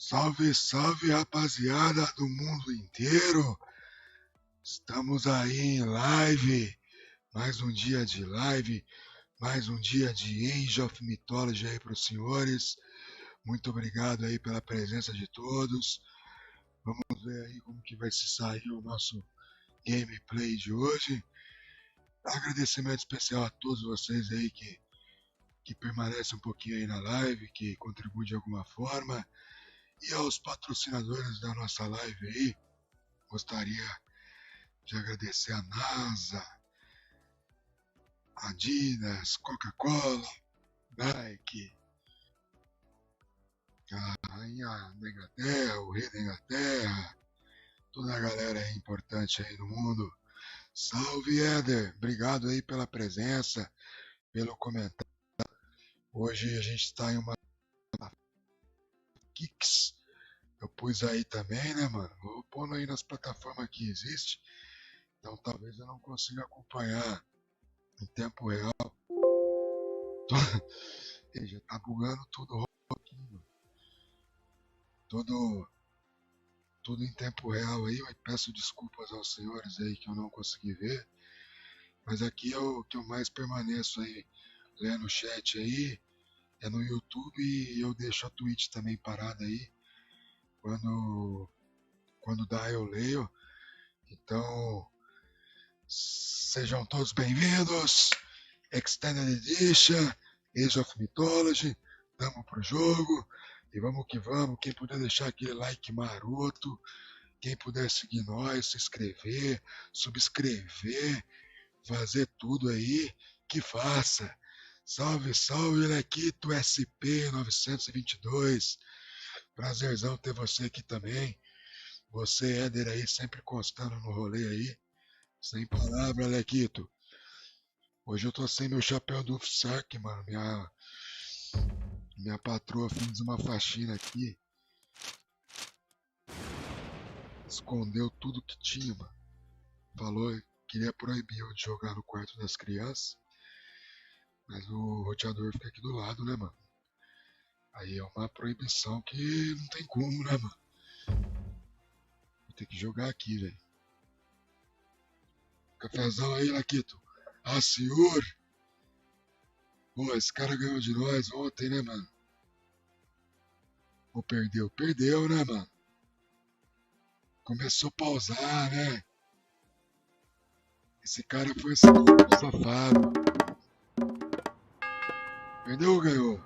Salve, salve, rapaziada do mundo inteiro. Estamos aí em live. Mais um dia de live. Mais um dia de Age of Mythology aí para os senhores. Muito obrigado aí pela presença de todos. Vamos ver aí como que vai se sair o nosso gameplay de hoje. Agradecimento especial a todos vocês aí que permanecem um pouquinho aí na live, que contribuem de alguma forma. E aos patrocinadores da nossa live aí, gostaria de agradecer a NASA, Adidas, Coca-Cola, Nike, a Rainha da Inglaterra, o Rei da Inglaterra, toda a galera aí importante aí no mundo. Salve, Éder! Obrigado aí pela presença, pelo comentário. Hoje a gente está em uma Kicks. Eu pus aí também, né, mano? Vou pondo aí nas plataformas que existe. Então talvez eu não consiga acompanhar em tempo real. Já tá bugando tudo aqui, mano. Tudo em tempo real aí. Eu peço desculpas aos senhores aí que eu não consegui ver. Mas aqui é o que eu mais permaneço aí lendo o chat aí. É no YouTube e eu deixo a Twitch também parada aí. Quando dá eu leio. Então sejam todos bem-vindos. Extended Edition, Age of Mythology. Tamo pro jogo. E vamos que vamos. Quem puder deixar aquele like maroto. Quem puder seguir nós, se inscrever, subscrever, fazer tudo aí, que faça. Salve, salve, Lequito SP922. Prazerzão ter você aqui também. Você, Éder, aí, sempre constando no rolê aí. Sem palavra, Lequito. Hoje eu tô sem meu chapéu do Sark, mano. Minha patroa fez uma faxina aqui. Escondeu tudo que tinha, mano. Falou que queria proibir eu de jogar no quarto das crianças. Mas o roteador fica aqui do lado, né, mano? Aí é uma proibição que não tem como, né, mano? Vou ter que jogar aqui, velho. Cafezão aí, Laquito. Ah, senhor! Pô, esse cara ganhou de nós ontem, né, mano? Ou perdeu? Perdeu, né, mano? Começou a pausar, né? Esse cara foi safado. Perdeu ou ganhou?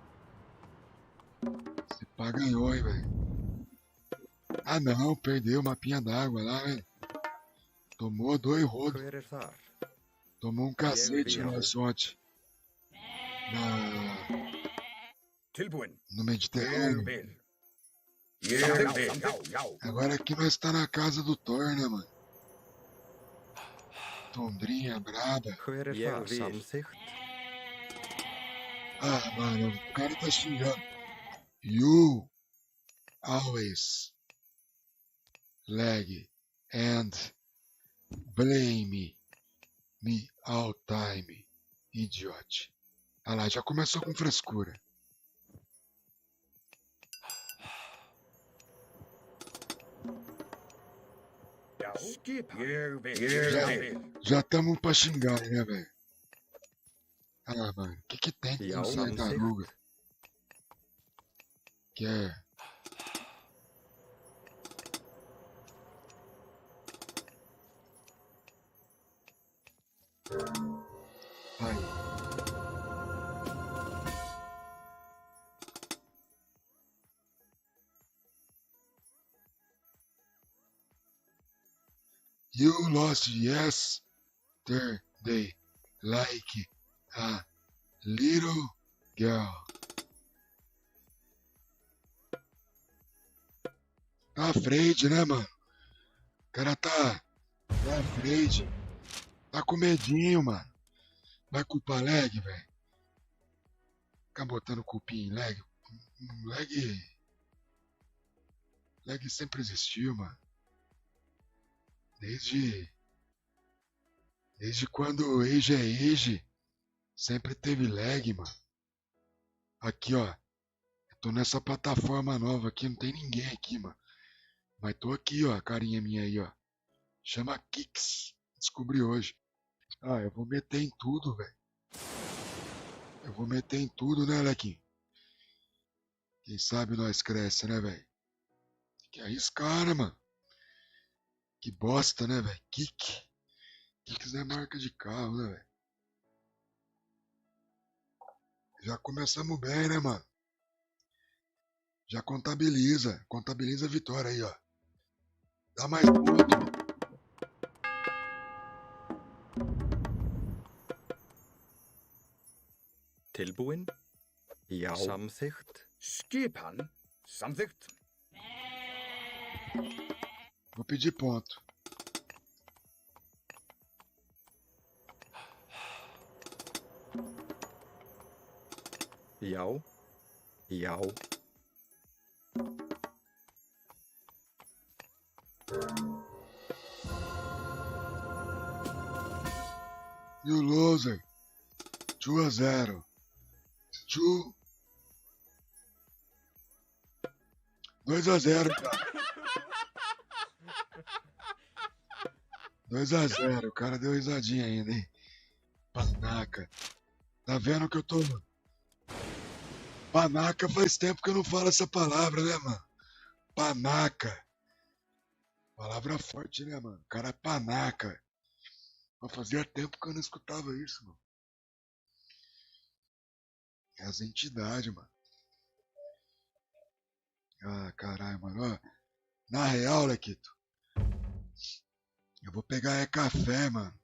Esse pá ganhou, hein, velho? Ah, não, perdeu. Mapinha d'água lá, velho. Tomou 2 rodos. Tomou um cacete nós ontem. No Mediterrâneo. Agora aqui nós tá na casa do Thor, né, mano? Tondrinha braba. Ah, mano, o cara tá xingando. You always lag and blame me all time, idiot. Ah lá, já começou com frescura. Já estamos pra xingar, né, velho? Ah, mano, o que tem que não sai taruga? Que é... Aí. You lost yesterday like a little girl. Tá à frente, né, mano? O cara tá à frente. Tá com medinho, mano. Vai culpar lag, velho. Ficar botando culpinha em lag. Lag sempre existiu, mano. Desde quando o Age é Age, sempre teve lag, mano. Aqui, ó. Tô nessa plataforma nova aqui, não tem ninguém aqui, mano. Mas tô aqui, ó, a carinha minha aí, ó. Chama Kix. Descobri hoje. Ah, eu vou meter em tudo, velho. Eu vou meter em tudo, né, Lequinho? Quem sabe nós cresce, né, velho? Que arriscar, né, mano? Que bosta, né, velho? Kik. Kicks é marca de carro, né, velho? Já começamos bem, né, mano? Já contabiliza. Contabiliza a vitória aí, ó. Dá mais ponto. Tilbúin? Já. Samþykkt? Skipan. Samþykkt. Vou pedir ponto. Já. Já. E o loser? 2-0. 2-0, cara. 2-0. O cara deu risadinha ainda, hein? Panaca. Tá vendo que eu tô... Panaca faz tempo que eu não falo essa palavra, né, mano? Panaca. Palavra forte, né, mano? Cara é panaca. Mas fazia tempo que eu não escutava isso, mano. É as entidades, mano. Ah, caralho, mano. Ó, na real, Lequito, eu vou pegar café, mano.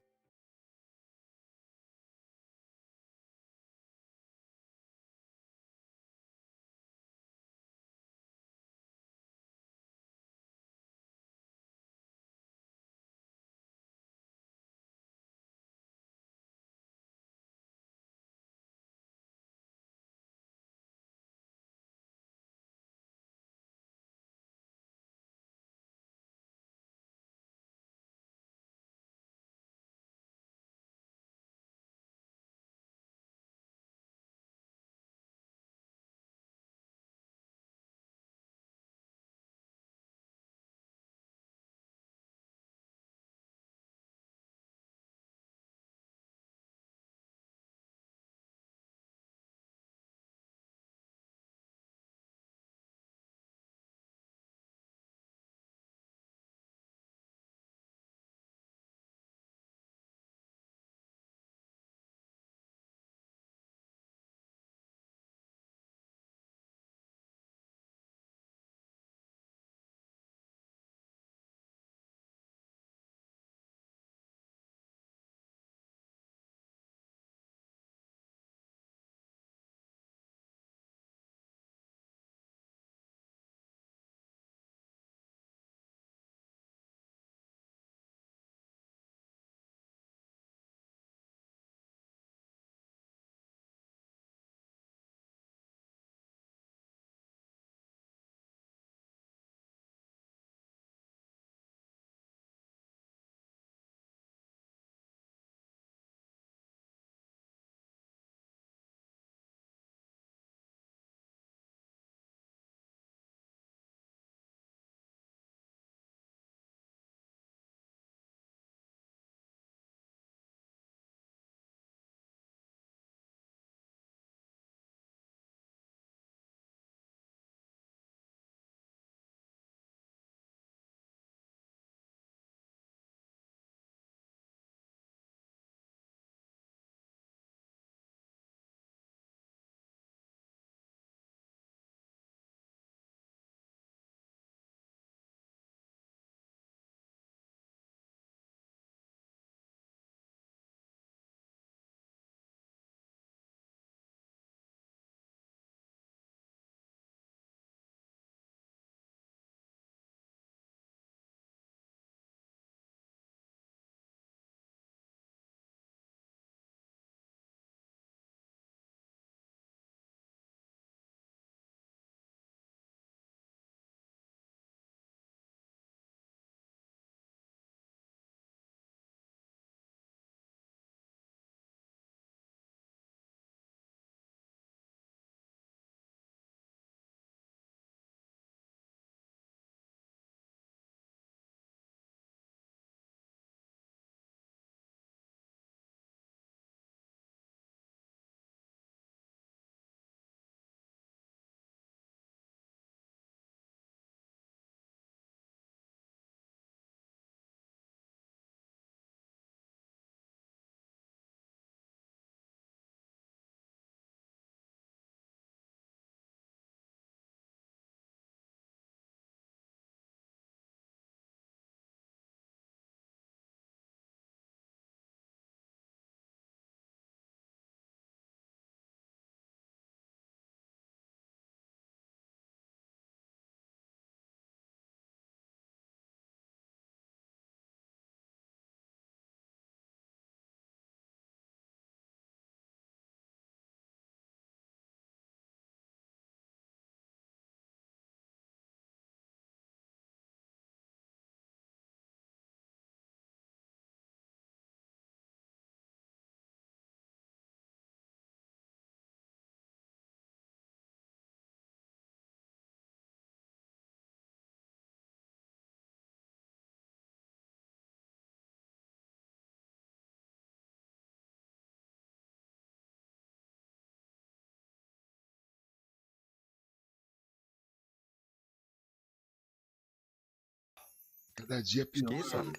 Cada dia pior. Skipan.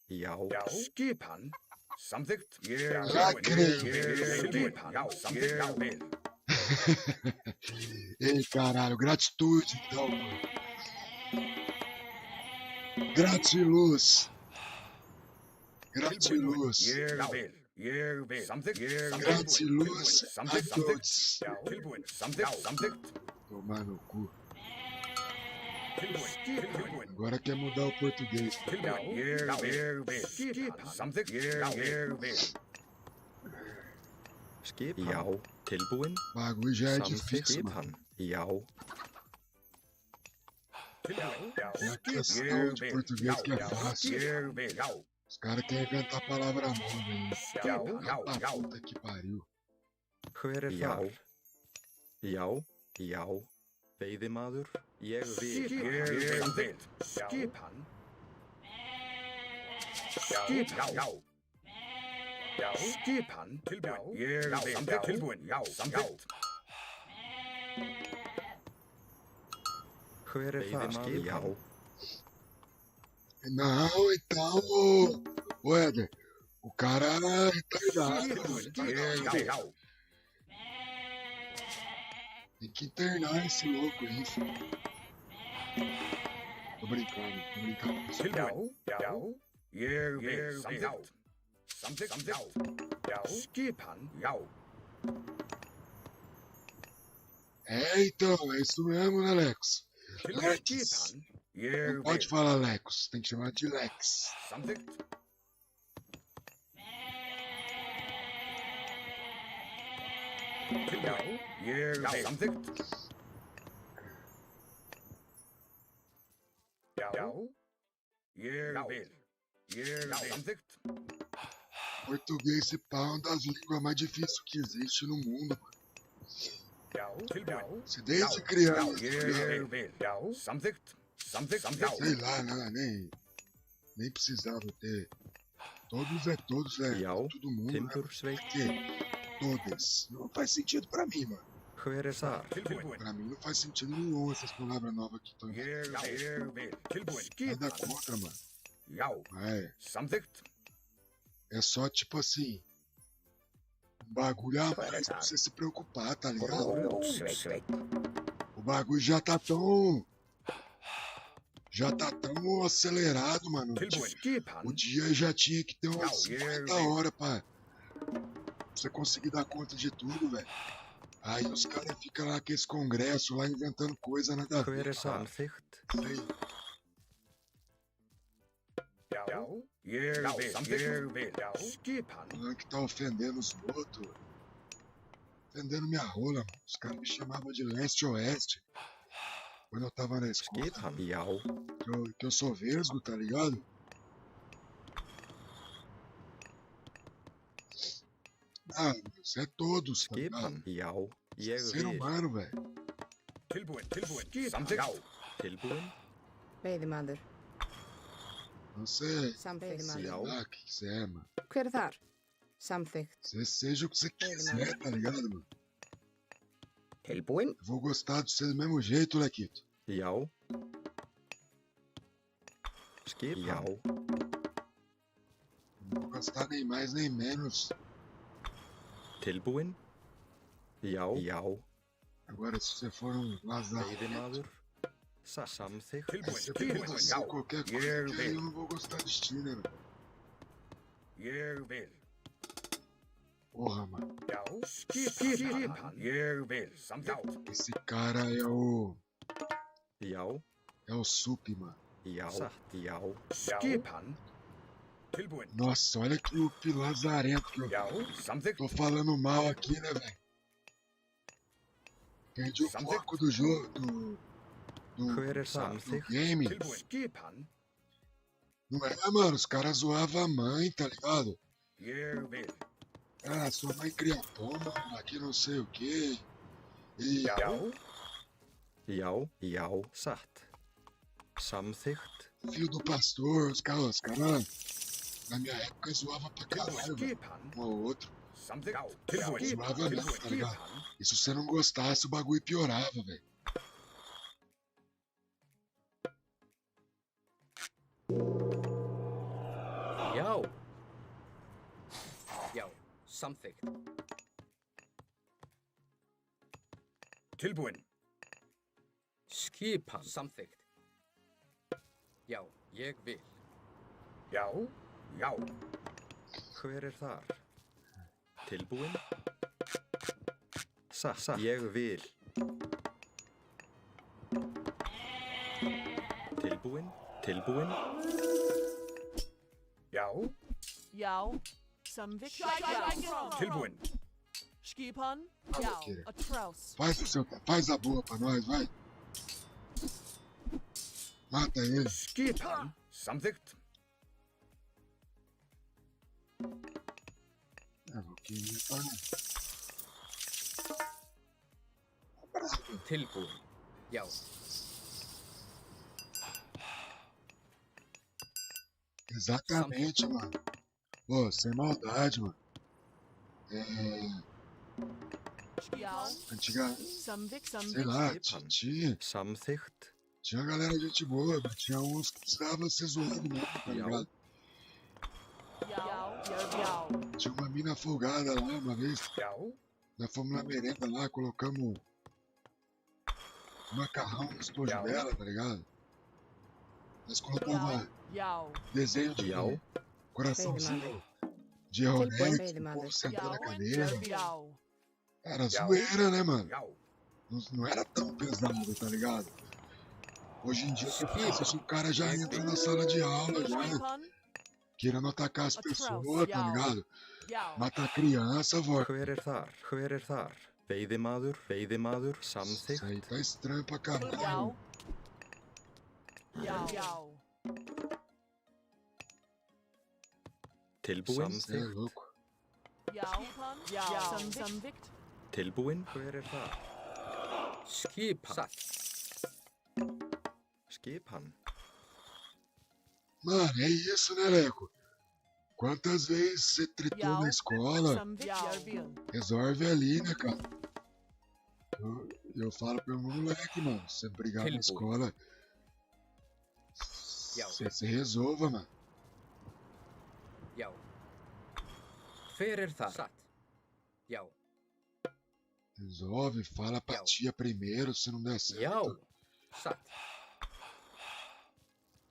Já. Skipan. Samþykkt. Já creio. Skipan. Já, samþykkt. Já, vil. Ei, caralho, gratitude, então. Gratiluz. Gratiluz. Ég vil. Ég vil. Samþykkt. Gratiluz a Samþykkt. todos. Já, tilbúin. Samþykkt. Samþykkt. Tomar no cu. Tilbúin. Agora quer mudar o português. Tilbúin. Ég vil. Skipan. Samþykkt. Ég vil. Skipan. Já. Tilbúin. Bagulho já é difícil, mano. Skipan. Já. É a questão de português que é fácil. Ég vil. Já. Os caras querem inventar palavra nova aí. Já. Puta que pariu. Hver er þar? Já. Já. Veiðimaður. Ég vil. Ég vil. Skipan. Skipan. Já. Skipan. Tilbúin. Ég vil. Samþykkt. Tilbúin. Já. Samþykkt. Hver er þar? Já. Não, então, ô Éder, o cara é retardado. Ég vil. Já. Tem que internar esse louco aí. Tô brincando, tô brincando. Tilbúin. Já. Ég vil. Samþykkt. Samþykkt. Já. Skipan. Já. É, então, é isso mesmo, né, Lex? Lex. Skipan. Ég Não pode vil. falar Lex, tem que chamar de Lex. Samþykkt. Já. Ég vil. Samþykkt. Já. Ég vil. Ég vil. Samþykkt. Português e pá é uma das línguas mais difíceis que existe no mundo. Já. Tilbúin. Se desde Já. criança, Ég vil. Já. Samþykkt. Samþykkt. sei lá, né, nem precisava ter. Todos é todos, é Já. todo mundo. Né? Timbursveit. Por quê? Todas. Não faz sentido pra mim, mano. Hver er þar? Tilbúin. Pra mim não faz sentido nenhum essas palavras novas que estão. Ég vil. Tilbúin. Nada Skipan. contra, mano. Já. Samþykkt. É só tipo assim. Um bagulho a mais pra você se preocupar, tá ligado? O bagulho já tá tão. Já tá tão acelerado, mano. Tilbúin. Skipan. O dia já tinha que ter umas Não, 50 horas pra você conseguir dar conta de tudo, velho. Aí os caras ficam lá com esse congresso lá inventando coisa nada a Hver ver. er samþykkt? Sei. Já. Ég vil. Já. Skipan. Falando que tá ofendendo os outros. Ofendendo minha rola, mano. Os caras me chamavam de leste-oeste. Quando eu tava na escola. Skipan. Já. Que eu sou vesgo, tá ligado? Ah, isso é todos, tá ligado? Skipan. Já. Ég Ser vil. humano, velho. Tilbúin. Samþykkt. Já. Tilbúin. Veiðimaður. Você, Samþykkt. Já. o que você é, mano. Hver er þar? Samþykkt. Você seja o que você quiser, tá ligado, mano? Tilbúin. Eu vou gostar de você do mesmo jeito, Lequito. Já. Skipan. Já. Não vou gostar nem mais nem menos. Tilbúin. Já. Já. Agora, se você for um lazar, Veiðimaður. Samþykkt. Tilbúin. você pode Tilbúin. ser Já. qualquer coisa, Ég que aí vil. eu não vou gostar de ti, né, velho? Ég vil. Porra, mano. Já. Skipan. Ég vil. Samþykkt. Esse cara é o... Já. É o Sup, mano. Já. Satt. Já. Skipan. Tilbúin. Nossa, olha que o lazarento que eu Já. Samþykkt. tô falando mal aqui, né, velho? Perdi o foco do jogo, Hver er do samþykkt? game. Tilbúin. Skipan. Não é, mano? Os caras zoavam a mãe, tá ligado? Ég vil. Ah, sua mãe cria pomba, aqui não sei o quê. E Já. Já. Já. Satt. Samþykkt. filho do pastor, os caras, na minha época zoavam pra caralho, velho. Skipan. Um ao outro. Samþykkt. Tilbúin. Tilbúin. Tilbúin. Tá ligado? Skipan. E se você não gostasse, o bagulho piorava, velho. Já. Já, samþykkt. Tilbúin. Skipan. Samþykkt. Já, ég vil. Já, já. Hver er þar? Tilbúin? Satt. Ég vil. Tilbúin? Tilbúin? Já, Já. Samvik. tilbúin. Skipan. Fala, Já. Kira. Atraus. Faz a boa pra nós, vai. Mata ele. Skipan. Samþykkt. Eu vou querer pra Tilbúin? Já. Exatamente, mano. Pô, sem maldade, mano. Já. Antiga, Samvik. sei lá, tinha Samþykkt? galera de gente boa, mas tinha uns que precisavam ser zoado mesmo, tá Já. ligado? Já. Tinha uma mina folgada lá uma vez, Já, nós fomos na merenda lá, colocamos um macarrão no estojo Já. dela, tá ligado? Nós colocamos Já. desenho de Já. coraçãozinho de Baby Rolex, o mother. povo sentando na Já. cadeira. Já. Era Já. zoeira, né, mano? já. Não era tão pesado, tá ligado? Hoje em dia, você pensa, se o cara já entra na sala de aula, já Skipan. querendo atacar as pessoas, tá ligado? Já. Matar criança, vó. Hver er þar? Hver er þar? Veiðimaður? Veiðimaður? Isso aí Samþykkt? tá estranho pra caralho. Já. Já. Tilbúin? Você é louco. Já. Já. Samvik. Tilbúin? Hver er þar? Skipan. Satt. Skipan. Mano, é isso, né, Leco? Quantas vezes você tretou Já. na escola, Samvik. Já. resolve ali, né, cara? Eu falo pro meu moleque, mano, se você brigar na Tilbúin. escola, Já. você resolva, mano. Já. Hver er þar? Satt. Já. Resolve, fala pra Já. tia primeiro, se não der certo. Já. Satt.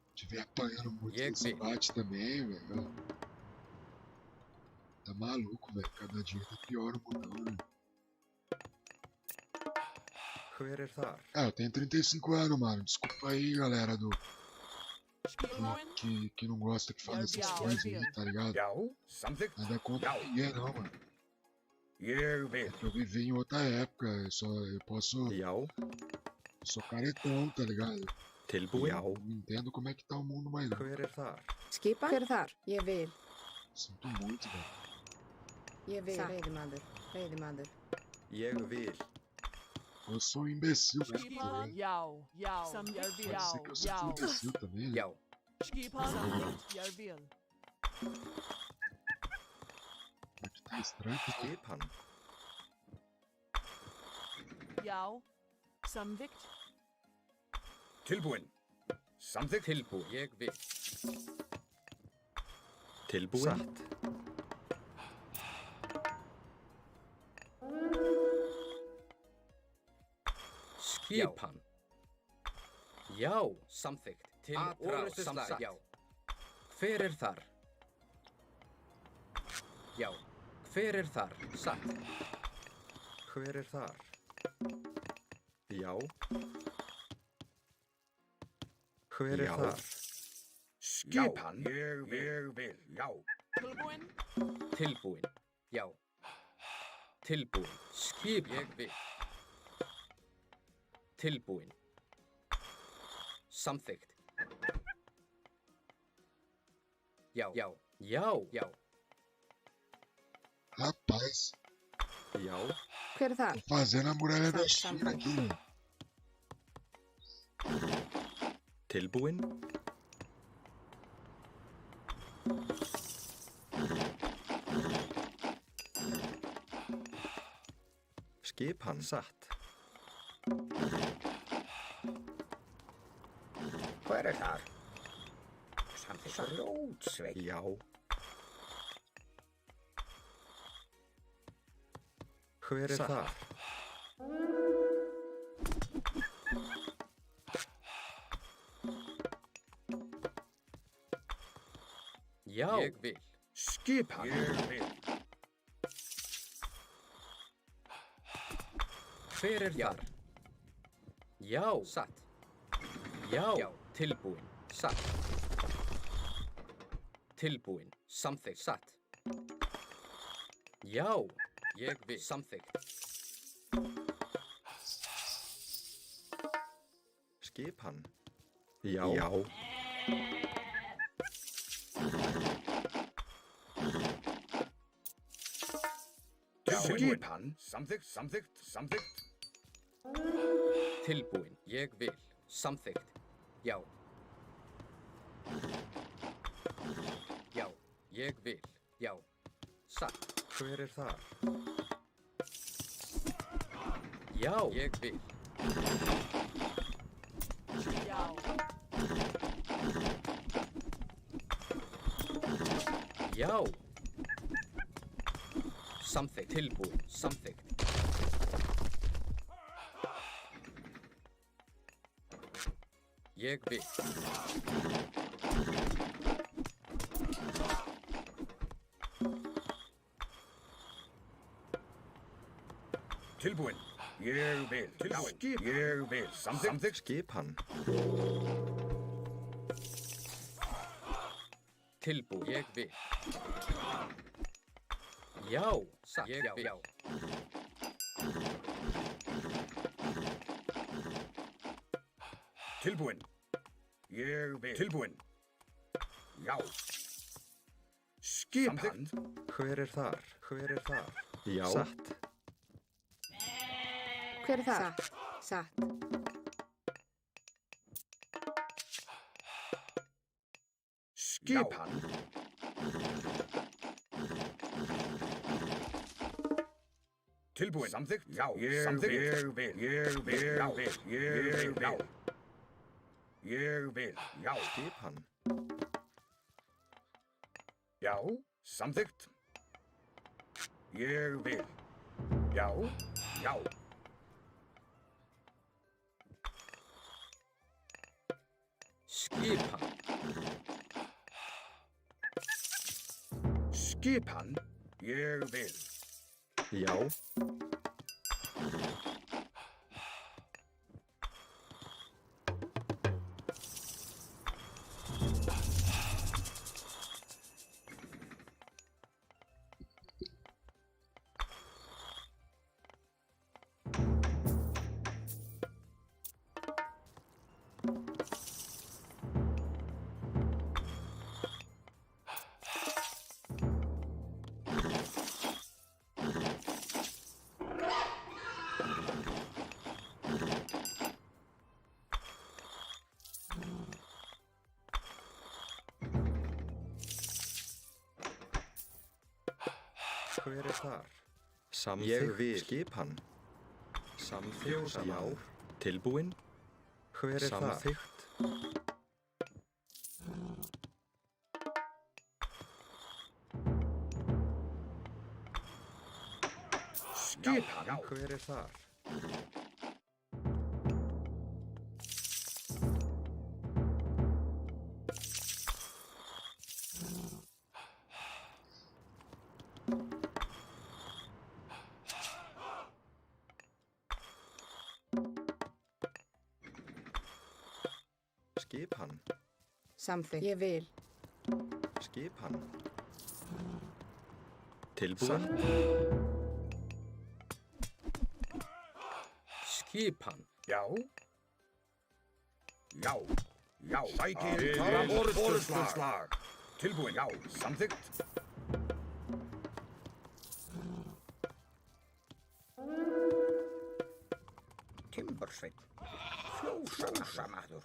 Se tiver apanhando muito, E você que- bate também, velho. Tá maluco, velho. Cada dia tá pior o mundão, né? Hver er þar? Eu tenho 35 anos, mano. Desculpa aí, galera Skipan. que não gosta que fala essas coisas aí, tá ligado? Já, samþykkt. Nada contra Já. ninguém, não, mano. Ég vil. Eu vivi em outra época. Eu posso. Já. Eu sou caretão, tá ligado? Tilbúin? Já. Eu não entendo como é que tá o mundo mais, não. Hver er þar? Skipan. Hver er þar? Ég vil. Sinto muito, velho. Ég vil. Veiðimaður. Veiðimaður. Ég vil. Eu sou um imbecil, né? Skipan. Já. Samvik. Pode ser que eu Já. seja um imbecil também, né? Já. Skipan. Samvik. Já. Aqui tá estranho. Porque Skipan. Já. Samvik. Tilbúin. Samþykkt. Tilbúin. Ég vil. Tilbúin? Satt. Skipan. Já. Samþykkt. Til orrustuslag. Já. Hver er þar? Já. Hver er þar? Satt. Hver er þar? Já. Hver er þar? Skipan. Ég vil. Já. Tilbúin. Tilbúin. Já. Tilbúin. Skipan. Ég vil. Tilbúin. Samþykkt. Já. Já. Já. Já. Rapaz, Já. Hver er þar? tô fazendo a muralha da Satt, China samþykkt. aqui, mano. Tilbúin. Skipan. Satt. Hver er þar? Rótsveit. Já. Hver það? Já. Ég vil. Skipan. Ég vil. Hver þar? Já. Satt. Já. Tilbúin. Satt. Tilbúin. Samþykkt. Satt. Já. Ég vil. Samþykkt. Skipan. Já. Já. Skipan. Samþykkt. Samþykkt. Samþykkt. Tilbúin. Ég vil. Samþykkt. Já. Já. Ég vil. Já. Satt. Hver þar? Já. Ég vil. Já. Já. Samþykkt. Tilbúin. Samþykkt. Ég vil. Tilbúin. Ég vil. Tilbúin. Ég vil. Samþykkt. Skipan. Tilbúin. Ég vil. Já. Satt. Ég vil. Já. Tilbúin. Ég vil. Tilbúin. Já. Skipan. Hver þar? Hver þar? Já. Satt. Hver þar? Satt. Skipan. Tilbúin. Samþykkt. Já. Samþykkt. Ég vil. Ég vil. Ég vil. Ég vil. Já. Ég vil. Já. Skipan. Já. Samþykkt. Ég vil. Já. Já. Skipan. Skipan. Ég vil. Já. Hver þar? Samþykkt. Skipan. Samþykkt. Já. Tilbúin. Hver þar? Samþykkt. Skipan. Hver þar? Skipan. Samþykkt. Ég vil. Skipan. Tilbúin. Skipan. Já. Já. Já. Sækir orðslag. Tilbúin. Já. Samþykkt. Timbursveinn. Fjósamaður.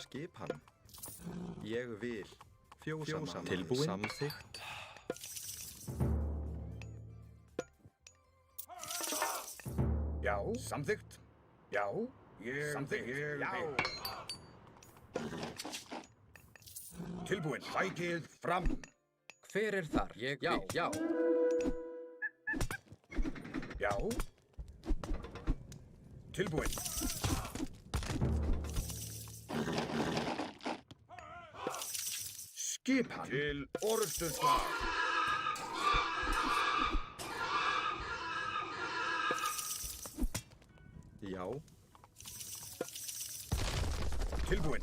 Skipan. Ég vil. Fjósamaður. Tilbúin. Samþykkt. Samþykkt. Já. Samþykkt. Já. Tilbúin. Sækið fram. Hver er þar? Ég vil. Já. Já. Tilbúin. Skipan til orrustuslag. Já. Tilbúin.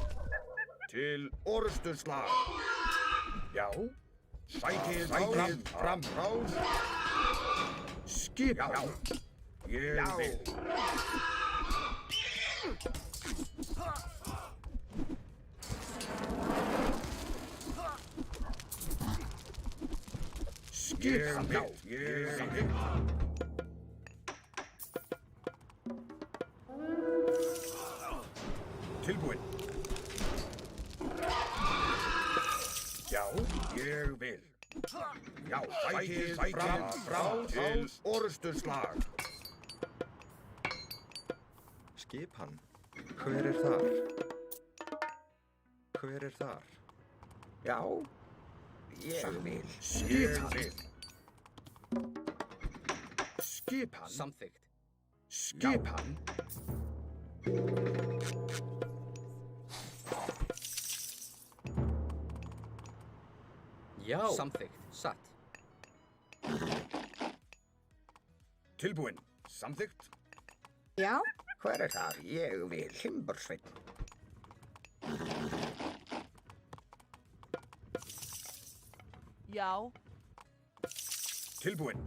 Til orrustuslag. Já. Sækið fram. Skipan. Já. Ég vil. Skipan. Já. Ég vil. Tilbúin. Já, ég vil. Já, sækið fram til orrustuslag. Skipan. Hver er þar? Hver er þar? Já, ég vil. Skipan. Skipan. Samþykkt. Skipan. Já. Samþykkt. Satt. Tilbúin. Samþykkt. Já. Hver er þar? Ég vil. Timbursveinn. Já. Tilbúin.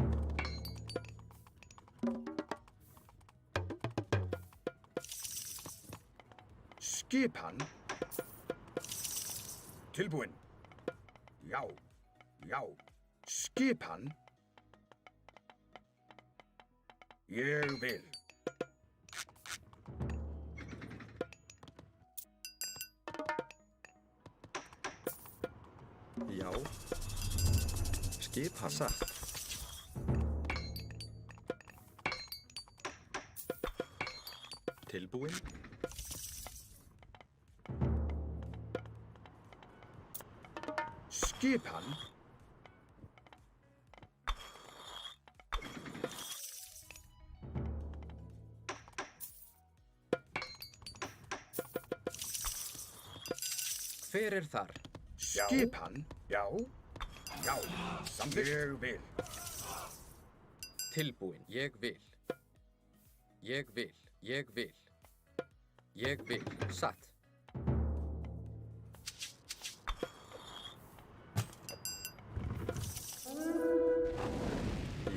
Skipan. Tilbúin. Já. Já. Skipan. Ég vil. Já. Skipan. Satt. Tilbúin. Skipan. Hver er þar? Skipan. Já. Já. Samþykkt. Ég vil. Tilbúin. Ég vil. Ég vil. Ég vil. Ég vil. Satt.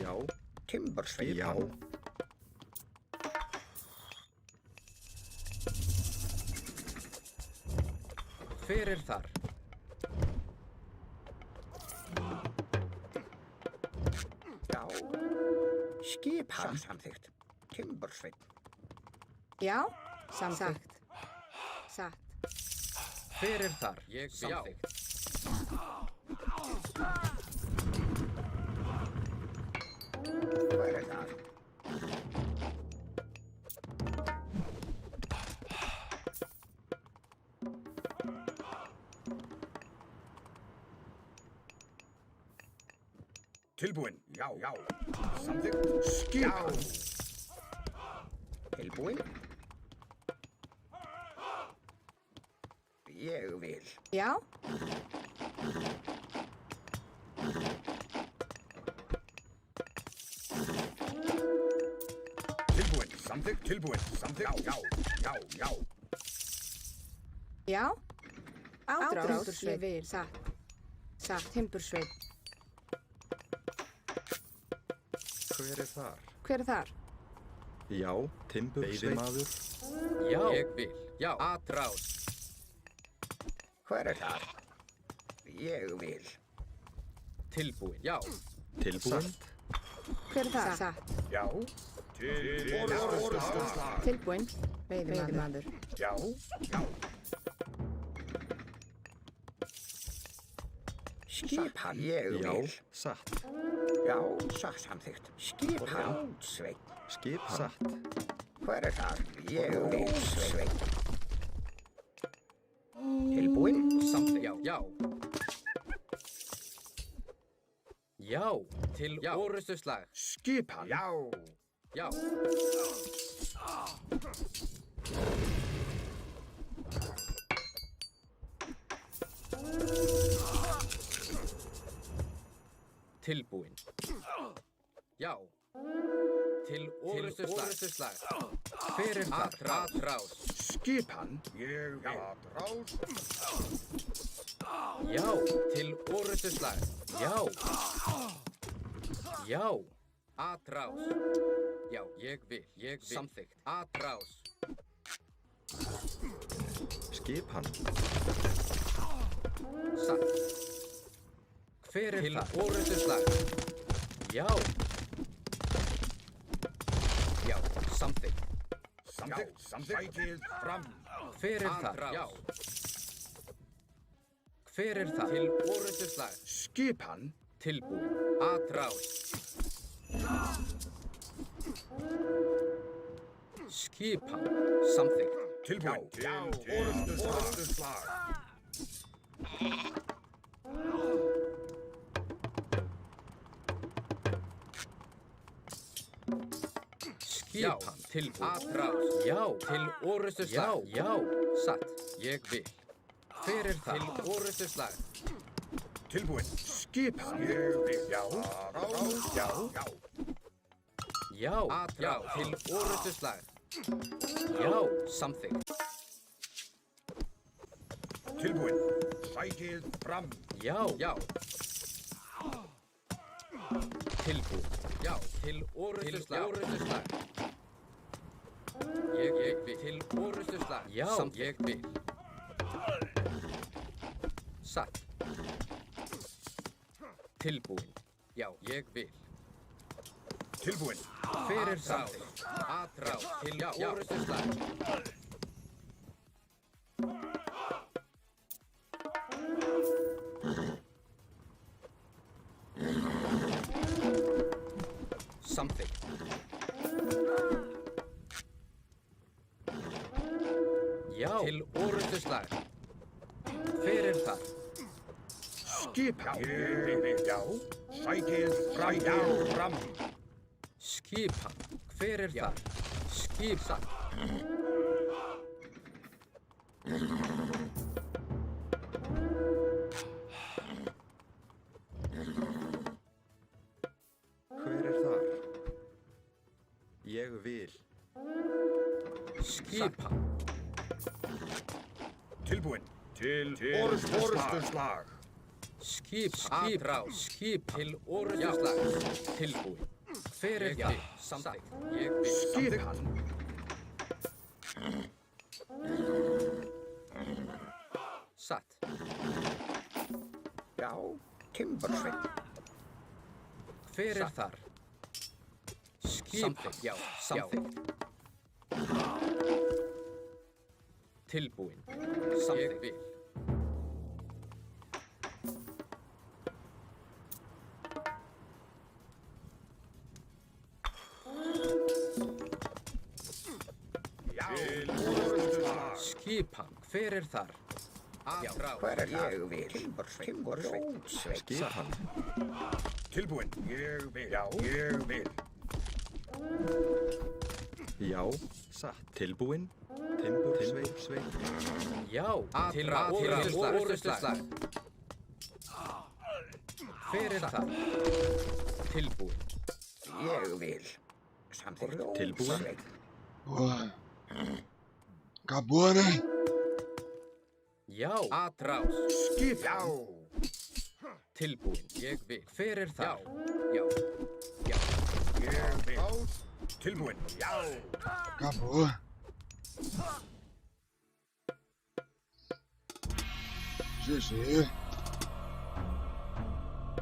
Já. Timbursveinn. Já. Hver er þar? Já. Skipan. Samþykkt. Timbursveinn. Já. Samþykkt. Satt. Hver er þar? Ég vil. Samþykkt. Hver er þar? Tilbúin. Já, já. Samþykkt. Skipan. Tilbúin. Ég vil. Já. Tilbúin. Samþykkt. Tilbúin. Samþykkt. Já, já, já, já. Já. Átrás. Ég vil. Satt. Satt. Timbursveinn. Hver er þar? Hver er þar? Já. Timbursveinn. Já. Ég vil. Já. Atrás. Hver er þar? Ég vil. Tilbúin. Já. Tilbúin. Hver er þar? Satt. Já. Til orrustuslag. Tilbúin. Veiðimaður. Já, já. Skipan. Ég Já, vil. satt. Já, satt. Samþykkt. Skipan. Sveinn. Skipan. Satt. Hver er þar? Ég vil. Sveinn. Tilbúinn. Samþykkt. Já. Já. Til orustuslag. Skipan. Já. Tilbúinn. Já. Til orustuslag. Hver er það? Atrás. Skipan. Ég vil. Atrás. Já. Til orustuslag. Já. Já. Atrás. Já, ég vil. Samþykkt. Atrás. Skipan. Satt. Hver er það? Til orustuslag. Já. Já, samþykkt. Samþykkt. Sækið fram. Hver er það? Já. Hver er það? Til orustuslag. Skipan. Tilbúinn. Atrás. Skipan. Samþykkt. Tilbúinn. Til orustuslag. Skipan. Tilbúinn. Atrás. Já. Til orustuslag. Já. Satt. Ég vil. Hver er það? Til orustuslag. Tilbúinn. Skipan. Ég vil. Já. Já. Atrás. Til orustuslag. Já. Samþykkt. Tilbúinn. Sækið fram. Já. Tilbúinn. Já. Til orustuslag. Ég vil. Til orustuslag. Já. Ég vil. Satt. Tilbúinn. Já, ég vil. Tilbúinn. Hver er samþykkt? Atrás. Til orustuslag. Samþykkt. Já. Til orustuslag. Hver er það? Skipan. Ég vil. Já. Sækið fram. Skipan. Hver er það? Skipan. Hver er þar? Ég vil. Skipan. Tilbúinn. Til orustuslag. Skipan. Atrás. Skip. Til orustuslag. Tilbúinn. Hver er það? Samþykkt. Ég vil. Skipan. Satt. Já. Timbursveinn. Hver er þar? Samþykkt. Já. Samþykkt. Tilbúinn. Ég vil. Skipan. Hver er þar? Atrás. Hver er ég vil? Timbursveinn. Skipan. Tilbúinn. Ég vil. Já. Ég vil. Já, satt. Tilbúinn. Timbursveinn. Já. Til orustuslag. Hver er það? Tilbúinn. Ég vil. Samþykkt. Tilbúinn. Boa. Acabou, né? Já. Atrás. Skipan. Tilbúinn. Ég vil. Hver er það? Já. Ég vil. Tilbúinn. Já. Acabou. GG.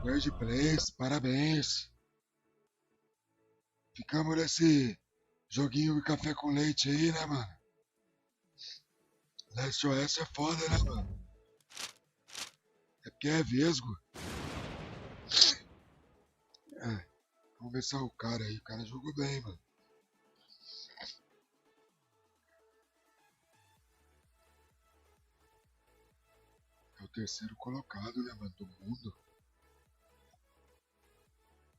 Nerd Plays, parabéns. Ficamos nesse joguinho de café com leite aí, né, mano? Last OS é foda, né, mano? É porque é vesgo. Vamos ver se é o cara aí. O cara jogou bem, mano. É o terceiro colocado, né, mano, do mundo.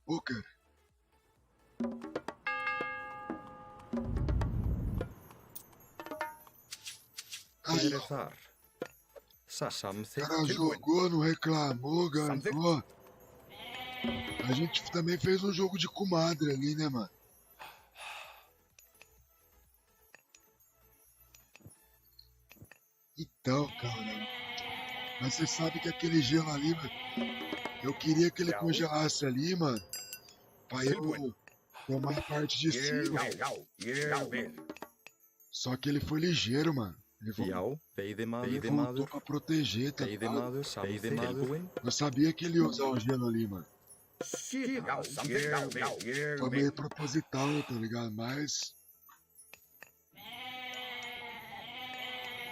Poker. Aí, Hver ó. er þar? O Samþykkt. cara jogou, não reclamou, ganhou. A gente também fez um jogo de comadre ali, né, mano? Então, cara. Mas você sabe que aquele gelo ali, mano, eu queria que ele congelasse ali, mano, pra eu tomar a parte de cima. Só que ele foi ligeiro, mano. Ele Já, veiðimaður. voltou pra proteger, tá ligado? Veiðimaður, samþykkt. Tilbúinn. Eu sabia que ele ia usar o gelo ali, mano. Skipan. Foi meio proposital, tá ligado? Mas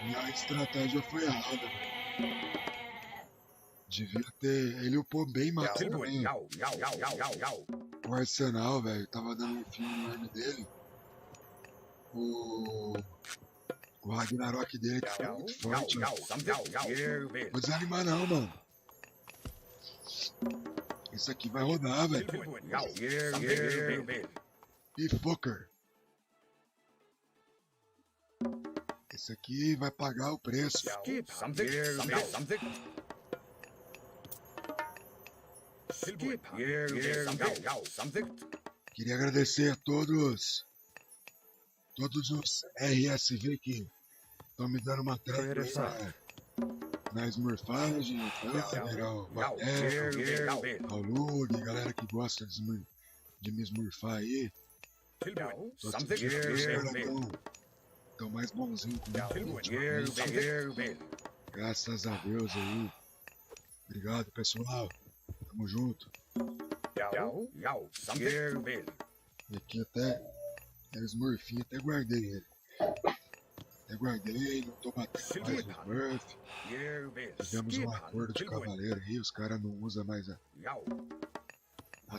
minha estratégia foi errada, velho. Devia ter. Ele upou bem mais também. O Arsenal, velho, tava dando um fim no arme dele. O Ragnarok dele que foi muito forte, velho. Vou desanimar não, mano. Isso aqui vai rodar, velho. E fucker. Esse aqui vai pagar o preço. Queria agradecer a todos os RSV que estão me dando uma trégua aí na smurfagem, ao Vateco, ao Lug, galera que gosta de me smurfar aí. Todos estão mais bonzinhos comigo ultimamente. Graças a Deus aí. Obrigado, pessoal. Tamo junto. E aqui até Smurfinho, até guardei ele. Não tô batendo mais no Smurf. Fizemos um acordo de cavaleiro aí, os caras não usam mais a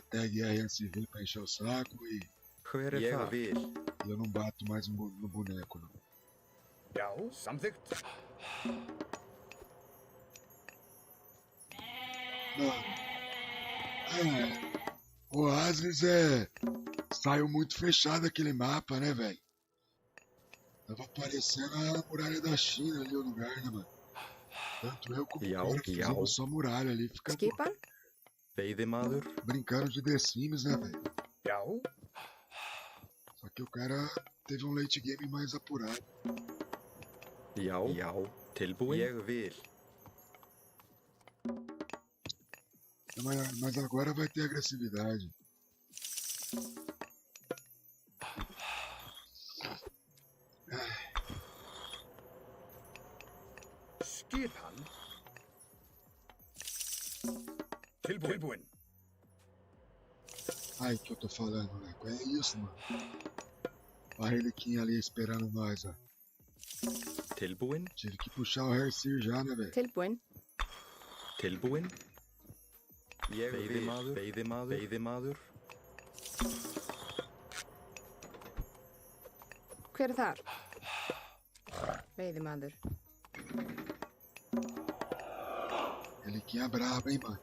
tag RSV pra encher o saco e Hver er þar? eu não bato mais no boneco, não. O Oasis saiu muito fechado aquele mapa, né, velho? Tava parecendo a muralha da China ali o lugar, né, mano? Tanto eu como o cara que fizemos só muralha ali, fica Skipan? Veiðimaður. brincando de The Sims, né, velho? Só que o cara teve um late game mais apurado. Já, tilbúinn. Ég vil. Mas agora vai ter agressividade. Skipan. Tilbúinn. Ai, que eu tô falando, né? É isso, mano. A Reliquinha ali esperando nós, ó. Tilbúinn. Tive que puxar o Hercir já, né, velho? Tilbúinn. Tilbúinn. Ég vil. Veiðimaður. Hver er þar? Veiðimaður. Reliquinha braba, hein, mano?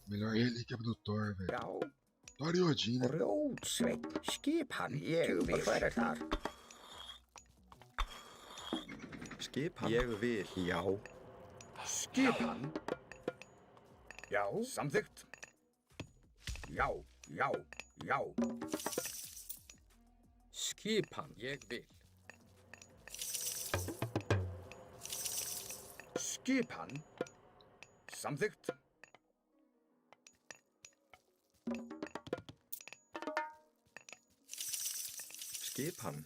Melhor relíquia do Thor, velho. Thor e Odin, né? Rótsveit. Skipan. Ég vil. Hver er þar? Skipan. Ég vil. Já. Skipan. Samþykkt. Já. Skipan. Ég vil. Skipan. Samþykkt. Skipan.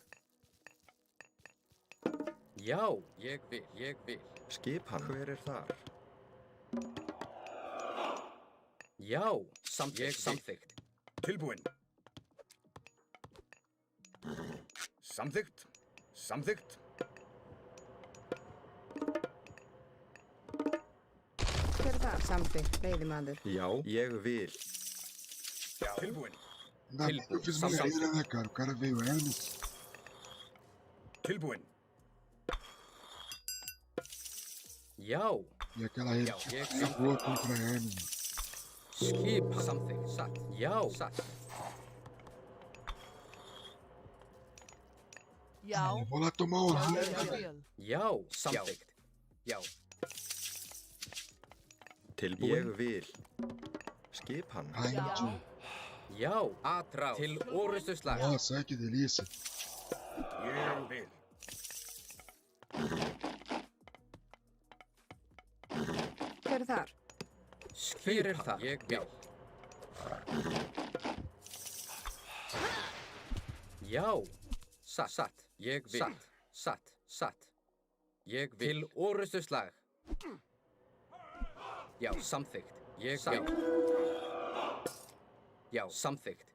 Já, ég vil. Skipan. Hver er þar? Já, samþykkt. Tilbúinn. Samþykkt. Hver er þar? það? Samþykkt, veiðimaður. Já, ég vil. Tilbúin. Eu fiz uma maneira, né, cara? O cara veio Hermes. Tilbúin. Já, E aquela ele ficou contra Hermes. Mano. skipan. Samþykkt, satt. Já, satt. Já. Eu vou lá tomar um banho. Jarvíl. Já, samþykkt. Já, Tilbúin. Ég vil. Skipan. Ai, Já. tio. já, atrás. Til orustuslag. Nossa, olha que delícia. Ég vil. Hver er þar? Hver er það? Ég vil. Já, satt, satt. Ég vil. Satt, satt, satt. Ég vil. Til orustuslag. Já, samþykkt. Ég vil. Já, samþykkt.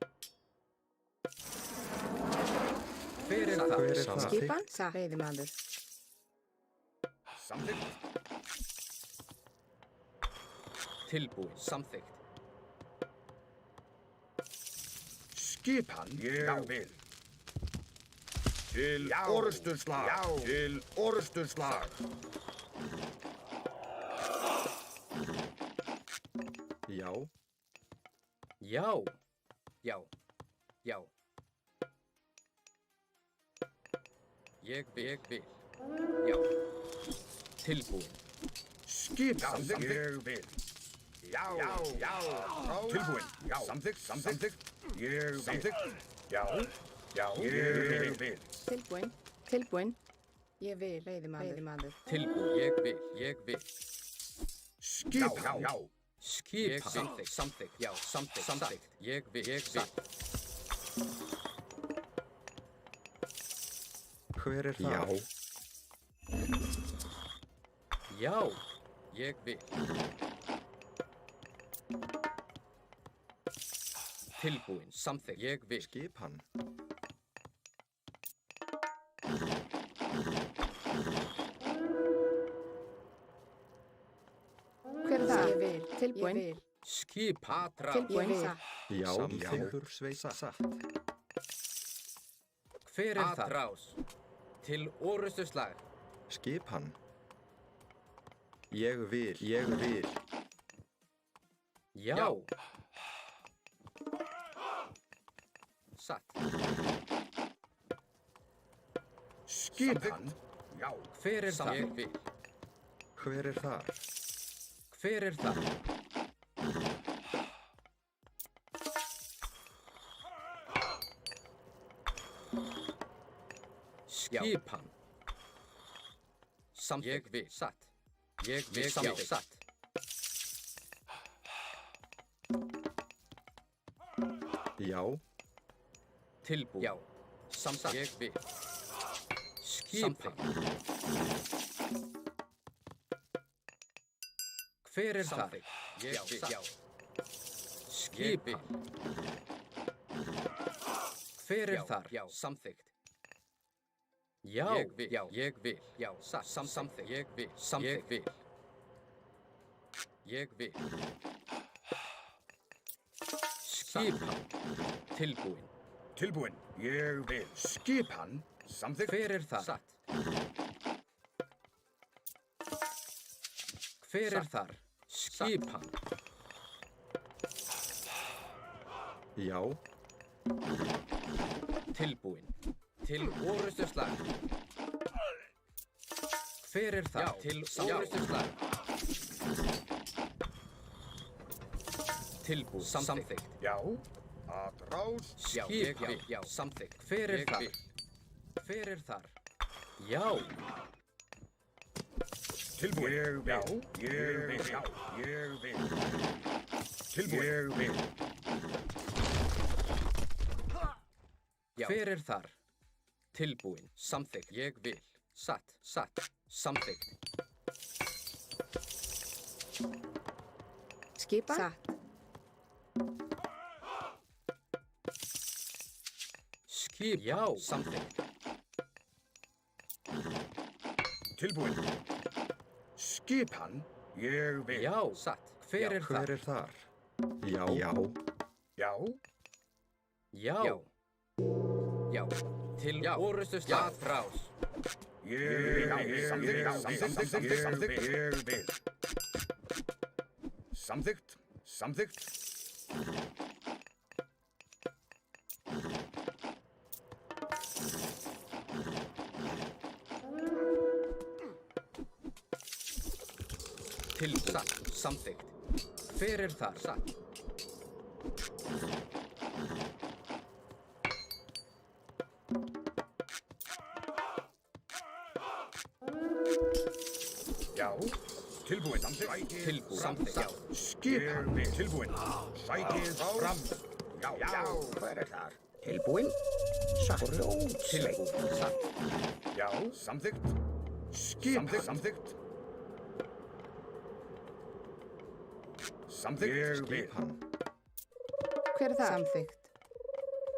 Hver er það? Hver er það? Skipan? Satt, veiðimaður. Samþykkt. Tilbúin, samþykkt. Skipan. Ég vil. Til orusturslag. Já. Til orusturslag. Já, Já, já, já. Ég vil. Ég vil. Já. Tilbúin. Skipan. Ég vil. Já. Já. Tilbúin. Já. Samþykkt. Samþykkt. Ég vil. Samþykkt. Já. Já. Ég vil. Tilbúin. Tilbúin. Ég vil, veiðimaður. Tilbúin. Ég vil. Ég vil. Skipan. Já. Skipan. Samþykkt. Samþykkt. Já, samþykkt. Samþykkt. Ég vil. Ég vil. hver er það? Já. Já. Ég vil. Tilbúin. Samþykkt. Ég vil. Skipan. Hver er það? Ég vil. Tilbúin. Ég vil. Skipan. Tilbúin. Atrás. Satt. Já, Samþykkur sveisa satt. Hver er það? Atrás. Til orustuslag. Skipan. Ég vil, ég vil. Já. Satt. Skipan. Já. Hver er það? Ég vil. Hver er þar? Hver er það? Skipan. Samt. Ég vil. Satt. Ég vil. Samt. Satt. Já, Tilbúin. Já. Samt. Ég vil. Skipan. Hver er það? Ég vil. Já. Skipan. Hver er þar? Já. Samþykkt. Já. Ég vil. Já. Ég vil. Já. Samþykkt. Ég vil. Samþykkt. Ég vil. Ég vil. Skipan. Tilbúin. Tilbúin. Ég vil. Skipan. Samþykkt. Hver er það? Satt. Hver er þar? Skipan. já, Tilbúin. Til orustuslag. Hver er það? Til orustuslag. Tilbúin. Samþykkt. Já. Atrás. Já, ég vil. Já, samþykkt. Hver er þar? Hver er þar? Já. Tilbúin. Ég vil. Já. Ég vil. Já. Ég vil. Tilbúin. Ég vil. Já. Hver er þar? Tilbúin. Samþykkt. Ég vil. Satt. Satt. Samþykkt. Skipan. Satt. Skip. Já. Samþykkt. Tilbúin. Skipan. Ég vil. Já, satt. Hver er Hver þar? er þar? Já. Já. Já. Já. Já. Til orustu slagrás. Ég vil. Samþykkt. Samþykkt. Til satt. Samþykkt. Hver er þar? Satt. Já. Tilbúin. Samþykkt. Tilbúin. Samþykkt. Skipan. Tilbúin. Sækið fram. Já. Já. Hver er þar? Tilbúin. Grjótsveinn. Tilbúin. Satt. Já. Samþykkt. Skipan. Samþykkt. Samþykkt. Ég vil. Skipan. Hver er það? Samþykkt.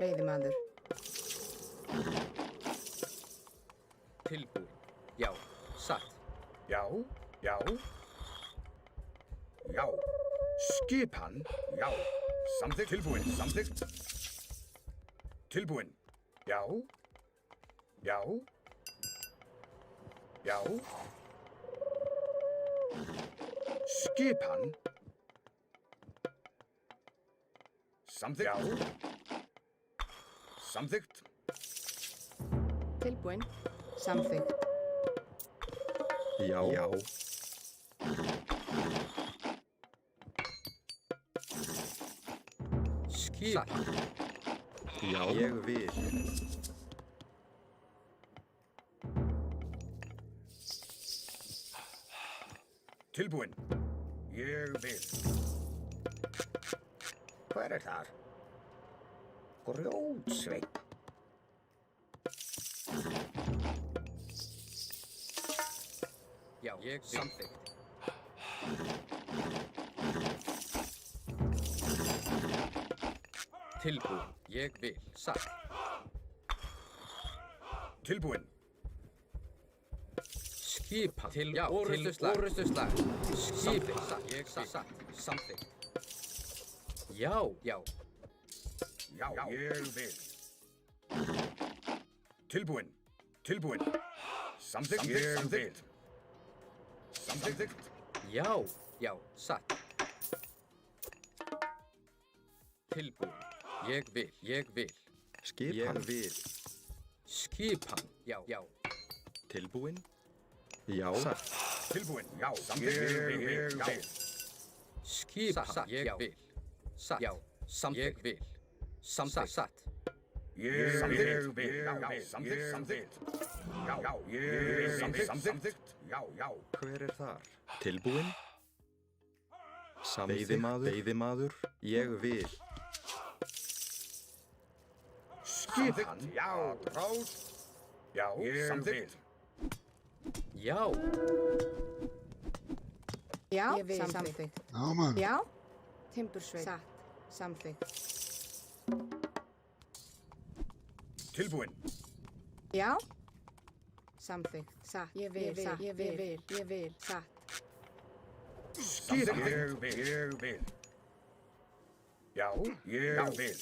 Veiðimaður. Tilbúin. Já. Satt. Já. Já. Já. Skipan. Já. Samþykkt. Tilbúin. Samþykkt. Tilbúin. Já. Já. Já. Skipan. Samþykkt. Já. Samþykkt. Tilbúin. Samþykkt. Já. Já. Skipan. Já. Ég vil. Tilbúin. Ég vil. Hver er þar? Grjótsveinn. Já. Ég samþykkt. Tilbúin. Ég vil. Satt. Tilbúin. Skipan. Til orustu slag. Skipan. Satt. Ég satt. Samþykkt. Já. Já. Já. Ég vil. Tilbúin. Tilbúin. Samþykkt. Ég vil. Samþykkt. Já. Já. Satt. Tilbúin. Ég vil. Ég vil. Skipan. Ég vil. Skipan. Já. Já. Tilbúin. Já. Satt. Tilbúin. Já. Samþykkt. Ég vil. Já. Skipan. Satt. Ég vil. Satt. Já. Samþykkt. Ég vil. Samþykkt. Satt. Ég vil. Já. Samþykkt. Samþykkt. Já. Já. Ég vil. Samþykkt. Já. Já. Hver er þar? Tilbúin. Samþykkt. Veiðimaður. Ég vil. Skipan. Já. Ráð. Já. Samþykkt. Já. Já. Ég vil. Samþykkt. Já, mann. Já. Timbursveit. Satt. Samþykkt. Tilbúin. Já. Samþykkt. Satt. Ég vil. Satt. Ég vil. Ég vil. Satt. Skipan. Ég vil. Ég vil. Já. Ég vil.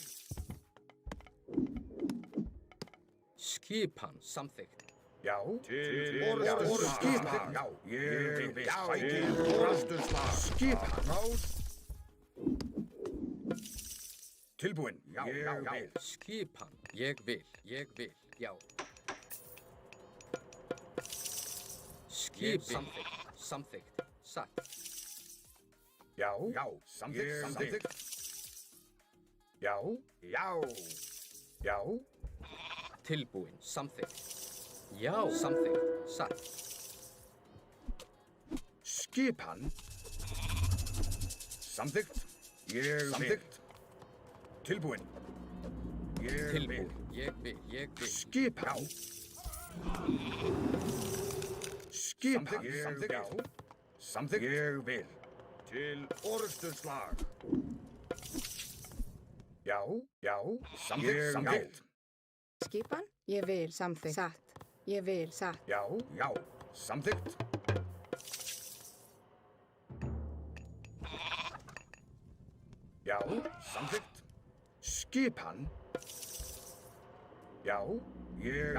Skipan. Samþykkt. Já. Til orustu slag. Já. Ég vil. Sækið orustu slag. Skipan. Ráð. Tilbúin. Já. Já. Já. Skipan. Ég vil. Ég vil. Já. Skipan. Samþykkt. Samþykkt. Satt. Já. Já. Samþykkt. Samþykkt. Já. Já. Já. Tilbúin. Samþykkt. Já. Samþykkt. Satt. Skipan. Samþykkt. Ég vil. Samþykkt. Tilbúin. Ég vil. Tilbúin. Ég vil. Ég vil. Skipan. Skipan. Samþykkt. Samþykkt. Ég vil. Til orustu slag. Já. Já. Samþykkt. Samþykkt. Skipan. Ég vil. Samþykkt. Satt. Ég vil. Satt. Já. Já. Samþykkt. Já, samþykkt. Skipan. Já, ég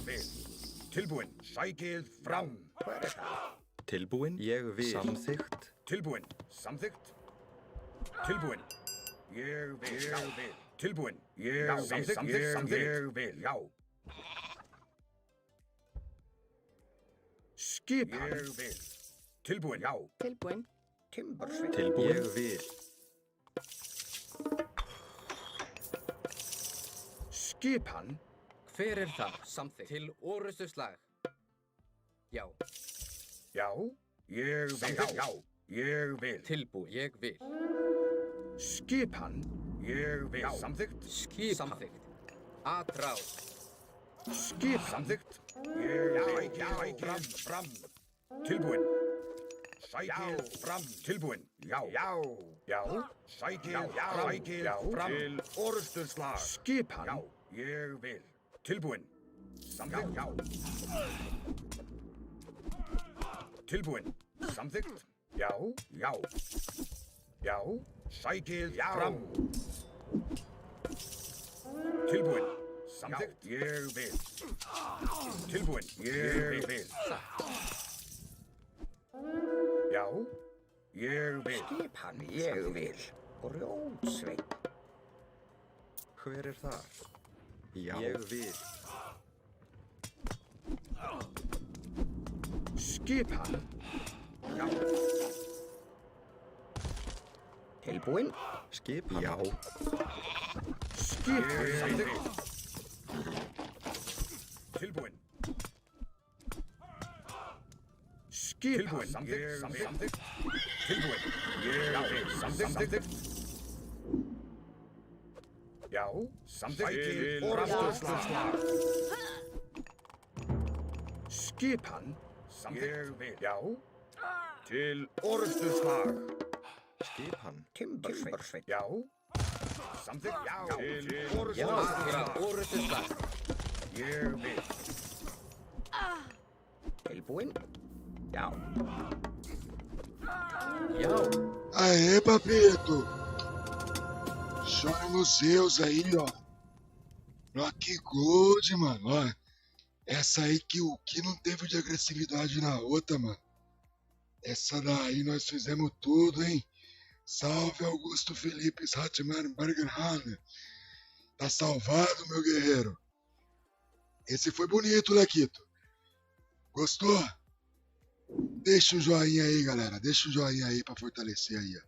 vil. Tilbúin, sækið fram. Hvað það? Tilbúin. Ég vil. Samþykkt. Tilbúin, samþykkt. Tilbúin. Ég vil. Tilbúin. Samþykkt. Ég vil. Já. Skipan. Ég vil. Tilbúin. Já. Tilbúin. Timbersveit. Tilbúin. Ég vil. Skipan. Hver er það? Samþykkt. Til orustu slag. Já. Já. Ég vil. Já. Ég vil. Tilbúin. Ég vil. Skipan. Ég vil. Samþykkt. Skip. Samþykkt. Atrás. Skip. Samþykkt. Ég vil. Fram. Tilbúin. Sækið fram. Tilbúin. Já. Sækið fram. Til orusturslag. Skipan. Já. Ég vil. Tilbúin. Samþykkt. Já. Tilbúin. Samþykkt. Já. Sækið fram. Tilbúin. Samþykkt. Ég vil. Tilbúin. Ég vil. Já. Ég vil. Skipan, ég vil. Grjótsveit. Hver er þar? Já. Ég vil. Skipan. Já. Tilbúin. Skipan. Já. Skipan. Samþykkt. Tilbúin. Skipan. Samþykkt. Tilbúin. Samþykkt. Já. Samþykkt. Orusturslag. Skipan. Samþykkt. Já. Til orusturslag. Skipan. Timbersveit. Já. Samþykkt. Já. Til Já. orusturslag. Orustu slag. Ég vil. Tilbúin. Já. Já. Aê, papito! Chora nos seus aí, ó. Rock Gold, mano, ó. Essa aí que o que não teve de agressividade na outra, mano. Essa daí nós fizemos tudo, hein? Salve Augusto Felipe Hatman Bergenhahn. Tá salvado, meu guerreiro. Esse foi bonito, Lequito. Gostou? Deixa um joinha aí, galera. Deixa um joinha aí pra fortalecer aí, ó.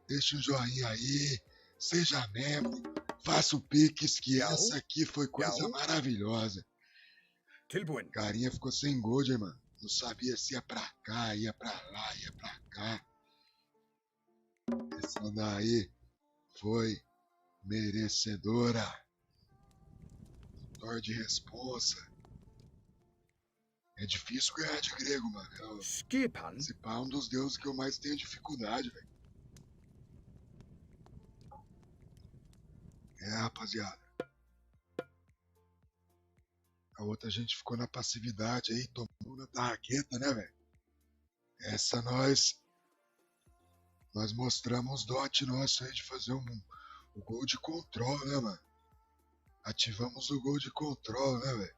Deixa um joinha aí. Seja membro. Faça o Pix, que essa aqui foi coisa maravilhosa. Tilbúin. Carinha ficou sem gold, hein, mano. Não sabia se ia pra cá, ia pra lá, ia pra cá. Essa daí foi merecedora. Vitória de responsa. É difícil ganhar de grego, mano. Skipan. Esse pá é um dos deuses que eu mais tenho dificuldade, velho. É, rapaziada. A outra gente ficou na passividade aí, tomou na tarraqueta, né, velho? Essa nós mostramos dote nosso aí de fazer o gol de control, né, mano? Ativamos o gol de control, né, velho?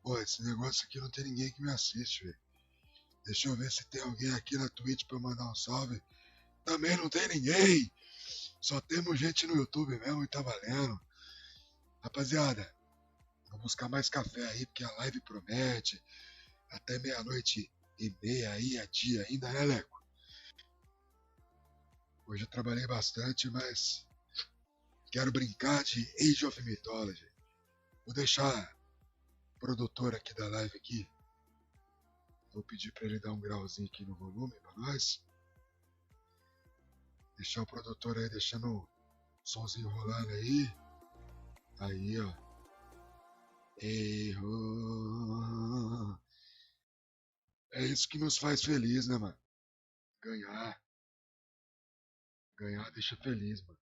Pô, esse negócio aqui não tem ninguém que me assiste, velho. Deixa eu ver se tem alguém aqui na Twitch pra eu mandar um salve. Também não tem ninguém. Só temos gente no YouTube mesmo e tá valendo. Rapaziada, vou buscar mais café aí, porque a live promete. Até 00:30 aí, é dia ainda, né, Leco? Hoje eu trabalhei bastante, mas quero brincar de Age of Mythology. Vou deixar o produtor aqui da live aqui. Vou pedir para ele dar um grauzinho aqui no volume para nós. Deixar o produtor aí deixando o somzinho rolando aí. Aí, ó. Errou. É isso que nos faz feliz, né, mano? Ganhar. Ganhar deixa feliz, mano.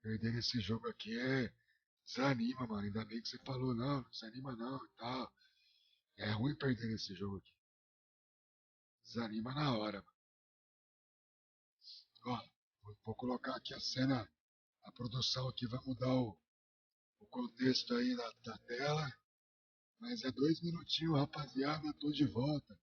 Perder esse jogo aqui desanima, mano. Ainda bem que você falou, não desanima não e tal. É ruim perder esse jogo aqui. Desanima na hora, mano. Ó, vou colocar aqui a cena, a produção aqui vai mudar o contexto aí da tela. Mas é 2 minutinhos, rapaziada, eu tô de volta.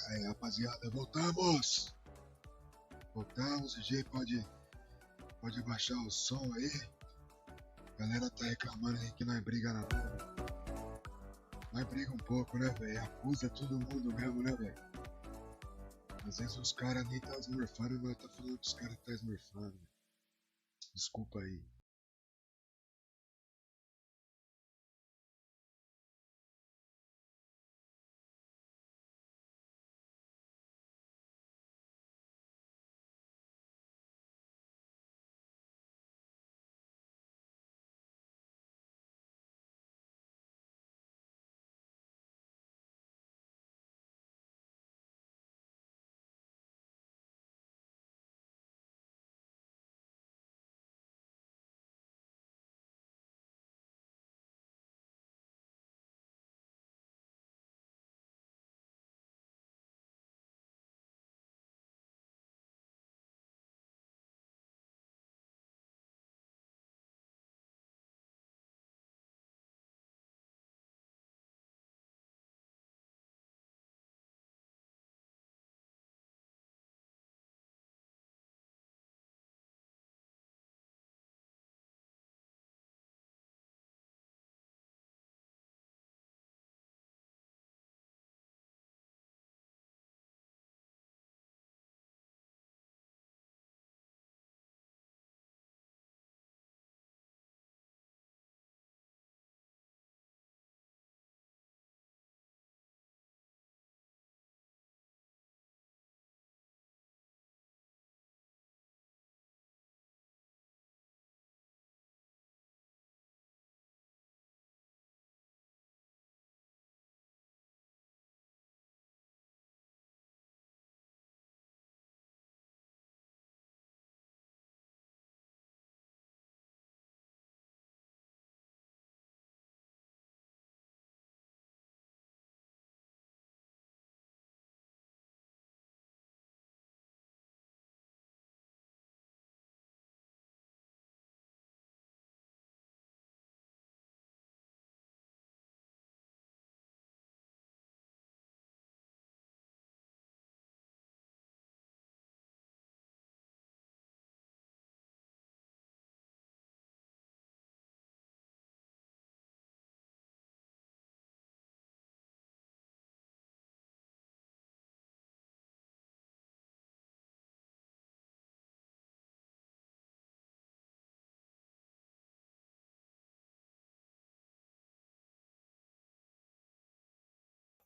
Aí, rapaziada, voltamos! Voltamos, o G pode abaixar o som aí. A galera tá reclamando aí que nós briga na rua. Nós briga um pouco, né, velho? Acusa todo mundo mesmo, né, velho? Às vezes os caras nem tá esmurfando e nós tá falando que os caras tá esmurfando. Desculpa aí.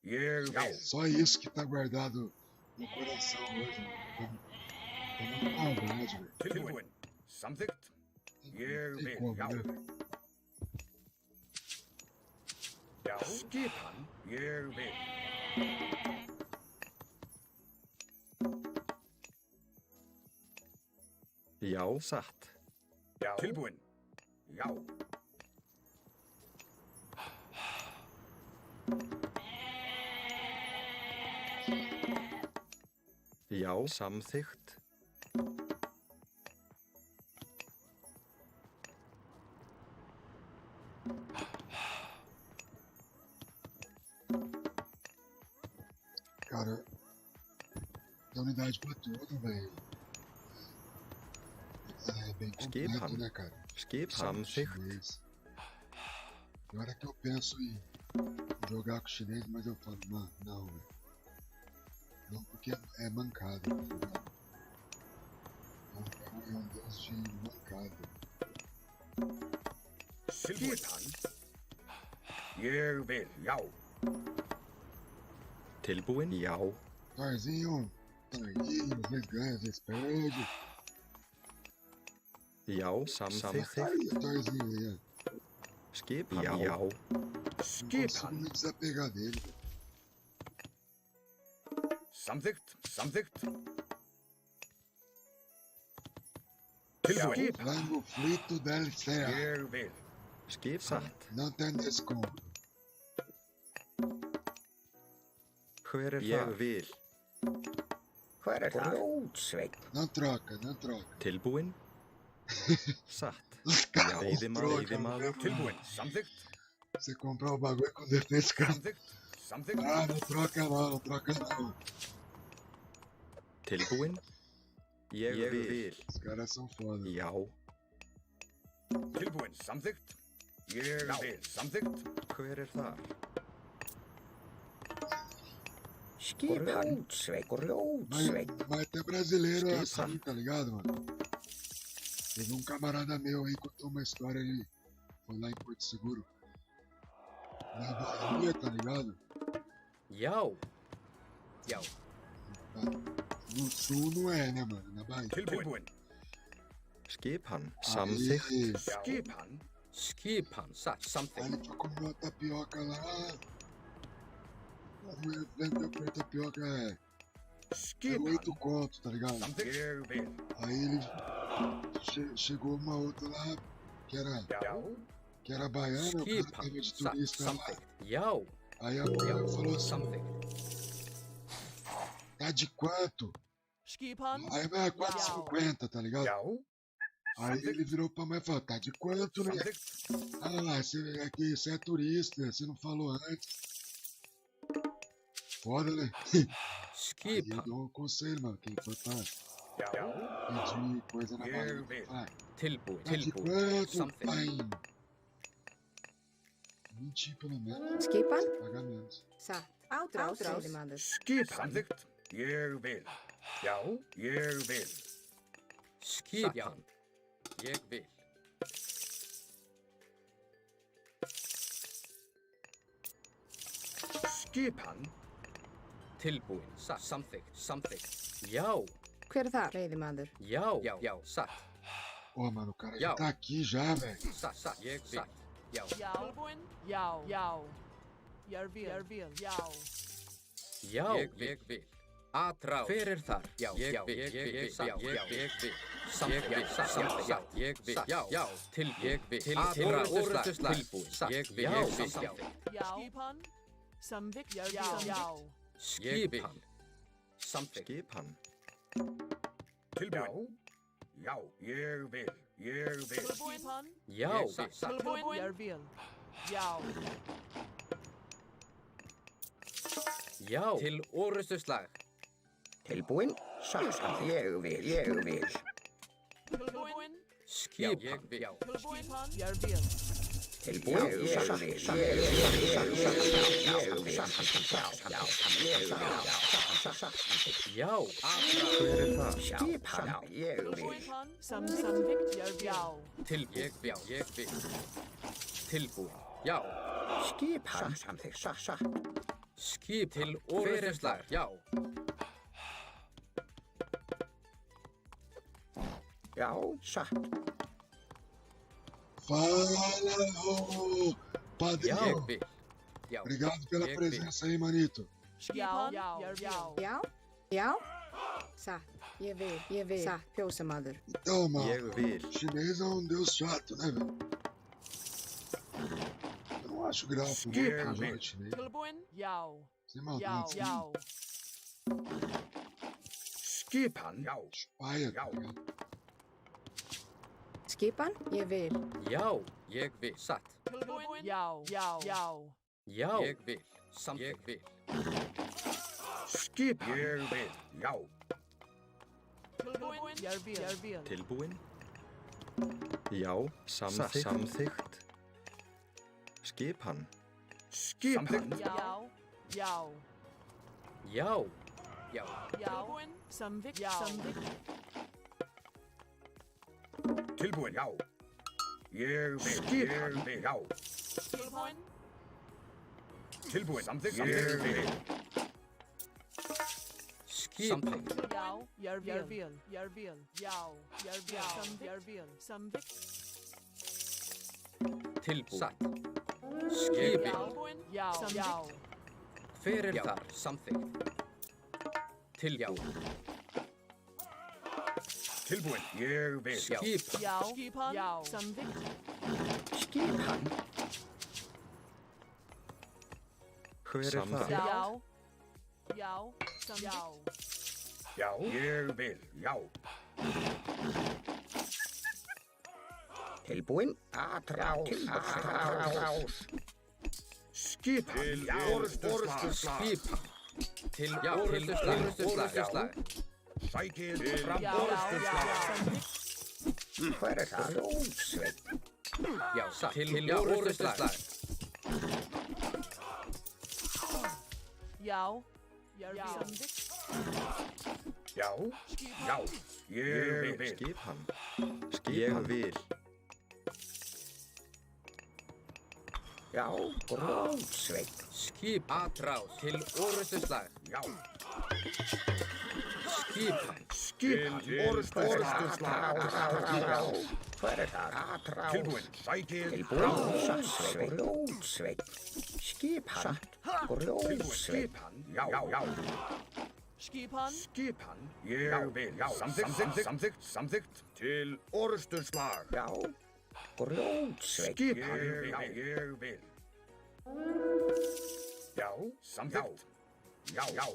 Ég vil. Só isso que tá guardado no coração hoje, mano. Tá muito maldade, velho. Tilbúin. Samþykkt. Ég Tem vil. como, Já. né, velho? Já. Skipan. Ég vil. Já, satt. Já. Tilbúin. Já. Já, samþykkt. Cara, dá unidade pra tudo, velho. É bem completo, Skipan. né, cara? Skip samþykkt. Chinês. Na hora que eu penso em jogar com chinês, mas eu falo, mano, não, velho. Não, porque é mancada, tá ligado? É um deus de mancada. Skipan. Ég vil. Já. Tilbúin, já. Tarzinho, às vezes ganha, às vezes perde. Já, samþykkt. Aí, Tarzinho aí, ó. Skip, já. Não consigo me desapegar dele, velho. Samþykkt. Samþykkt. Tilbúin. Lá no Flito del Céu. Ég vil. Skip, satt. Não tem desconto. Hver er Ég það? vil. Hver er það? Grjótsveinn. Não troca, não troca. Tilbúin. Satt. Os caras Veiðimaður, trocam. veiðimaður. Tilbúin. Samþykkt. Você comprar o bagulho com defesa, cara. Samþykkt. Samþykkt. Troca não. Tilbúin? Ég vil. Os caras são foda. Já. Tilbúin. Samþykkt. Ég vil. Samþykkt. Hver þar? Skipan. Grjótsveit. Mas até brasileiro é Esqueça. assim, tá ligado, mano? Teve um camarada meu aí que contou uma história, ele foi lá em Porto Seguro. Na Bahia, tá ligado? Já. Já. No sul não é, né, mano? Na Bahia. Tilbúin. Skipan. Aí, Samþykkt. Skipan. Skipan. Satt. aí Samþykkt. ele foi comer uma tapioca lá. Aí vendeu pra tapioca é Skipan. 8 contos, tá ligado? Samþykkt. Ég vil. Aí ele chegou uma outra lá que era baiana, o cara Skipan. tava de Satt. turista lá. Samþykkt. Já. Aí a mulher falou assim, Samþykkt. tá de quanto? Skipan. Aí vai 4,50, tá ligado? Já. Aí ele virou pra mãe e falou, tá de quanto, né? Samþykkt. Você é turista, você não falou antes. Foda, né? Aí eu Skipan. dou um conselho, mano, quem for pra Já. pedir coisa na Eu Bahia, vi. fala, Tilbúin. tá de Tilbúin. quanto, Samþykkt. pai? Mentir pelo menos, Skipan. pagar menos. Satt. Átrás. Veiðimaður. Skipan. Samþykkt. Ég vil. Já. Ég vil. Skipan. Ég vil. Skipan. Tilbúin. Satt. Samþykkt. Samþykkt. Já. Hver er það? Veiðimaður. Já. Já. Já. Satt. Ô, mano, o cara Já. já tá aqui já, velho. Satt. Satt. Ég vil. Já. Já. Tilbúin. Já. Já. Ég vil. Já. Já. Ég vil. Atrás. Hver er þar? Já. Ég vil. Ég vil. Ég vil. Samþykkt. Samþykkt. Ég vil. Já. Til. Ég vil. Orrustuslag. Tilbúin. Ég vil. Já. Samþykkt. Já. Skipan. Samþykkt. Já. Skipan. Samþykkt. Skipan. Tilbúin. Já. Ég vil. Ég vil. Skipan. Já. Tilbúin. Ég vil. Já. Já. Til orrustuslag. Tilbúin. Ég vil. Tilbúin. Skipan. Ég vil. Tilbúin. Ég vil. Tilbúin. Já. Atrás. Hver þar? Skipan. Ég vil. Skipan. Samþykkt. Ég vil. Já. Til. Ég vil. Ég vil. Tilbúin. Já. Skipan. Samþykkt. Skip. Til orrustuslag. Já. Já, satt. Fala, ô, padrinho. Ég vil. Já. Obrigado pela Ég presença aí, manito. Skipan. Ég vil. Já. Já. Satt. Ég vil. Satt. Fjósamaður. Então, mano, Ég vil. chinês é um deus chato, né, velho? Eu não acho graça, né, Yeah, quem joga man. chinês. Tilbúin. Já. Sem Já. maldade, Já. Skipan. Já. paia, Já. tá ligado? Skipan. Ég vil. Já. Ég vil. Satt. Tilbúin. Já. Já. Já. Já. Ég vil. Ég vil. Skipan. Ég vil. Já. Tilbúin. Ég vil. Tilbúin? Já. Samþykkt. Skipan. Skipan. Já. Já. Já. Já. Tilbúin. Samþykkt. Já. Tilbúin. Já. Ég vil. Ég vil. Já. Tilbúin. Tilbúin. Samþykkt. Ég vil. Skipan. Já. Ég vil. Já. Ég vil. Samþykkt. Tilbúin. Satt. Skipin. Tilbúin. Já. Já. Hver er þar? Samþykkt. Tilbúin. Tilbúin. Ég vil. Já. Skipan. Já. Skipan. Já. Samþykkt. Skipan. Hver er það? Já. Já. Já. Já. Ég vil. Já. Tilbúin. Atrás. Skipan. Til orustuslag. Skipan. Til orustuslag. Sækið Já, fram já, orustuslag. Samþykkt. Hver er það? Ljótsveit. Já, satt. Til orustuslag. Já. Samþykkt. Já, já, ég vil. Skipan. Ég vil. Já, grótsveit. Skip. Atrás. Til orustuslag. Já, Skipan. skipan. Orustuslag. Hver er það? Atrás. Tilbúin. Sækið Tilbúin. Satt. Grótsveit. Skipan. Grótsveit. skipan. Já, já, Skipan. skipan. Ég vil. Já, samþykkt. Til orustuslag. Já, grótsveit. Skipan. Ég vil. Já, samþykkt. Já, já.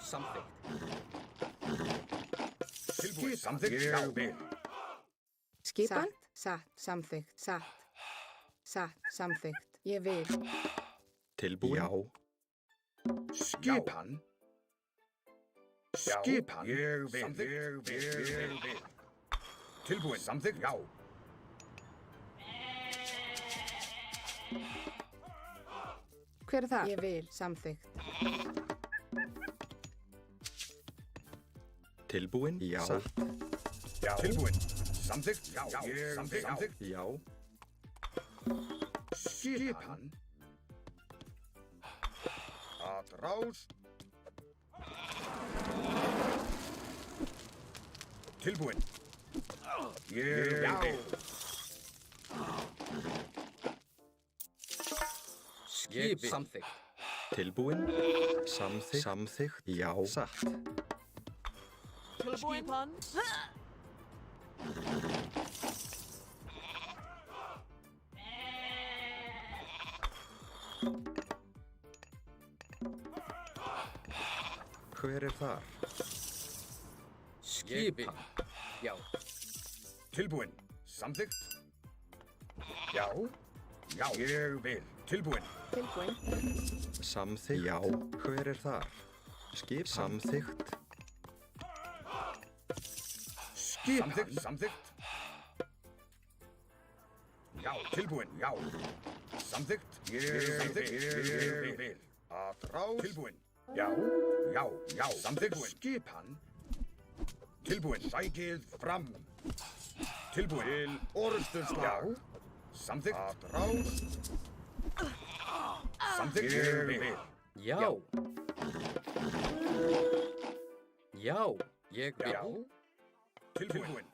Samþykkt. Tilbúin. Samþykkt. Ég vil. Skipan. Satt. Samþykkt. Satt. Satt. Samþykkt. Ég vil. Tilbúin. Já. Skipan. Skipan. Ég vil. Tilbúin. Samþykkt. Já. Hver er það? Ég vil. Samþykkt. Tilbúin. Já. Satt. Já. Tilbúin. Samþykkt. Já. Samþykkt. Já. Skipan. Atrás. Tilbúin. Ég vil. Skip. Samþykkt. Tilbúin. Samþykkt. Já. Satt. Tilbúin. Skipan. Hver er þar? Skipan. Já. Tilbúin. Samþykkt. Já. Já. Ég vil. Tilbúin. Tilbúin. Samþykkt. Já. Hver er þar? Skip. Samþykkt. Skipan. Samþykkt. Já. Tilbúin. Já. Samþykkt. Ég vil. Atrás. Tilbúin. Já. Já. Samþykkt. Skipan. Tilbúin. Sækið fram. Tilbúin. Til orustuslag. Já. Samþykkt. Atrás. Samþykkt. Ég vil. Já. Já. Ég vil. Já. Tilbúin.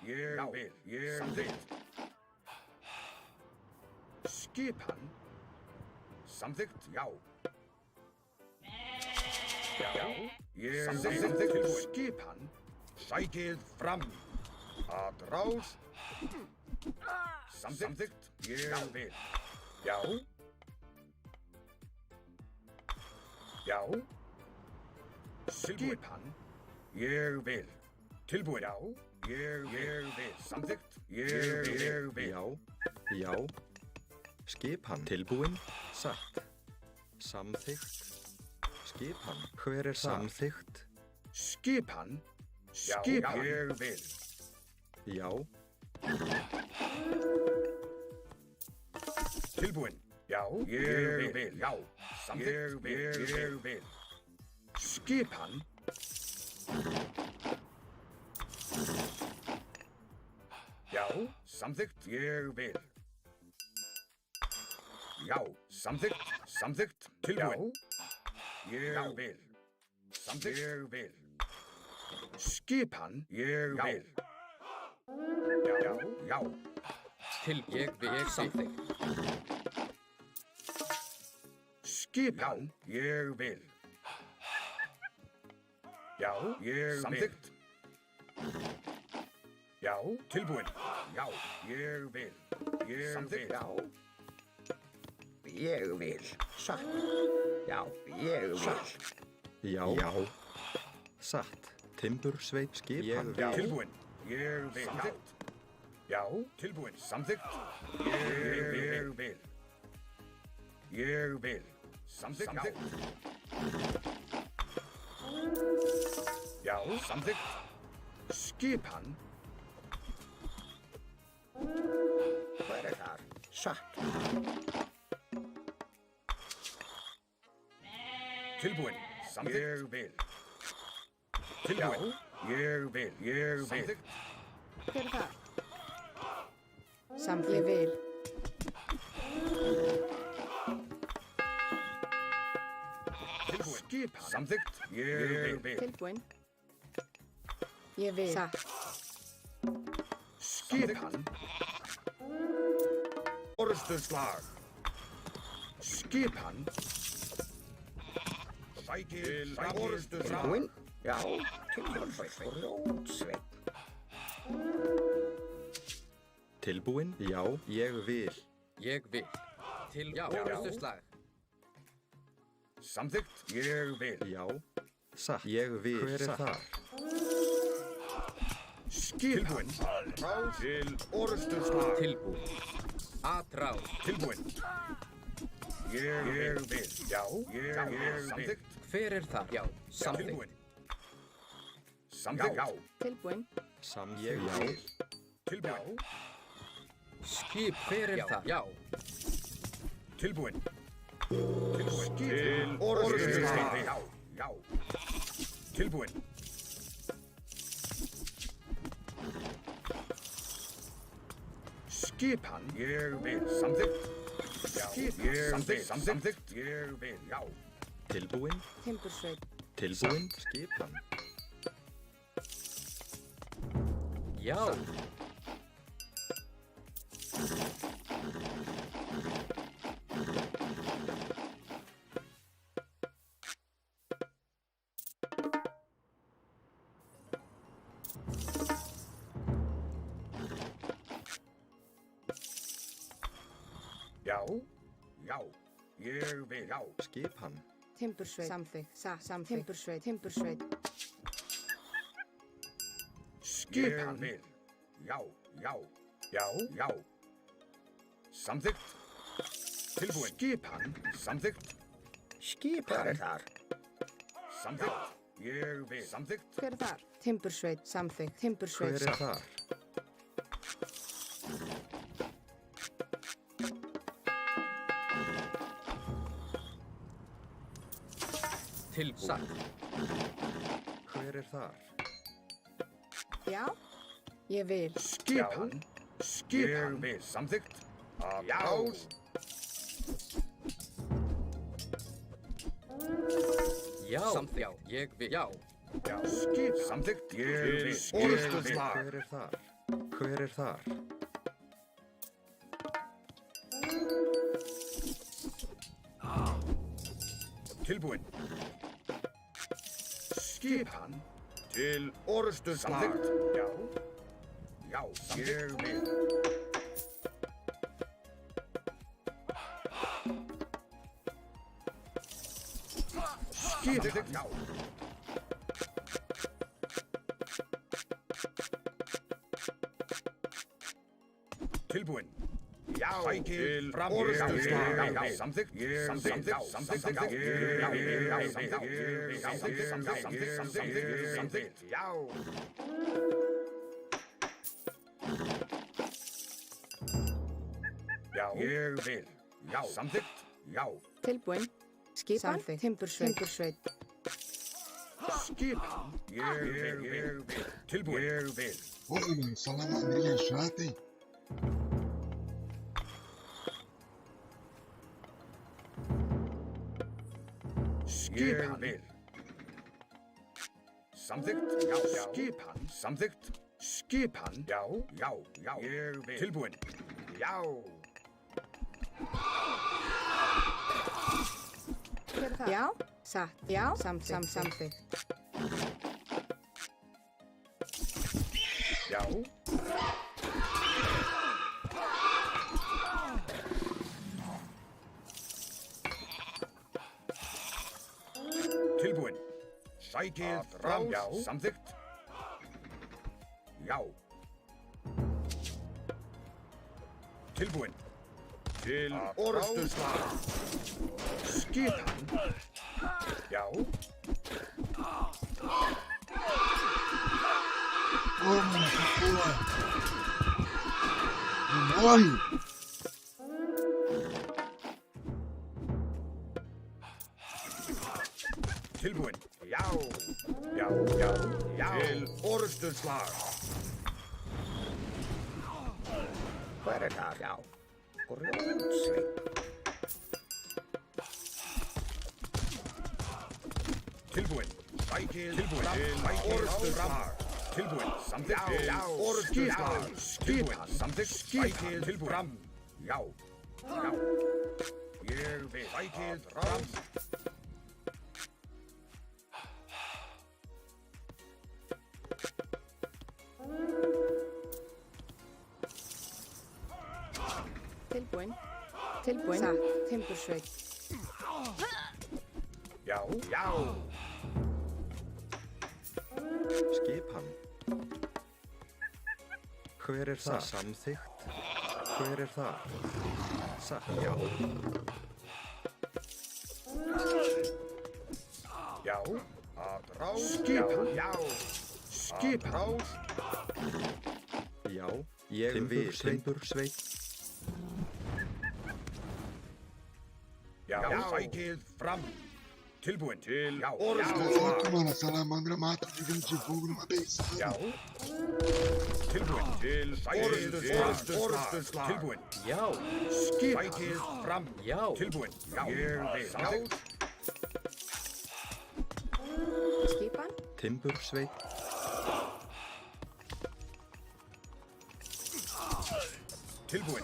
Ég vil. Samþykkt. Skipan. Samþykkt. Já. Já. Samþykkt. Tilbúin. Skipan. Sækið fram. Atrás. Samþykkt. Ég vil. Já. Já. Skipan. Ég vil. Tilbúin. Já. Ég vil. Samþykkt. Ég vil. Já. Já. Skipan. Tilbúin. Satt. Samþykkt. Skipan. Hver er þar? Samþykkt. Skipan. Skipan. Ég vil. Já. Tilbúin. Já. Ég vil. Já. Samþykkt. Ég vil. Skipan. Já. Samþykkt. Ég vil. Já. Samþykkt. Tilbúin. Ég vil. Samþykkt. Ég vil. Skipan. Ég vil. Já. Til ég vil. Samþykkt. Skipan. Ég vil. Já. Samþykkt. Já. Tilbúin. Já. Ég vil. Samþykkt. Já. Ég vil. Satt. Já, ég vil. Já. Já. Satt. Timbursveit. Skipan. Já. Tilbúin. Ég vil. Samþykkt. Já. Tilbúin. Samþykkt. Ég vil. Ég vil. Samþykkt. Já, samþykkt. Skipan. Hver þar? Satt. Tilbúin. Samþykkt. Ég vil. Tilbúin. Ég vil. Samþykkt. Hver þar? Samþykkt. Ég vil. Tilbúin. Skipan. Samþykkt. Ég vil. Tilbúin. Ég vil. Satt. Skipan. Orrustuslag. Skipan. Sækir orrustuslag. Tilbúin? Já, tilbúin. Ljótsveit. Tilbúin? Já, ég vil. Ég vil. Já, orrustuslag. Samþykkt. Ég vil. Já. Satt. Ég vil. Hver þar? Skipan. Ráð til orrustuslag. Tilbúin. Atráð. Tilbúin. Ég vil. Já, ég vil. Samþykkt. Hver þar? Já, samþykkt. Tilbúin. Samþykkt. Já. Tilbúin. Ég vil. Tilbúin. Skip. Hver þar? Já. Tilbúin. Tilbúin. Til orrustuslag. Já. Tilbúin. Skipan. Ég vil. Samþykkt. Já. Samþykkt. Ég vil. Já. Tilbúin? Timbursveit. Tilbúin? Skipan. Já. Já. Ég vil. Já. Skipan. Timbursveit. Samþykkt. Samþykkt. Timbursveit. Timbursveit. Skipan. Ég vil. Já. Samþykkt. Tilbúin. Skipan. Samþykkt. Skipan þar. Samþykkt. Ég vil. Samþykkt. Hver þar? Timbursveit. Samþykkt. Timbursveit. Hver þar? Tilbúin. Hver þar? Já. Ég vil. Skipan. Ég vil. Samþykkt. Já. Já. Samþykkt. Ég vil. Já. Skip. Samþykkt. Ég vil. Orrustuslag. Hver þar? Hver þar? Tilbúin. Skipan. Til orrustuslag. Samþykkt. Já. Ég vil. Skip. Já. Tilbúin. Já. Sækir orrustuslag. Já. Samþykkt. Samþykkt. Já. Ég vil. Já. Samþykkt. Já. Tilbúin. Skipan. Samþykkt. Timbursveit. Timbursveit. Skipan. Ég vil. Tilbúin. Ég vil. Ô, mano, salamandrinha chata, hein? Skipan. Ég vil. Samþykkt. Já. Skipan. Samþykkt. Skipan. Já. Ég vil. Tilbúin. Já. Hver þar? Já. Satt. Já. Samþykkt. Já. Tilbúin. Sækið fram. Já. Samþykkt. Já. Tilbúin. til orrustuslag. Skipan. Já. Como que porra? Não morre? Tilbúin. Já. Já. Til orrustuslag. Hver það? Já. Grjótsveinn. Tilbúin. Sækið. Tilbúin. Til orrustuslag. Tilbúin. Samþykkt. Til orrustuslag. Skipan. Samþykkt. Sækið. Tilbúin. Fram. Já. Já. Ég vil. Sækið. Fram. Tilbúin. Tilbúin. Satt. Timbursveit. Já. Já. Skipan. Hver það? Samþykkt. Hver það? Satt. Já. Já. Að ráð. Skipan. Já. Skipan. Ráð. Já. Ég vil. Timbursveit. Já. Sækið fram. Tilbúin. Til. Já. Pronto, Orrustuslag. mano. A salamandra mata o gigante de fogo numa benção. Já. Tilbúin. Til. Orrustuslag. Tilbúin. Já. Sækið fram. Já. Tilbúin. Já. Ég vil. Samþykkt. Skipan. Timbursveit. Tilbúin.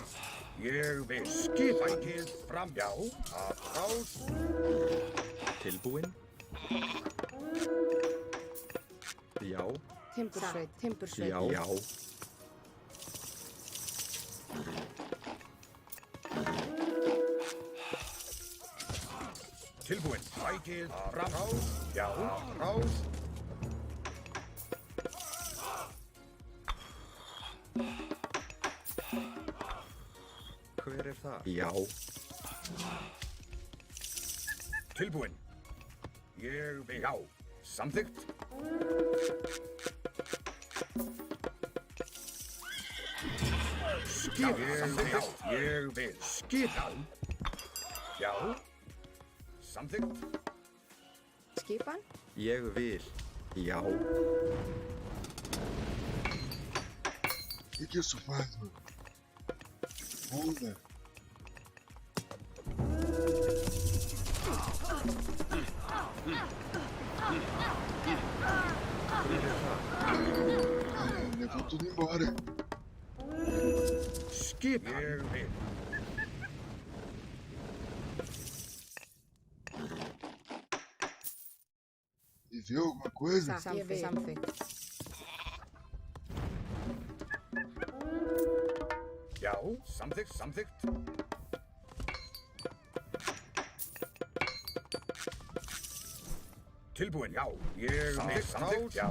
Ég vil. Sækið fram. Já. Að ráð. Tilbúin. Já. Timbursveit. Timbursveit. Já. Já. Tilbúin. Sækið fram. Ráð. Já. Ráð. Hver það? Já. Tilbúin. Ég vil. Já. Samþykkt. Skipan. Já. Ég vil. Skipan. Já. Samþykkt. Skipan. Ég vil. Já. Que isso faz, mano? Onda. Levou tudo embora. Skipan. Ég vil. Viveu alguma coisa? Satt. Ég vil. Samþykkt. Já. Samþykkt. Samþykkt. Tilbúin. Já. Ég vil. Samþykkt. Já.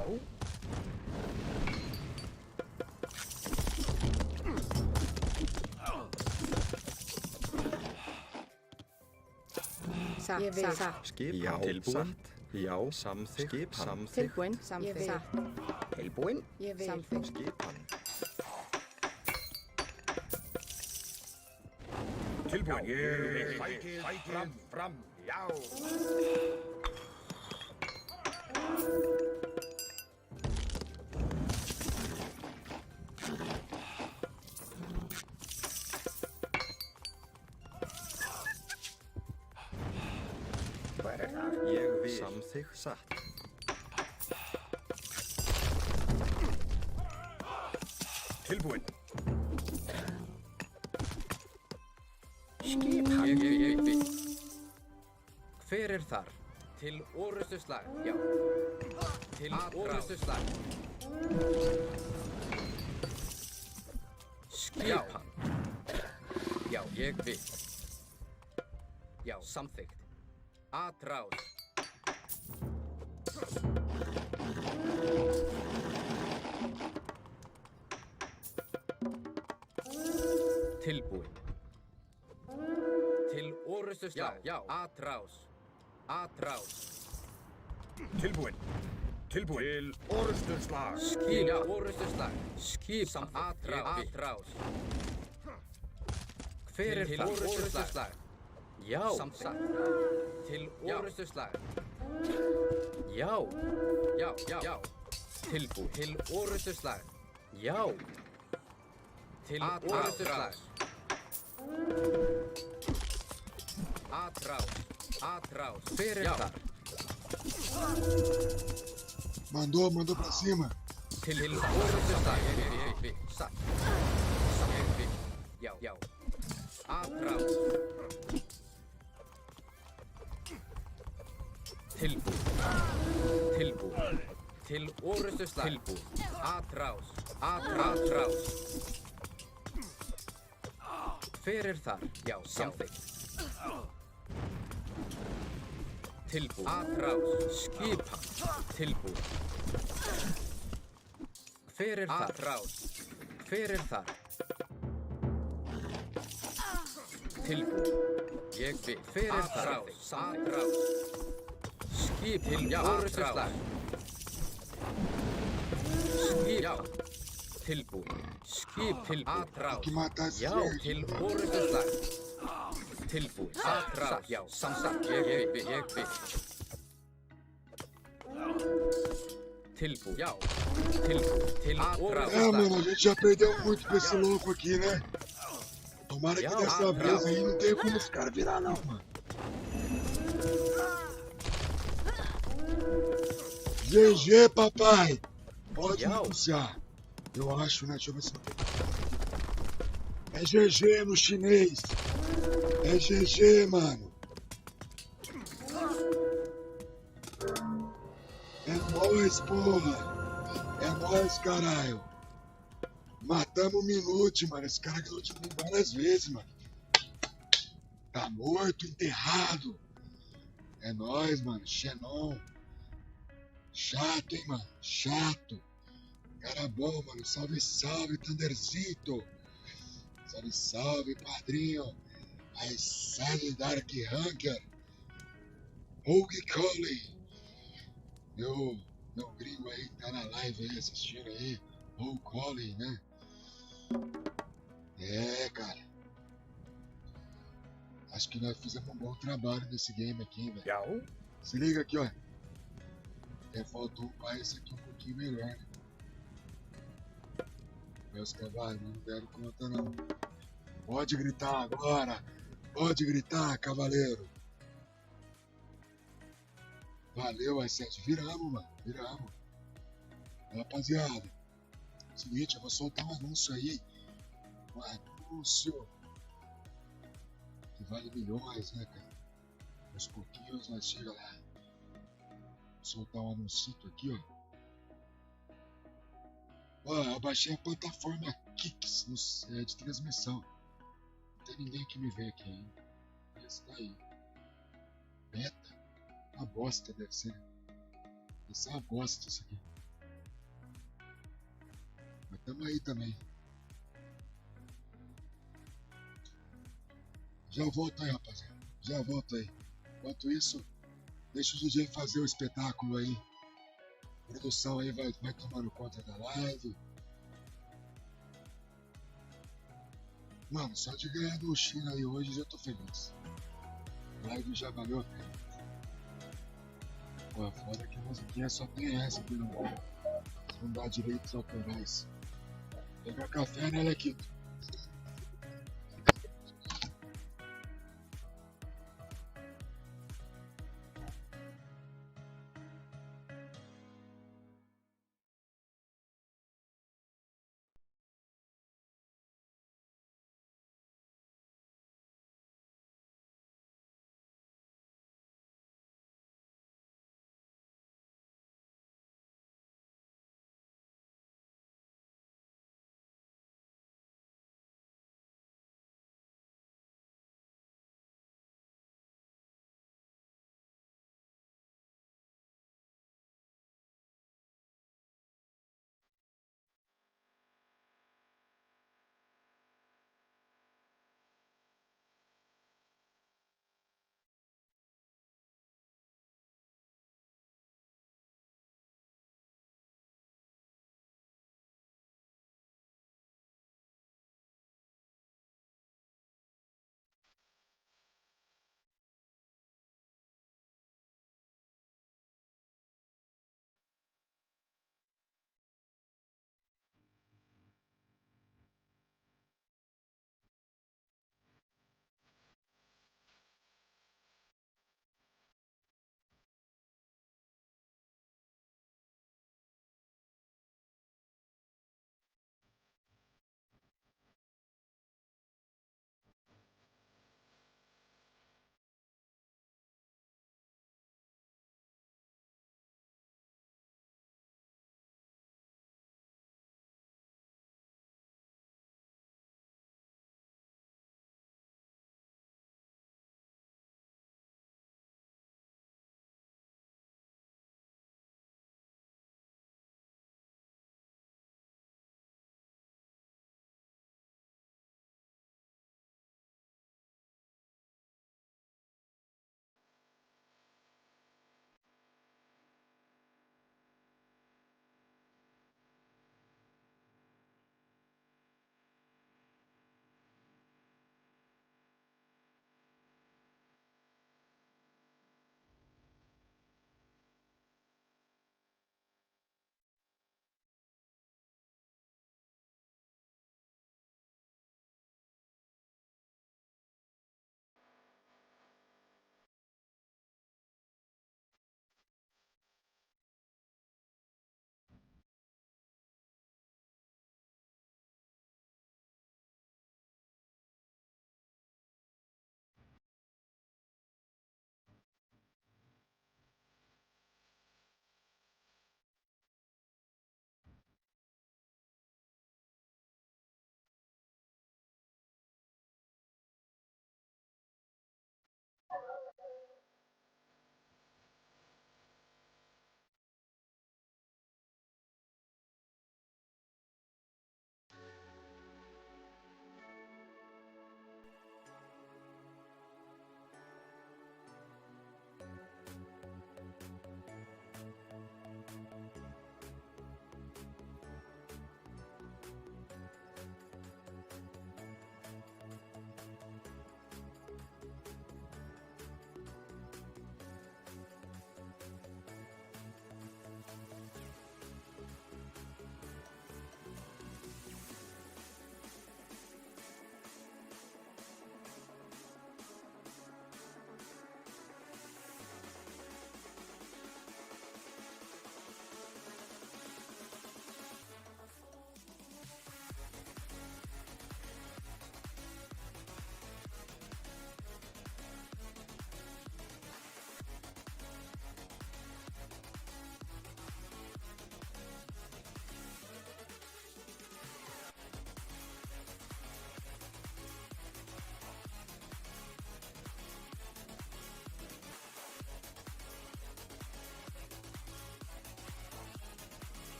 Satt. Ég vil. Satt. Skipan. Já. Tilbúin. Já. Samþykkt. Skipan. Samþykkt. Tilbúin. Samþykkt. Satt. Tilbúin. Ég vil. Samþykkt. Skipan. Tilbúin. Ég vil. Sækið fram. Já. Hver það? Ég vil. Samþykkt. Satt. Tilbúin. Skipan. Ég vil. Hver þar? Til orrustuslag. Já. Til orrustuslag. Skipan. Já. Ég vil. Já. Samþykkt. Atráð. Tilbúin. Orustuslag. Já. Atrás. Atrás. Tilbúin. Tilbúin. Til orustuslag. Skip. Já. Orustuslag. Skip. Atrás. Atrás. Hver er það? Orustuslag. Já. Samsagt. Til orustuslag. Já. Já. Já. Já. Tilbúin. Til orustuslag. Já. Til orustuslag. Atrás. Atrás. Hver er það? Mandou pra cima. Til orustuslag. Satt. Já. Já. Atrás. Tilbúin. Tilbúin. Til orustuslag. Tilbúin. Atrás. Atrás. Hver er þar? Já, samþykkt. Tilbúin. Atrás. Skipa. Tilbúin. Hver er þar? Atrás. Hver er þar? Tilbúin. Ég vil. Hver er þar? Atrás. Skip til orustuslag. Skip. Já. Tilbúin. Skip til atrás. Tem que matar esse Já, verde. til orustuslag. Tilbúin. Atrás. Já, samsagt. Ég vil. Tilbúin. Já. Tilbúin. Til orustuslag. É, mano, a gente já perdeu muito pra esse louco aqui, né? Tomara que Já, dessa vez atrás. aí não tenha como os caras virar, não, mano. GG, papai! Pode Já. anunciar. Eu acho, né? Deixa eu ver se eu É GG no chinês. É GG, mano. É nóis, porra. É nóis, caralho. Matamos o Minute, mano. Esse cara ganhou de mim várias vezes, mano. Tá morto, enterrado. É nóis, mano. Xenon. Chato, hein, mano. Chato. Cara bom, mano. Salve, salve, Thunderzito. Salve, salve, padrinho. Aí, sai Dark Hunker. Rogue Coley. Meu gringo aí que tá na live aí assistindo aí. Rogue Coley, né? É, cara. Acho que nós fizemos um bom trabalho nesse game aqui, velho. Já. Se liga aqui, ó. Até faltou upar esse aqui um pouquinho melhor, né? Meus cavalos não deram conta, não. Pode gritar agora. Pode gritar, cavaleiro. Valeu, S7. Viramos, mano. Viramos. Rapaziada. Seguinte, eu vou soltar um anúncio aí. Um anúncio que vale milhões, né, cara? Aos pouquinhos nós chega lá. Vou soltar um anuncito aqui, ó. Ó, eu baixei a plataforma Kicks de transmissão. Não tem ninguém que me vê aqui ainda. Esse tá aí. Beta? Uma bosta deve ser. Isso é uma bosta isso aqui. Mas tamo aí também. Já volto aí, rapaziada. Já volto aí. Enquanto isso, deixa o DJ fazer o espetáculo aí. A produção aí vai tomando conta da live. Mano, só de ganhar do China aí hoje já tô feliz. A live já valeu a pena. Pô, fora que a musiquinha só tem essa aqui não dá direitos autorais. Pegar café, né, Lequito?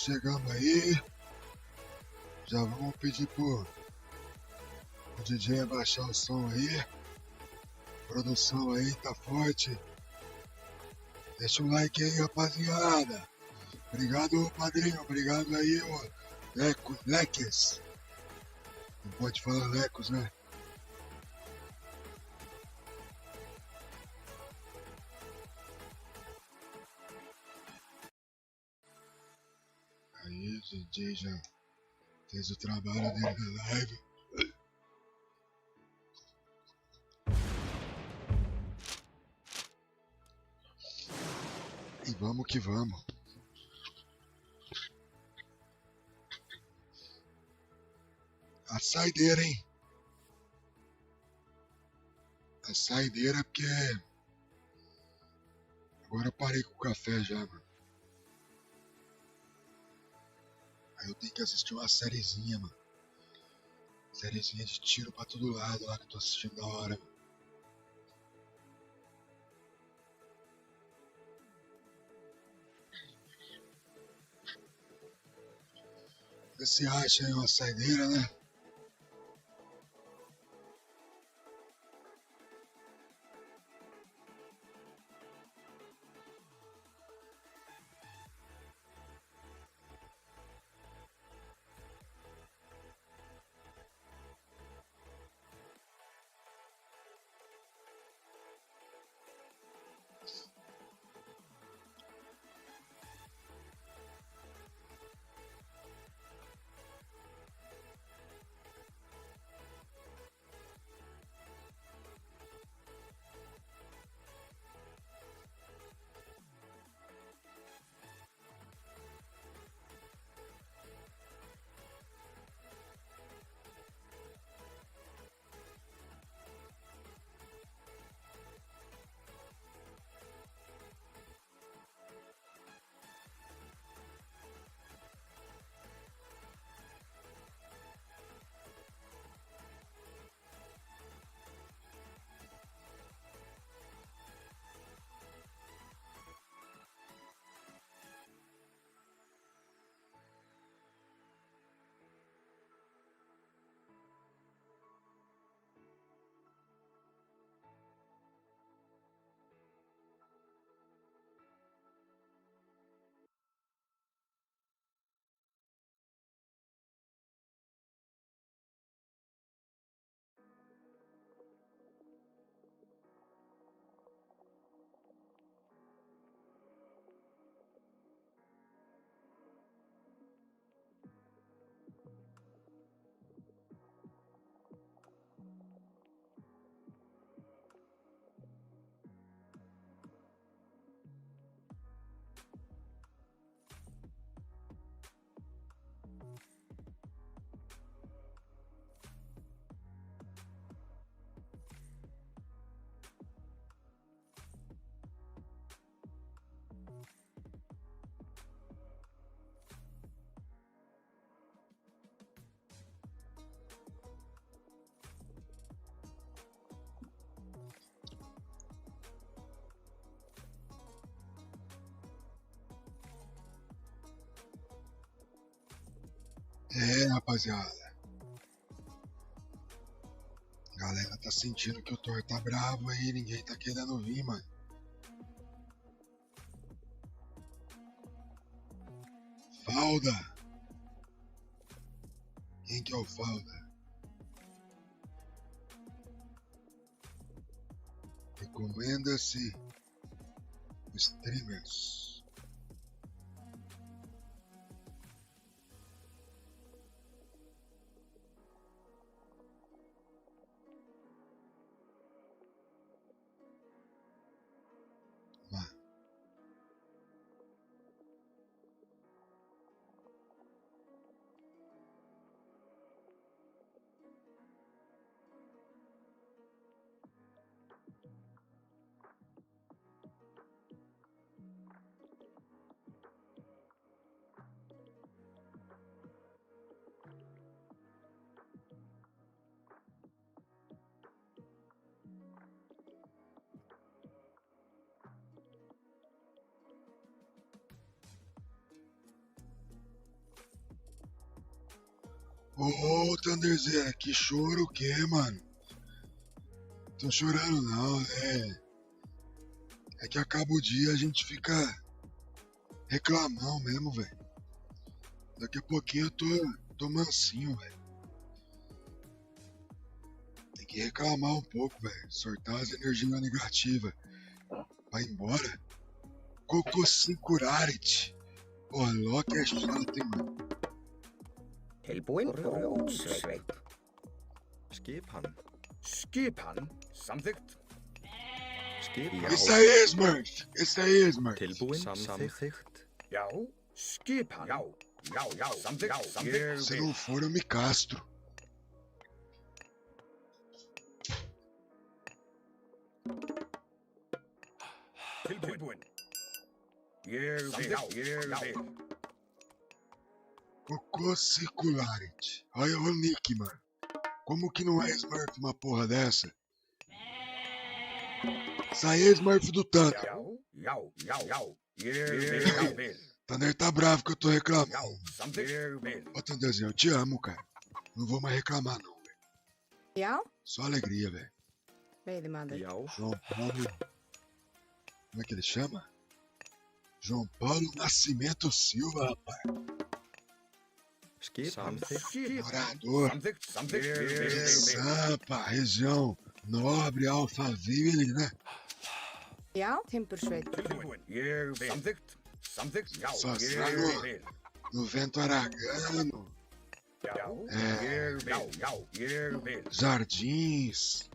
chegando aí. Já vamos pedir pro DJ abaixar o som aí. A produção aí tá forte. Deixa um like aí, rapaziada. Obrigado, padrinho. Obrigado aí, ó. Leques. Não pode falar lecos, né? Aí, o DJ já fez o trabalho dele na live. E vamos que vamos. A saideira, hein? A saideira porque agora eu parei com o café já, mano. Aí eu tenho que assistir uma sériezinha, mano. Sériezinha de tiro pra todo lado lá que eu tô assistindo da hora, mano. Você acha aí uma saideira, né? É, rapaziada. A galera tá sentindo que o Thor tá bravo aí, ninguém tá querendo vir, mano. Falda! Quem que é o Falda? Recomenda-se streamers. Mano. Ô, Thunderzera, que choro o quê, mano? Tô chorando não, é que acaba o dia a gente fica reclamão mesmo, velho. Daqui a pouquinho eu tô mansinho, velho. Tem que reclamar um pouco, velho. Sortar as energias negativas. Vai embora. Cococicurarit. Pô, Loki é chato, hein, mano. Tilbúin blótsveik. Skipan. Skipan. Samþykkt. Skipan. Esse aí, Smurf. Esse aí, Smurf. Tilbúin. Samþykkt. Já. Skipan. Já. Samþykkt. Samþykkt. Se não for, eu me castro. Tilbúin. Ég vil. Cococicularit. Olha o Nick, mano. Como que não é Smurf uma porra dessa? Isso aí é Smurf do Thunder. Já. Ég vil. Thunder tá bravo que eu tô reclamando. Já. Samþykkt. Ég vil. Ô, Thunderzinho, eu te amo, cara. Não vou mais reclamar, não, velho. Já, Só alegria, velho. veiðimaður. Já. João Paulo... Como é que ele chama? João Paulo Nascimento Silva, rapaz. Skipan. Morador Samþykkt. Ég de vil. Sampa, região nobre Alphaville, né? Já, timbursveit. Tilbúin. Ég vil. Samþykkt. Já. Só Ég sabe vil. No vento aragano, Já. Ég vil. jardins,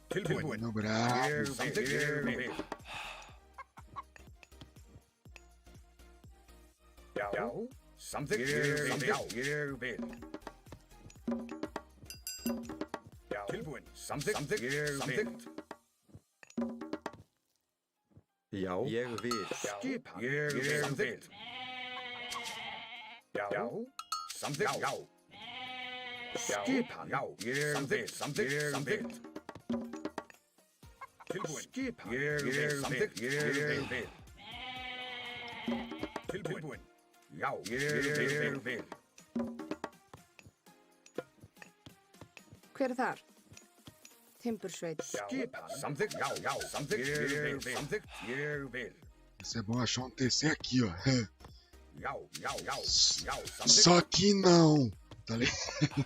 Tilbúin. no bravo. Ég vil. Já. Samþykkt. Ég vil. Já. Tilbúin. Samþykkt. Ég vil. Já. Ég vil. Skipan. Ég vil. Samþykkt. Já. Samþykkt. Já. Skipan. Já. Ég vil. Samþykkt. Tilbúin. Skipan. Ég vil. Samþykkt. Ég vil. Tilbúin. Já. Ég vil. Hver er þar? Timbursveit. Skipan. Samþykkt. Já. Samþykkt. Ég vil. Samþykkt. Ég vil. Isso é bom achar um TC aqui, ó. Já. Samþykkt. Só que não, tá ligado?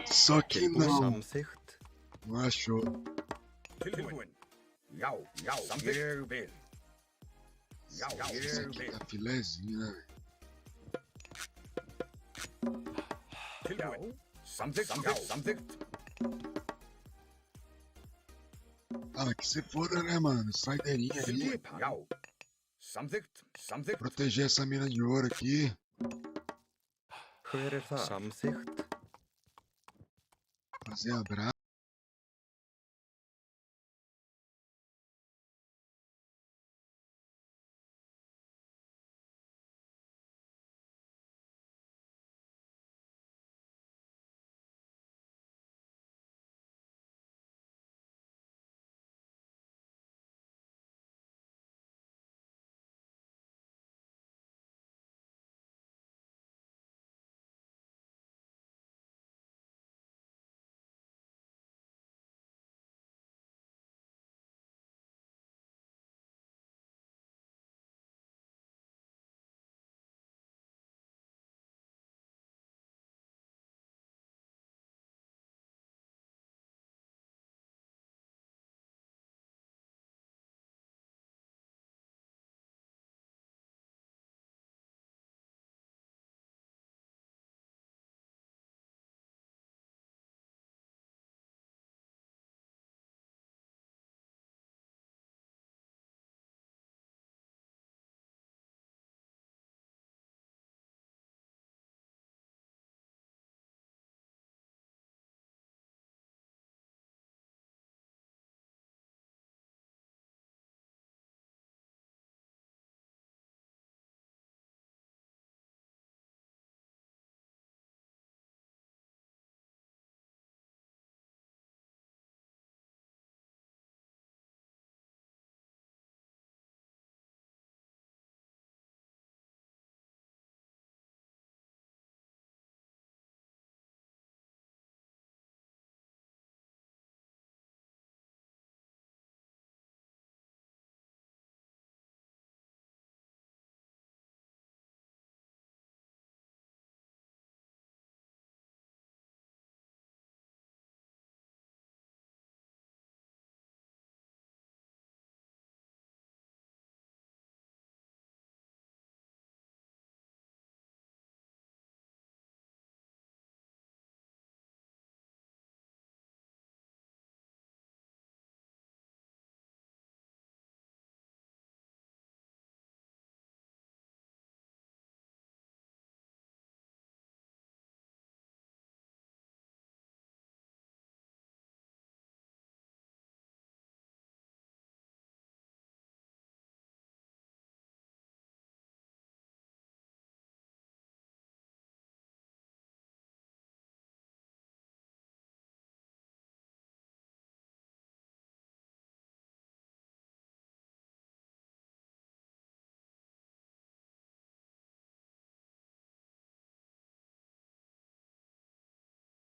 Só que não. Samþykkt. Não achou. Tilbúin. Já. Samþykkt. Ég vil. Já. Isso Ég aqui vil. tá filezinho, né, velho? Tilbúin. Samþykkt. Samþykkt. Ah, que se foda, né, mano? Saideirinha aí. Skipan. Já. Samþykkt. Proteger essa mina de ouro aqui. Hver er það? Samþykkt. Fazer abraço.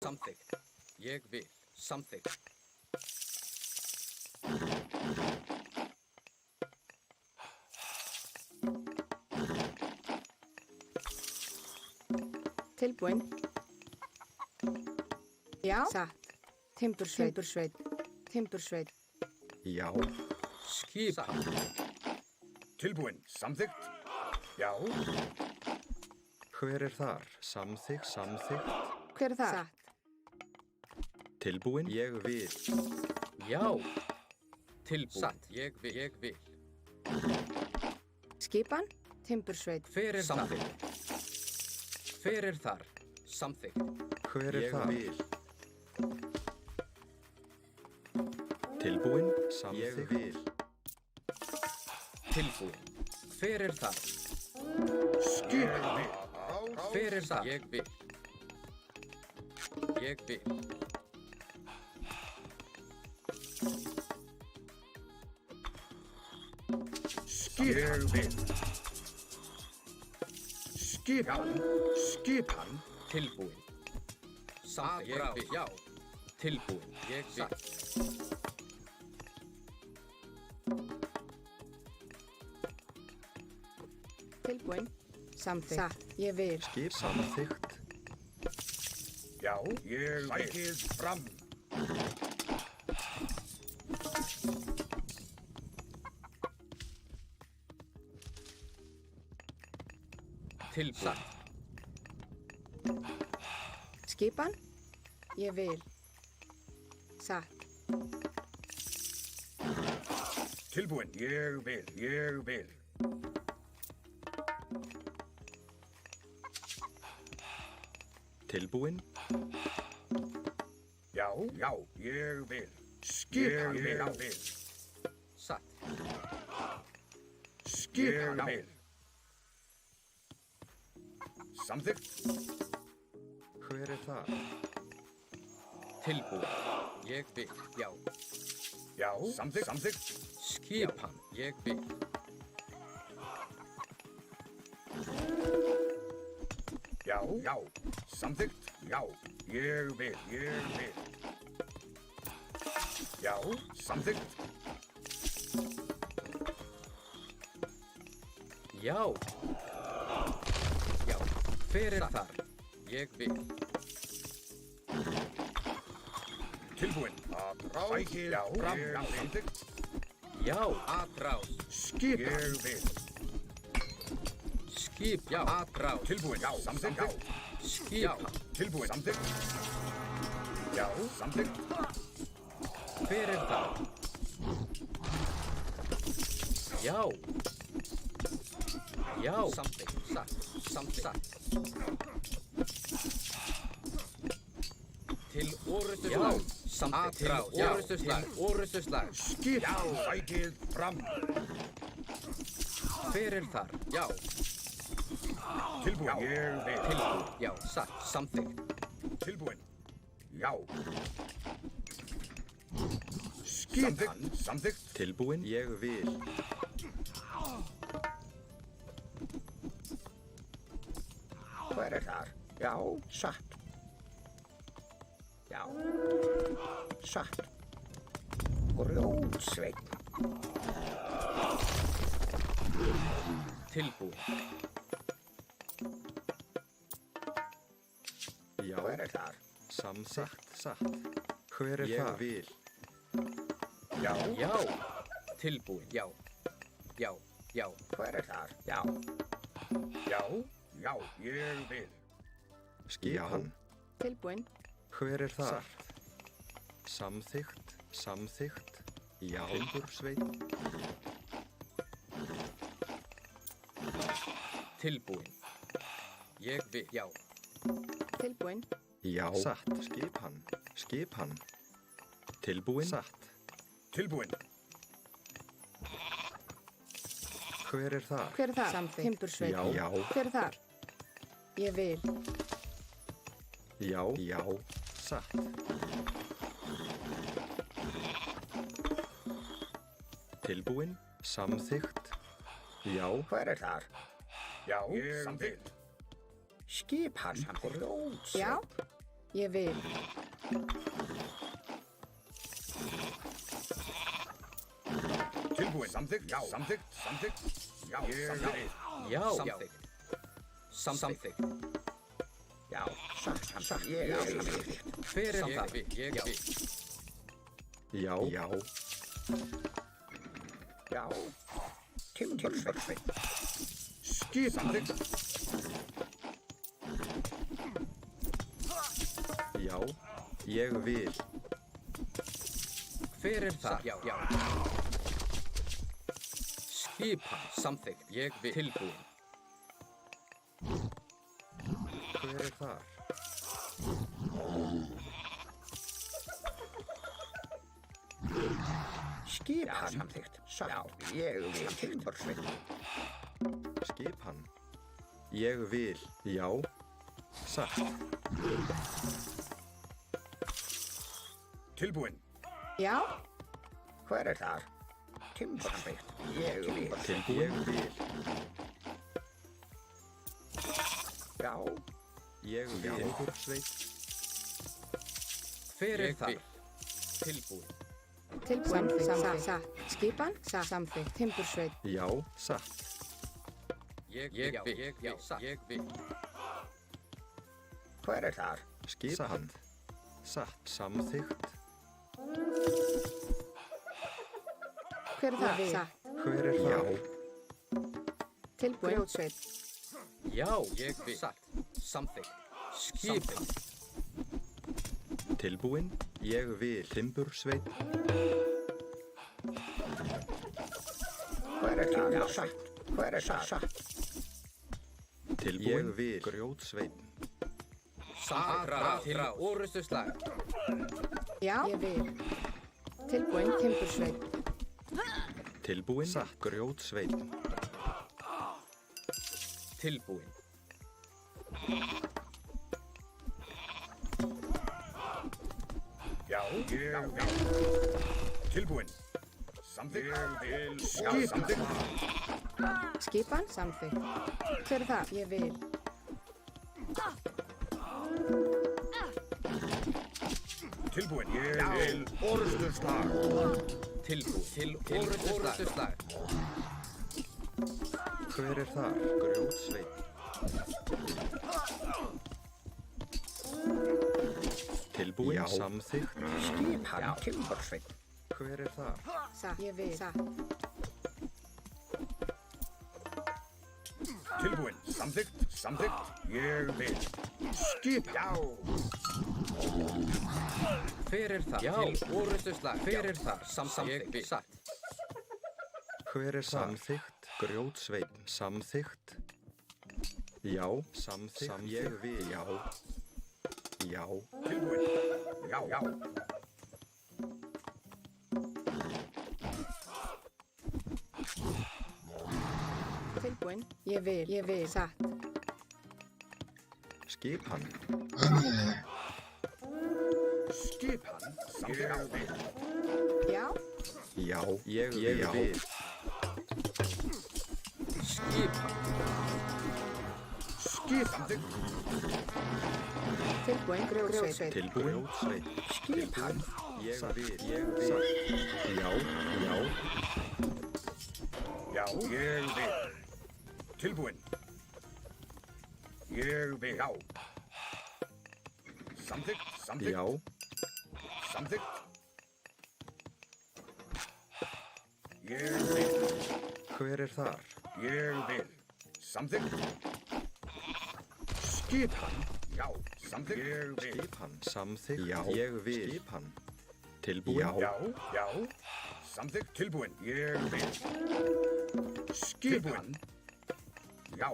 Samþykkt. Ég vil. Samþykkt. Tilbúin. Já. Satt. Timbursveit. Timbursveit. Já. Skipan. Tilbúin. Samþykkt. Já. Hver er þar? Samþykkt, samþykkt. Hver er það? Satt. Tilbúin. Ég vil. Já. Tilbúin. Satt. Ég vil. Ég vil. Skipan. Timbursveit. Hver er þar? Hver er þar? Samþykkt. Hver er Ég þar? vil. Tilbúin. Samþykkt. Ég vil. Tilbúin. Hver er þar? Skipan. Hver er þar? Ég vil. Ég vil. Ég vil. Skipan. Tilbúin. Samþykkt. Ég vil. Já. Tilbúin. Ég vil. Tilbúin. Samþykkt. Satt. Ég vil. Skip. Samþykkt. Já. Ég vil. Fram. Tilbúin. Skipan. Ég vil. Satt. Tilbúin. Ég vil. Ég vil. Tilbúin. Já. Já. Ég vil. Skipan. Ég vil. Satt. Skipan. Ég vil. Samþykkt. Hver er þar? Tilbúin. Ég vil. Já. Já. Samþykkt. Samþykkt. Skipan. Ég vil. Já. Já. Samþykkt. Já. Ég vil. Ég vil. Já. Samþykkt. Já. Já. Hver er þar? Ég vil. Tilbúin. Sækið. Já. Fram. Já. Samþykkt. Já. Atrás. Skipan. Ég vil. Skip. Já. Atrás. Tilbúin. Já. Samþykkt. Já. Skipan. Tilbúin. Samþykkt. Já. Samþykkt. Hver er þar? Já. Já. Samþykkt. Satt. Samþykkt. Satt. Til orustuslag. Samþykkt. Til orustuslag. Orustuslag. Skipan. Já. Sækið. Fram. Hver er þar? Já. Tilbúin. Ég vil. Tilbúin. Já. Satt. Samþykkt. Tilbúin. Já. Skipan. Samþykkt. Tilbúin. Ég vil. Hver er þar? Já, satt. Já. Satt. Grjótsveinn. Tilbúin. Já. Hver er þar? Samþykkt. Satt. Hver er þar? Ég vil. Já. Já. Tilbúin. Já. Já. Já. Hver er þar? Já. Já. Já. Ég vil. Skipan. Tilbúin. Hver er þar? Samþykkt. Samþykkt. Já. Timbursveit. Tilbúin. Ég vil. Já. Tilbúin. Já. Satt. Skipan. Skipan. Tilbúin. Satt. Tilbúin. Hver er þar? Hver er það? Samþykkt. Timbursveit. Já. Já. Hver er þar? Ég vil. Já. Já. Satt. Tilbúin. Samþykkt. Já. Hver er þar? Já. Samþykkt. Skipan. Grjótsveinn. Já. Ég vil. Tilbúin. Samþykkt. Já. Samþykkt. Samþykkt. Já. Ég vil. Já. Samþykkt. Já, satt. Ég samþykkt. Hver er það? Ég vil. Já. Já. Já. Timbursveit. Skip. Samþykkt. Já. Ég vil. Hver er það? Já. Skipan. Samþykkt. Ég vil. Tilbúin. Hver er þar? Skipan. Samþykkt. Satt. Ég vil. Timbursveit. Skipan. Ég vil. Já. Satt. Tilbúin. Já. Hver er þar? Timbursveit. Ég vil. Ég vil. Já. Ég vil. Timbursveit. Hver er það? Tilbúin. Tilbúin. Satt. Skipan. Samþykkt. Timbursveit. Já. Satt. Ég vil. Hver er þar? Skipan. Satt. Samþykkt. Hver er það? Satt. Hver er það? Tilbúin. Grjótsveit. Já. Ég vil. Satt. Samþykkt. Skipan. Tilbúin. Ég vil. Timbursveit. Hver er þar? Satt. Hver er þar? Satt. Tilbúin. Ég vil. Grjótsveit. Samþykkt. Til orustuslag. Já. Ég vil. Tilbúin. Timbursveit. Tilbúin. Satt. Grjótsveit. Tilbúin. Já. Ég vil. Tilbúin. Samþykkt. Ég vil. Skip. Samþykkt. Skipan. Samþykkt. Hver er það? Ég vil. Tilbúin. Ég vil. Orustuslag. Tilbúin. Til orustuslag. Hver er þar? Grjótsveit. Tilbúin. Já. Samþykkt. Skipan. Timbursveit. Hver er þar? Satt. Ég vil. Satt. Tilbúin. Samþykkt. Samþykkt. Ég vil. Skip. Já. Hver er það? Já. Til orustuslag. Hver er það? Samþykkt. Satt. Hver er samþykkt? Grjótsveit. Samþykkt. Já. Samþykkt. Ég vil. Já. Já. Tilbúin. Já. Já. Tilbúin. Ég vil. Ég vil. Satt. Skipan. Skipan. Samþykkt. Já. Já. Ég vil. Skipan. Skip. Samþykkt. Tilbúin. Grjótsveit. Tilbúin. Grjótsveit. Skipan. Ég vil. Ég vil. Já. Já. Já. Ég vil. Tilbúin. Ég vil. Já. Samþykkt. Samþykkt. Já. Samþykkt. Ég vil. Hver er þar? Ég vil. Samþykkt. Skipan. Já. Samþykkt. Ég vil. Skipan. Samþykkt. Já. Ég vil. Skipan. Tilbúin. Já. Já. Já. Samþykkt. Tilbúin. Ég vil. Skipan. Já.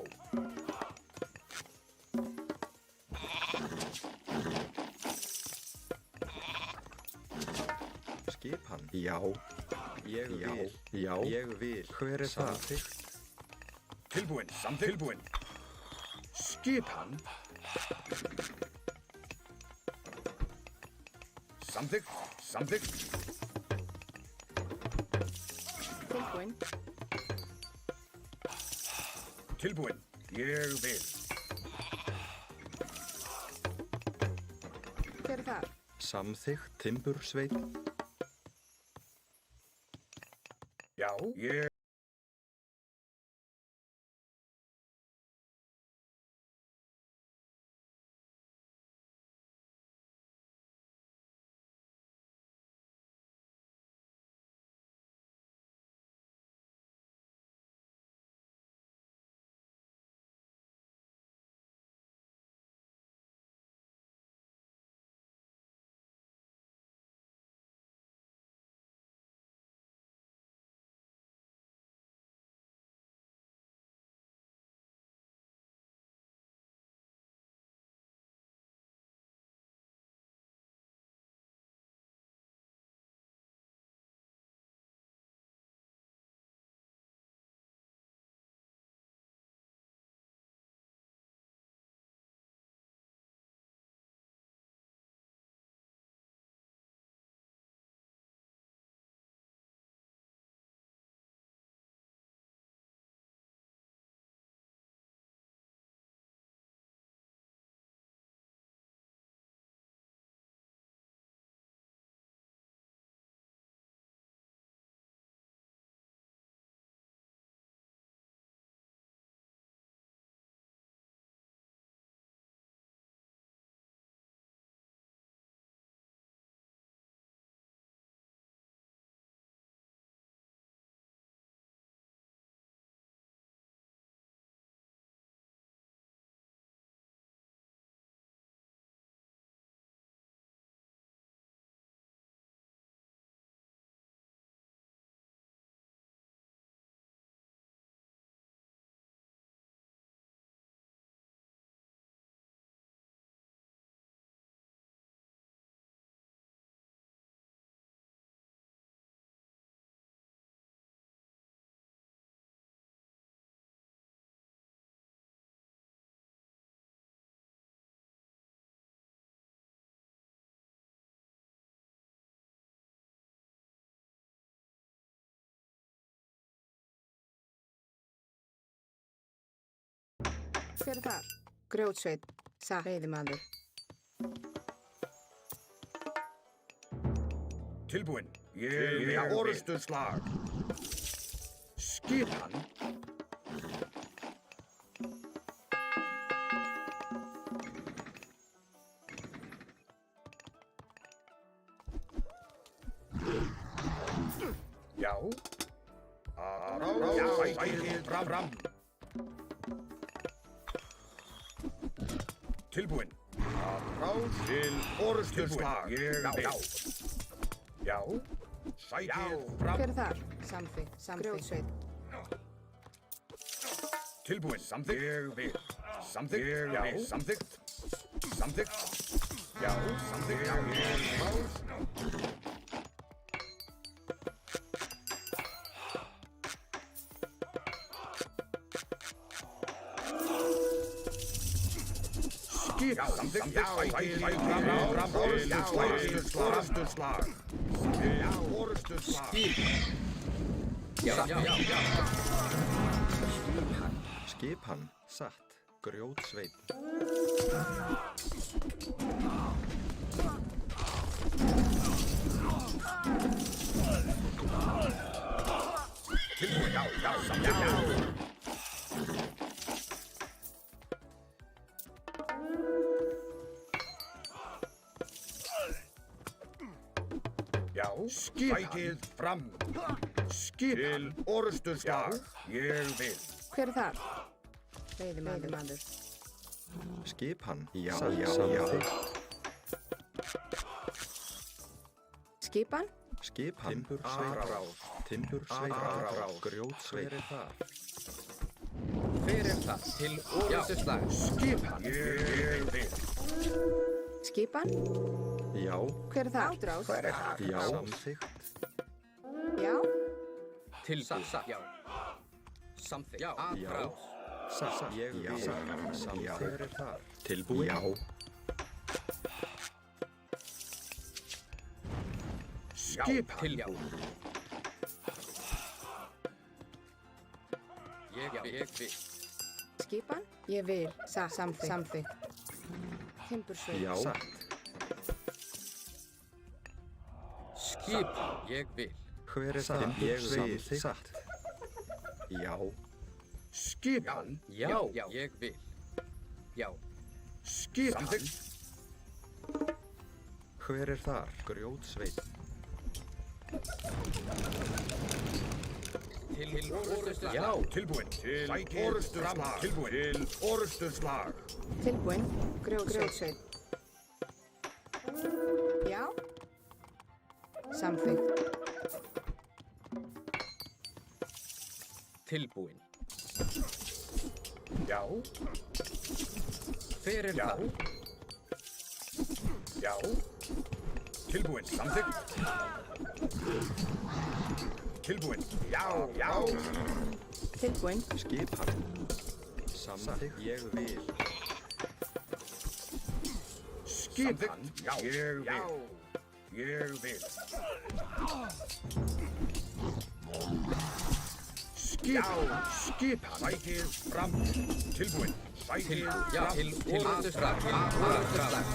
Skipan. Já. Ég vil. Já. Ég vil. Hver er það? Samþykkt. Tilbúin. Samþykkt. Tilbúin. Skipan. Samþykkt. Samþykkt. Tilbúin. Tilbúin. Ég vil. Hver er það? Samþykkt timbursveit. Já, ég... Hver er það? Grjótsveit. Satt. Veiðimaður. Tilbúinn. Ég orrustuslag. Skipan. Já. Já, sækið fram. Tilbúinn. Til orrustuslag. Já. Já. Sækið fram. Hver er það? Samþykkt. Grjótsveit. Tilbúinn. Samþykkt. Ég vil. Samþykkt. Já. Samþykkt. Samþykkt. Já. Samþykkt. Já. Ég Já, samþykkt. Já, fram. Orrustuslag. Já, orrustuslag. Já. Skipan. Satt. Grjótsveit. Tilbúinn. Já, samþykkt. Já. Sækið fram. Til orrustuslag. Ég vil. Hver er það? Veiðimaður. Skipan. Já. Samþykkt. Skipan. Skipan. Timbursveit. Grjótsveit. Hver er það? Til orrustuslag. Skipan. Ég vil. Skipan. Já. Hver er það? Ádrás. Hver er það? Já. Samþykkt. Já. Til já. Samþykkt. Já. Atrás. Satt. Já. Samþykkt. Tilbúinn. Já. Skipan. Til já. Ég vil. Skipan. Ég vil. Samþykkt. Timbursveit. Já. Satt. Skipan, ég vil. Hver er það? Ég vil. Satt. Já. Skipan. Já, ég vil. Já. Skipan. Samþykkt. Hver er þar? Grjótsveinn. Til orustuslag. Já, tilbúin. Til orustuslag. Tilbúin. Til orustuslag. Tilbúin. Grjótsveinn. Já. Samþykkt. Tilbúin. Já. Hver er Já. það? Já. Tilbúin. Samþykkt. Tilbúin. Já, já. Tilbúin. Skipan. Samþykkt. Ég vil. Skipan. Já, ég vil. Ég vil. Skipan. Sækið fram. Tilbúin. Sækið Já, fram. til orustuslag. Til orustuslag.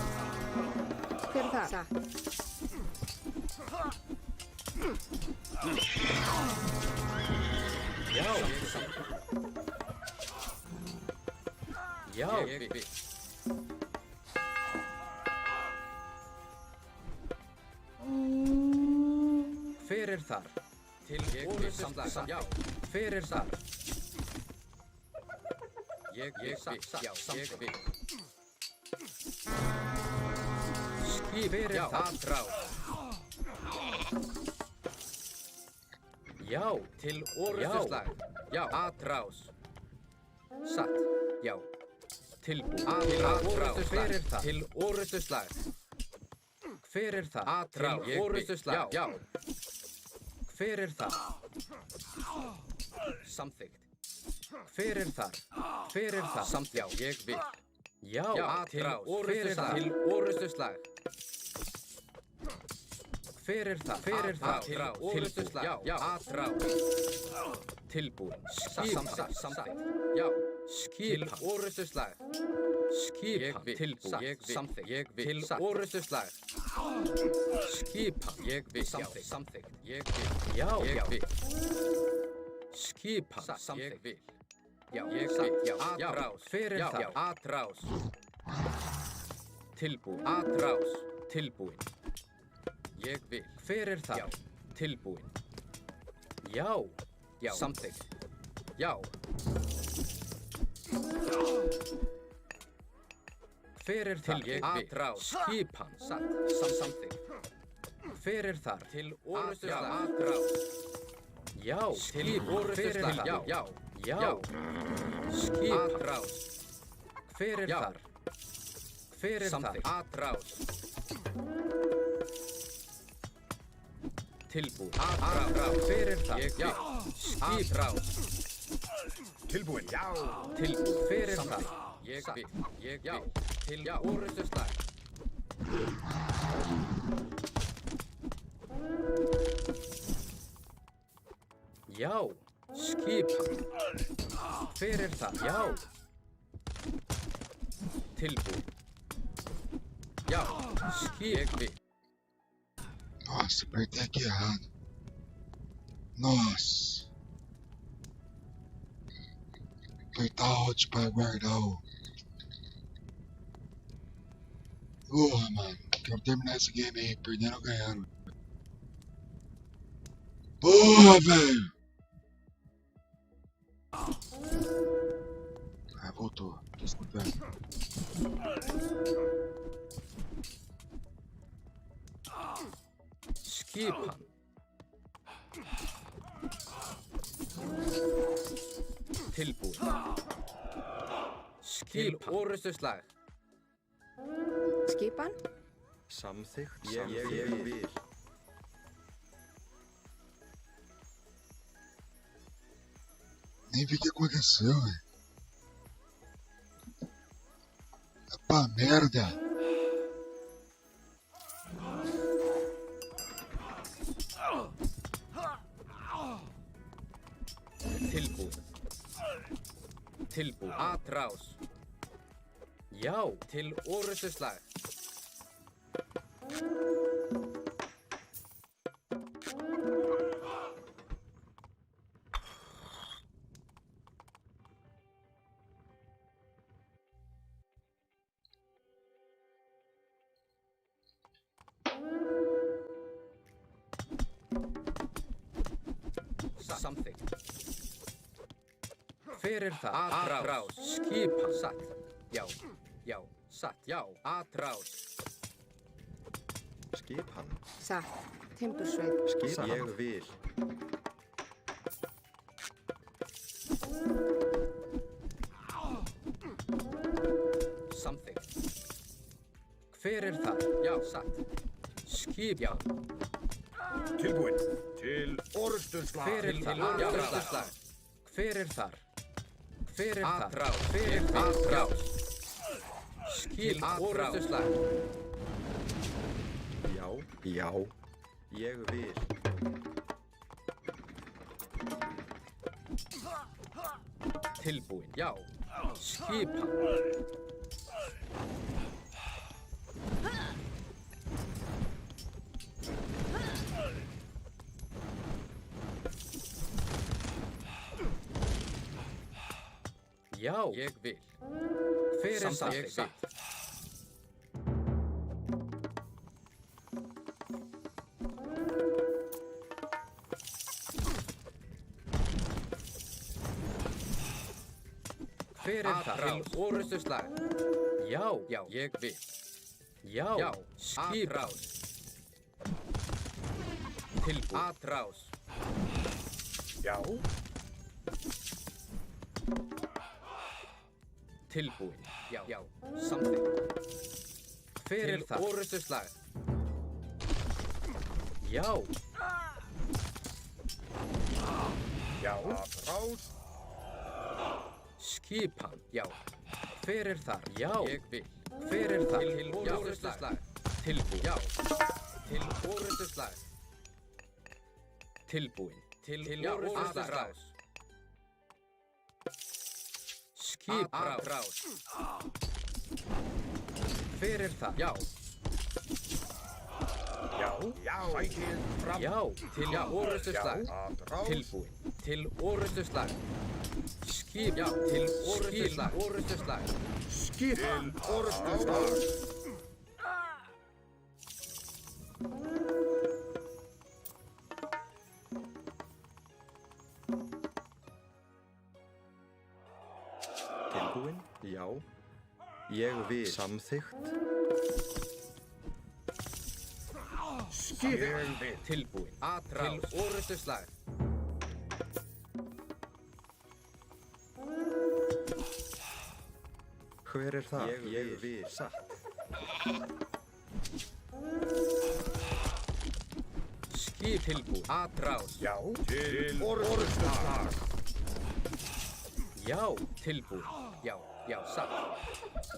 Hver er það? Satt. Já, Já, ég vil. Hver er þar? Til orustuslag. Já, hver er þar? Ég vil. Já, ég vil. Skip er atrás. Já, til orustuslag. Já, atrás. Satt. Já. Tilbúin. Atrás. Hver er það? Til orustuslag. Hver er það? Atrás. Orustuslag. Já. Hver er það? Samþykkt. Hver er þar? Hver er það? Samþykkt. Já, ég vil. Já, atrás. Hver er það? Til orustuslag. Hver er það? Hver er það? Til orustuslag. Já, atrás. Tilbúin. Samþykkt. Já. Skip. Til orustuslag. Skipan. Tilbúin. Samþykkt. Ég vil. Til orustuslag. Skipan. Ég vil. Samþykkt. Ég vil. Já, ég vil. Skipan. Ég vil. Já, ég vil. Já, atrás. Hver er það? Atrás. Tilbúin. Atrás. Tilbúin. Ég vil. Hver er það? Tilbúin. Já. Já. Samþykkt. Já. Hver er það? Ég vil. Atrás. Skipan. Samþykkt. Hver er þar? Til orustuslag. Atrás. Já. Til orustuslag. Já. Já. Skipan. Atrás. Hver er þar? Hver er það? Atrás. Tilbúin. Atrás. Hver er það? Ég vil. Skiprás. Tilbúin. Já. Tilbúin. Hver er það? Ég vil. Ég vil. Til orustuslag. Já. Skipan. Hver er það? Já. Tilbúin. Já. Ég vil. Nossa, apertei aqui errado. Nossa. Apertar Alt pra guardar o... Porra, mano. Quero terminar esse game aí, perdendo ou ganhando. Porra, velho! Ah, voltou. Tô escutando. Skipan. Tilbúin. Til orustuslag. Skipan. Samþykkt. Ég vil. Nem vi o que aconteceu, velho. Pá, merda! Tilbúin. Tilbúin. Atrás. Já, til orustuslag. Samþykkt. Hver er það? Atrás. Skipan. Satt. Já. Já. Satt. Já. Atrás. Skipan. Satt. Timbursveið. Skipan. Ég vil. Samþykkt. Hver er það? Já. Satt. Skipan. Tilbúinn. Til orrustuslag. Hver er það? Orrustuslag. Hver er þar? Hver er það? Atrás. Hver er það? Atrás. Skip. Orrustuslag. Já. Já. Ég vil. Tilbúinn. Já. Skipan. Já. Ég vil. Hver er það? Ég vil. Hver er það? Til orrustuslag. Já. Já. Ég vil. Já. Já. Skipan. Tilbúinn. Atrás. Já. Tilbúinn. Já. Já. Samþykkt. Hver er það? Orrustuslag. Já. Já. Atrás. Skipan. Já. Hver er þar? Já. Ég vil. Hver er það? Til orrustuslag. Tilbúinn. Já. Til orrustuslag. Tilbúinn. Til orrustuslag. Skipan. Atrás. Hver er það? Já. Já. Já. Sækið fram. Já. Til orrustuslag. Atrás. Tilbúinn. Til orrustuslag. Skip. Já. Til orrustuslag. Orrustuslag. Skipan. Orrustuslag. Tilbúinn. Já. Ég vil. Samþykkt. Skipan. Ég vil. Tilbúinn. Atrás. Til orrustuslag. Hver er það? Ég vil. Satt. Skip. Tilbúinn. Atrás. Já. Til orrustuslag. Já. Tilbúinn. Já. Já. Satt.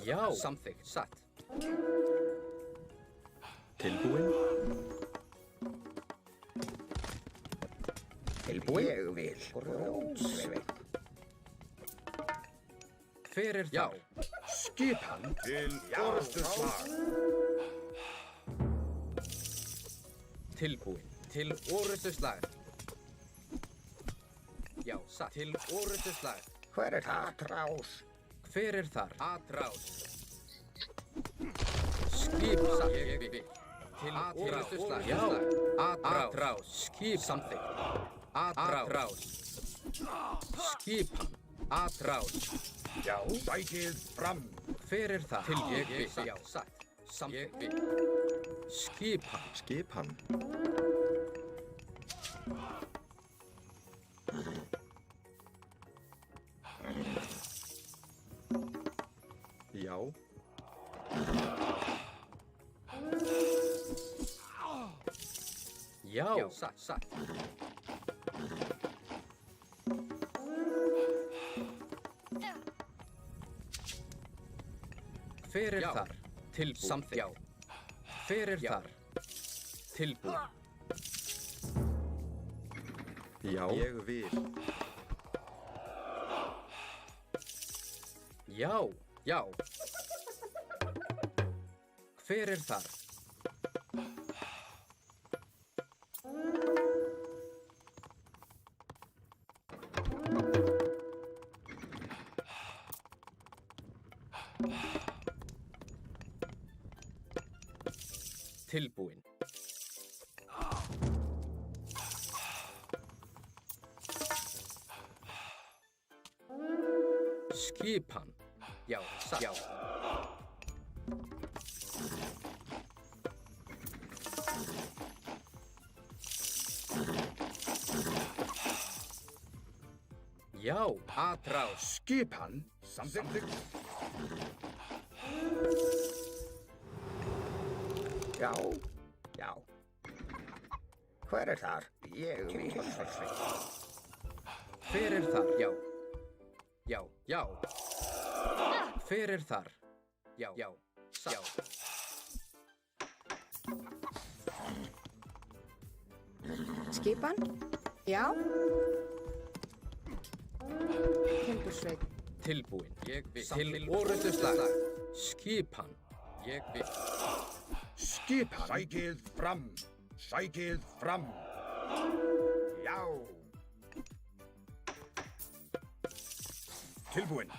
Já. Samþykkt. Satt. Tilbúinn. Tilbúinn. Ég vil. Rótsveið. Hver er það? Skipan. Til orrustuslag. Tilbúinn. Til orrustuslag. Já. Satt. Til orrustuslag. Hver er það? Atrás. Hver er þar? Atrás. Skip. Satt. Ég vil. Til orrustuslag. Já. Atrás. Skip. Samþykkt. Atrás. Skipan. Atrás. Já. Sækið fram. Hver er það? Til ég vil. Já. Satt. Samþykkt. Skipan. Skipan. Já. Já. Satt. Satt. Hver er þar? Tilbúinn. Samþykkt. Já. Hver er þar? Tilbúinn. Já. Ég vil. Já. Já. Hver er þar? Tilbúinn. Skipan. Já, satt. Já. Já, atrás. Skipan. Samþykkt. Já, já. Hver þar? Ég vil. Hver þar? Já. Já, já. Hver þar? Já, já, satt. Já. Skipan? Já. Timbursveit. Tilbúin. Ég vil. Til orrustuslag. Skipan. Ég vil. Skipan. Sækið fram. Sækið fram. Já. Tilbúin.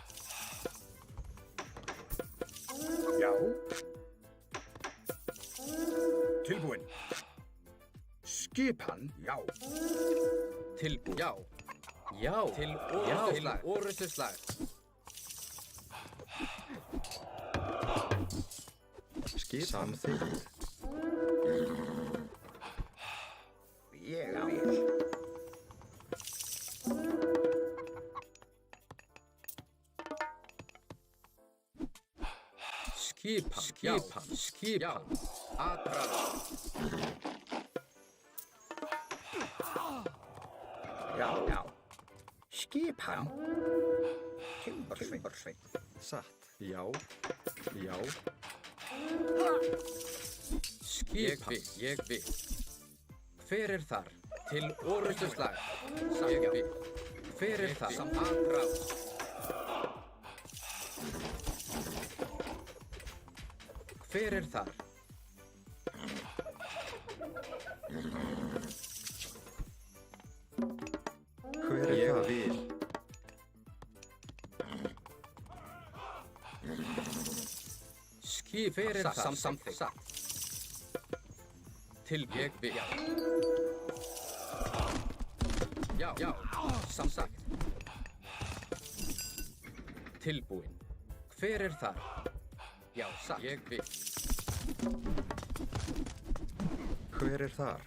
Já. Tilbúin. Skipan. Já. Tilbúin. Já. Já. Til orrustuslag. Skipan samþykkt. Ég vil. Skipan. Atrás. Já, já. Skipan. Timbursveit. Satt. Já. Já. Skipan. Ég vil. Hver þar? Til orrustuslag. Ég vil. Hver þar? Atrás. Hver þar? Hver ég þar? Vil. Hver þar? Samþykkt. Til ég vil. Já. Já. Samþykkt. Tilbúin. Hver þar? Já, satt. Ég vil. Hver þar?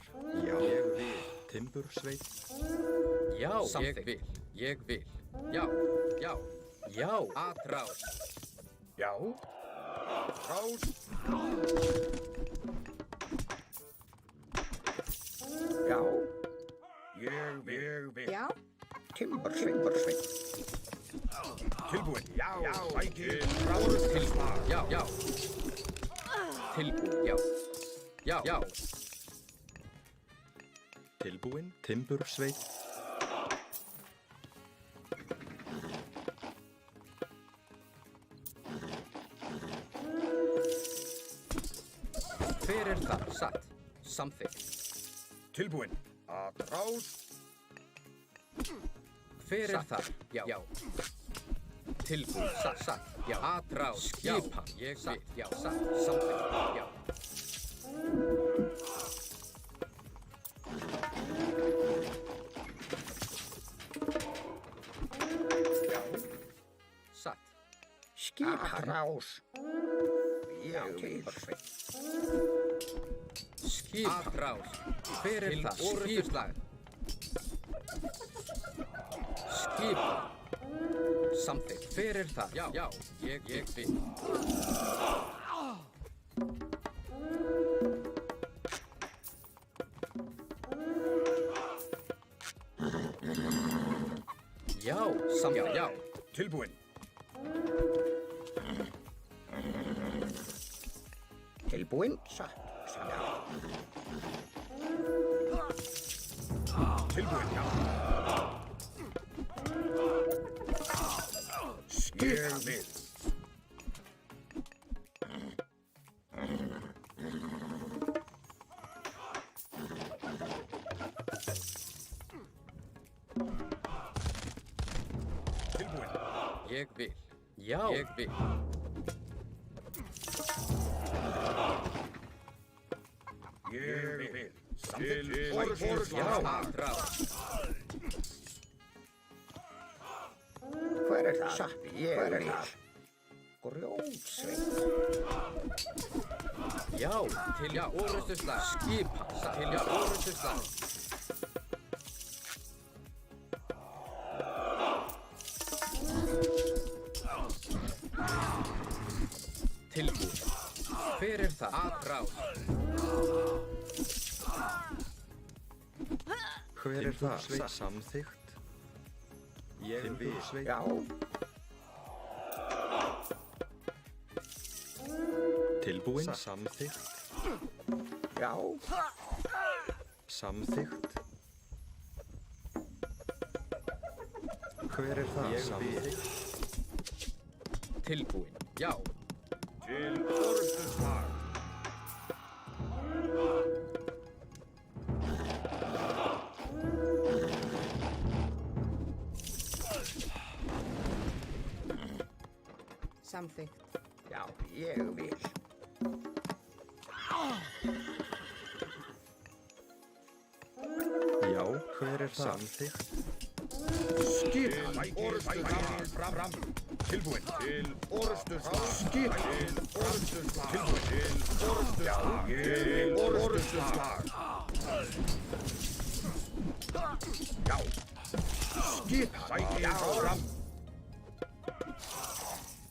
Já. Ég vil. Timbursveit. Já, ég vil. Já, já. Já, atrás. Já. Rás. Já. Ég vil. Já. Timbursveit. Tilbúin. Já. Sækið Tilbúin. Já, já. Tilbúin. Já. Já, já. Tilbúin. Timbursveit. Hver þar? Satt. Samþykkt. Tilbúin. Atrás. Hver þar? Já. Já. Tilbúin. Satt. Já. Atrás. Skipan. Ég vil. Já. Satt. Samþykkt. Já. Satt. Skipan. Rás. Ég vil. Atrás. Hver þar? Orrustuslag. Skipan. Samþykkt. Hver þar? Já. Já. Ég vil. Já. Samþykkt. Já. Tilbúin. Tilbúin. Satt. Já. Tilbúin. Já. Ég vil. Tilbúin. Ég vil. Já. Ég vil. Ég vil. Til Orrustuslag. Já. Atrás. Hver Hver er það? Sappi, hver er það? Grjótsveit. Já, til orrustuslag. Skipa, til orrustuslag. Tilbúið. Hver er það? Atráð. Hver er það? Samþykkt. Ég vil. Já. Tilbúin. Samþykkt. Já. Samþykkt. Hver er það? Ég vil. Tilbúin. Já. Til orrustuslag. Samþykkt. Já, ég vil. Já, hver er það? Samþykkt. Skipan. Orrustuslag. Fram. Tilbúin. Til orrustuslag. Skipan. Til orrustuslag. Tilbúin. Til orrustuslag. Til orrustuslag. Já. Skipan. Já. Fram.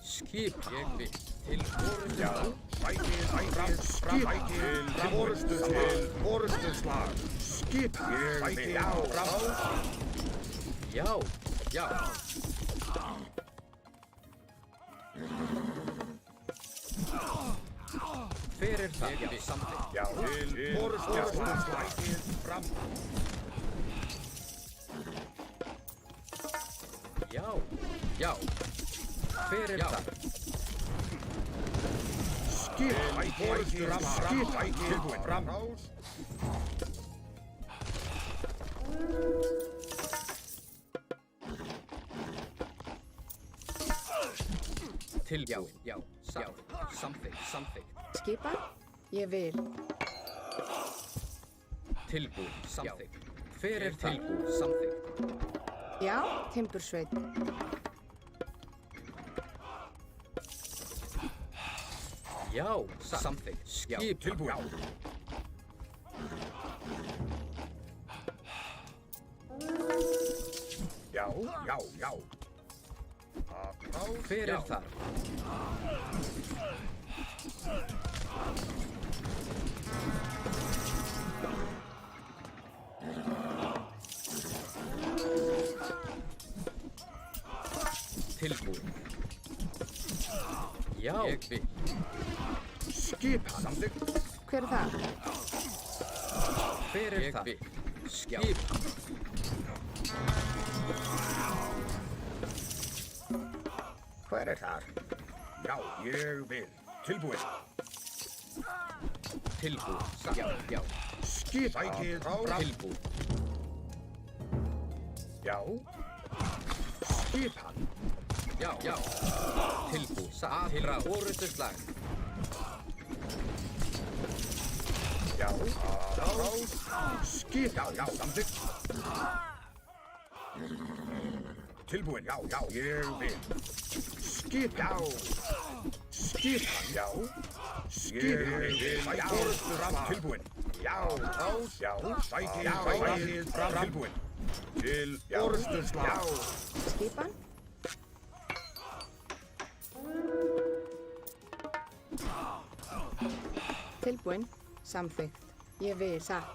Skipa. Ég vil. Til orrustuslag. Sækið fram. Skipan. Til orrustuslag. Til orrustuslag. Skipan. Sækið fram. Já. Já. Hver er það? Ég vil. Samþykkt. Já. Til orrustuslag. Sækið fram. Já. Já. Hver er það? Skipan. Skipan. Tilbúin. Fram. Tilbúin. Já. Samþykkt. Skipan. Ég vil. Tilbúin. Samþykkt. Hver er tilbúin? Samþykkt. Já, timbursveit. Já. Samþykkt. Skip. Tilbúin. Já. Hver er það? Tilbúin. Já. Ég vil. Skipan. Samþykkt. Hver er það? Hver er það? Ég vil. Skip. Hver er þar? Já, ég vil. Tilbúin. Tilbúin. Já. Skipan. Sækið fram. Tilbúin. Já. Skipan. Já. Tilbúin. Atráð. Orrustuslag. Já. Atráð. Skipan. Já. Samþykkt. Tilbúin. Já. Ég vil. Skipan. Skipan. Já. Skipan. Já. Fram. Tilbúin. Já. Sækið fram. Tilbúin. Til orrustuslag. Já. Skipan. Tilbúin. Samþykkt. Ég vil. Satt.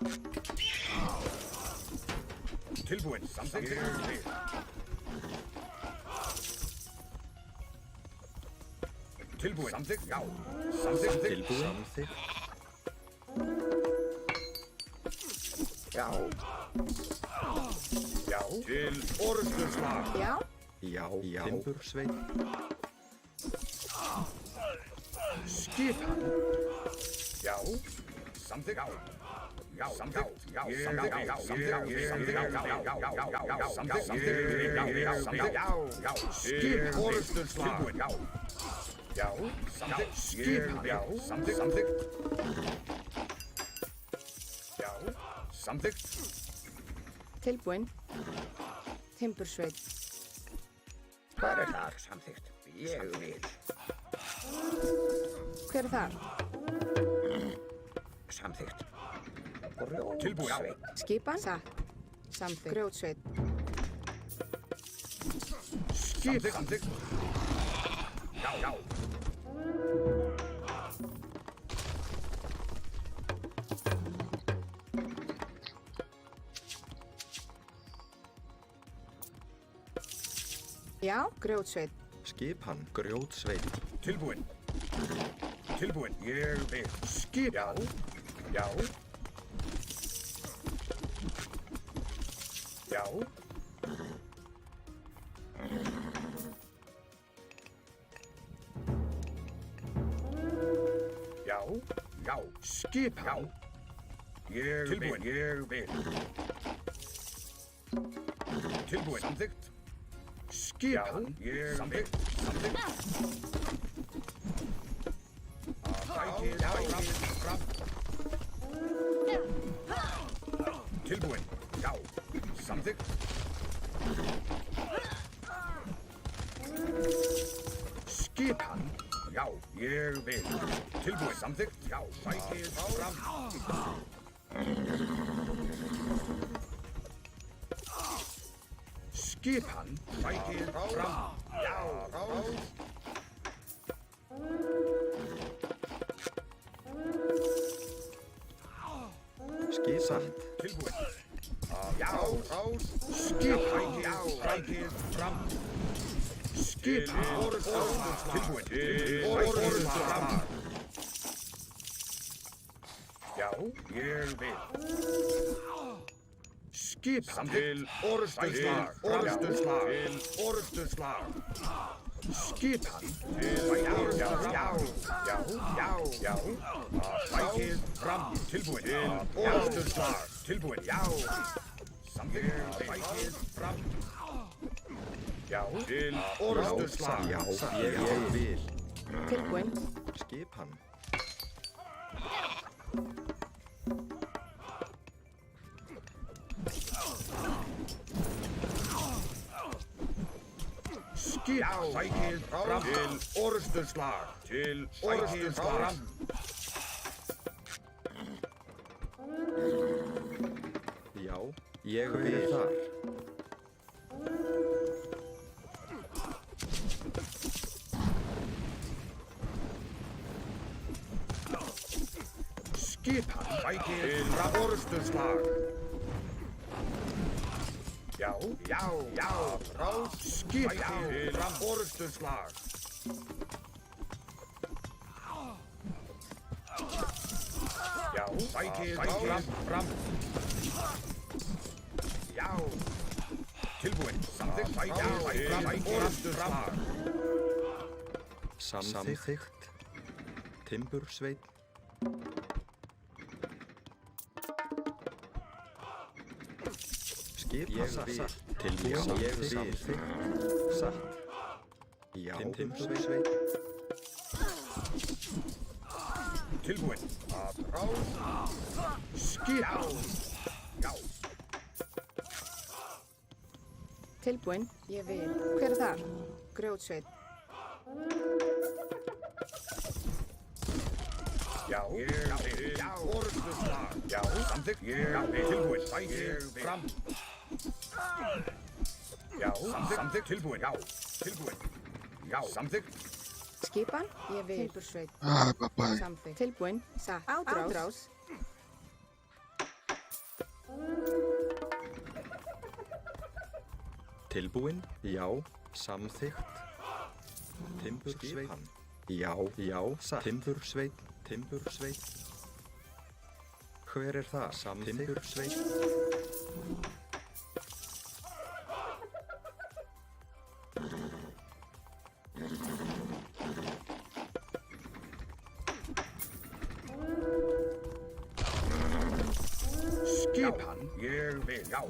Tilbúin. Samþykkt. Ég vil. Tilbúin. Samþykkt. Já. Samþykkt. Tilbúin. Samþykkt. Já. Já. Til orrustuslag. Já. Já. Timbursveit. Skipan. Já. Samþykkt. Já. Samþykkt. Já. Skip orrustuslag. Já. Samþykkt. Skipan. Já. Samþykkt. Já. Samþykkt. Tilbúin. Timbursveit. Hver þar? Samþykkt. Ég vil. Hver þar? Samþykkt. Tilbúin. Grjótsveit. Skipan? Satt. Samþykkt. Grjótsveit. Samþykkt. Já. Já, grjótsveit. Skipan, grjótsveit. Tilbúin. Ég vil. Skipan. Já. Skipan. Ég vil. Tilbúin. Samþykkt. Skipan. Samþykkt. Fram. Tilbúin. Já. Samþykkt. Skipan. Já, ég vil. Tilbúin. Samþykkt. Já. Fækir. Fram. Skipan. Fækir. Fram. Já. Skipan. Tilbúin. Já. Skipan. Já. Fækir. Fram. Skipan. Tilbúin. Fram. Já, ég vil. Skipan. Til orrustuslag. Skipan. Já. Fækir. Fram. Tilbúin. Orrustuslag. Tilbúin. Já. Samþykkt. Fækir. Fram. Já. Til orrustuslag. Já, ég vil. Tilbúin. Skipan. Skip. Fækir. Fram. Til orrustuslag. Fram. Já, ég vil þar. Skipan. Fækir. Fram. Orrustuslag. Já. Rás. Skipan. Fram. Orrustuslag. Já. Fækir. Fram. Já. Tilbúin. Samþykkt. Fækir. Fram. Orrustuslag. Samþykkt. Timbursveit. Skipan. Satt. Tilbúin. Ég vil. Satt. Já. Timbursveit. Tilbúin. Rás. Skipan. Já. Tilbúin. Ég vil. Hver þar? Grjótsveit. Já. Orrustuslag. Já. Samþykkt. Tilbúin. Fækir. Fram. Já. Samþykkt. Tilbúin. Já. Tilbúin. Já. Samþykkt. Skipan. Ég vil. Timbursveit. Papai. Samþykkt. Tilbúin. Satt. Átrás. Tilbúin. Já. Samþykkt. Timbursveit. Já. Satt. Timbursveit. Hver það? Samþykkt. Timbursveit. Skipan. Ég vil. Já.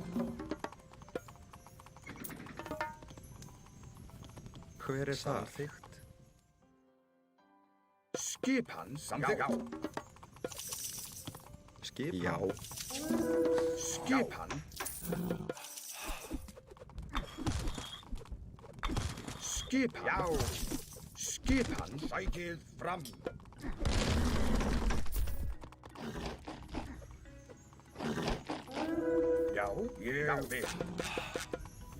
Hver það? Samþykkt. Skipan. Samþykkt. Já. Skipan. Já. Skipan. Skipan. Já. Skipan. Sækið fram. Já, ég vil.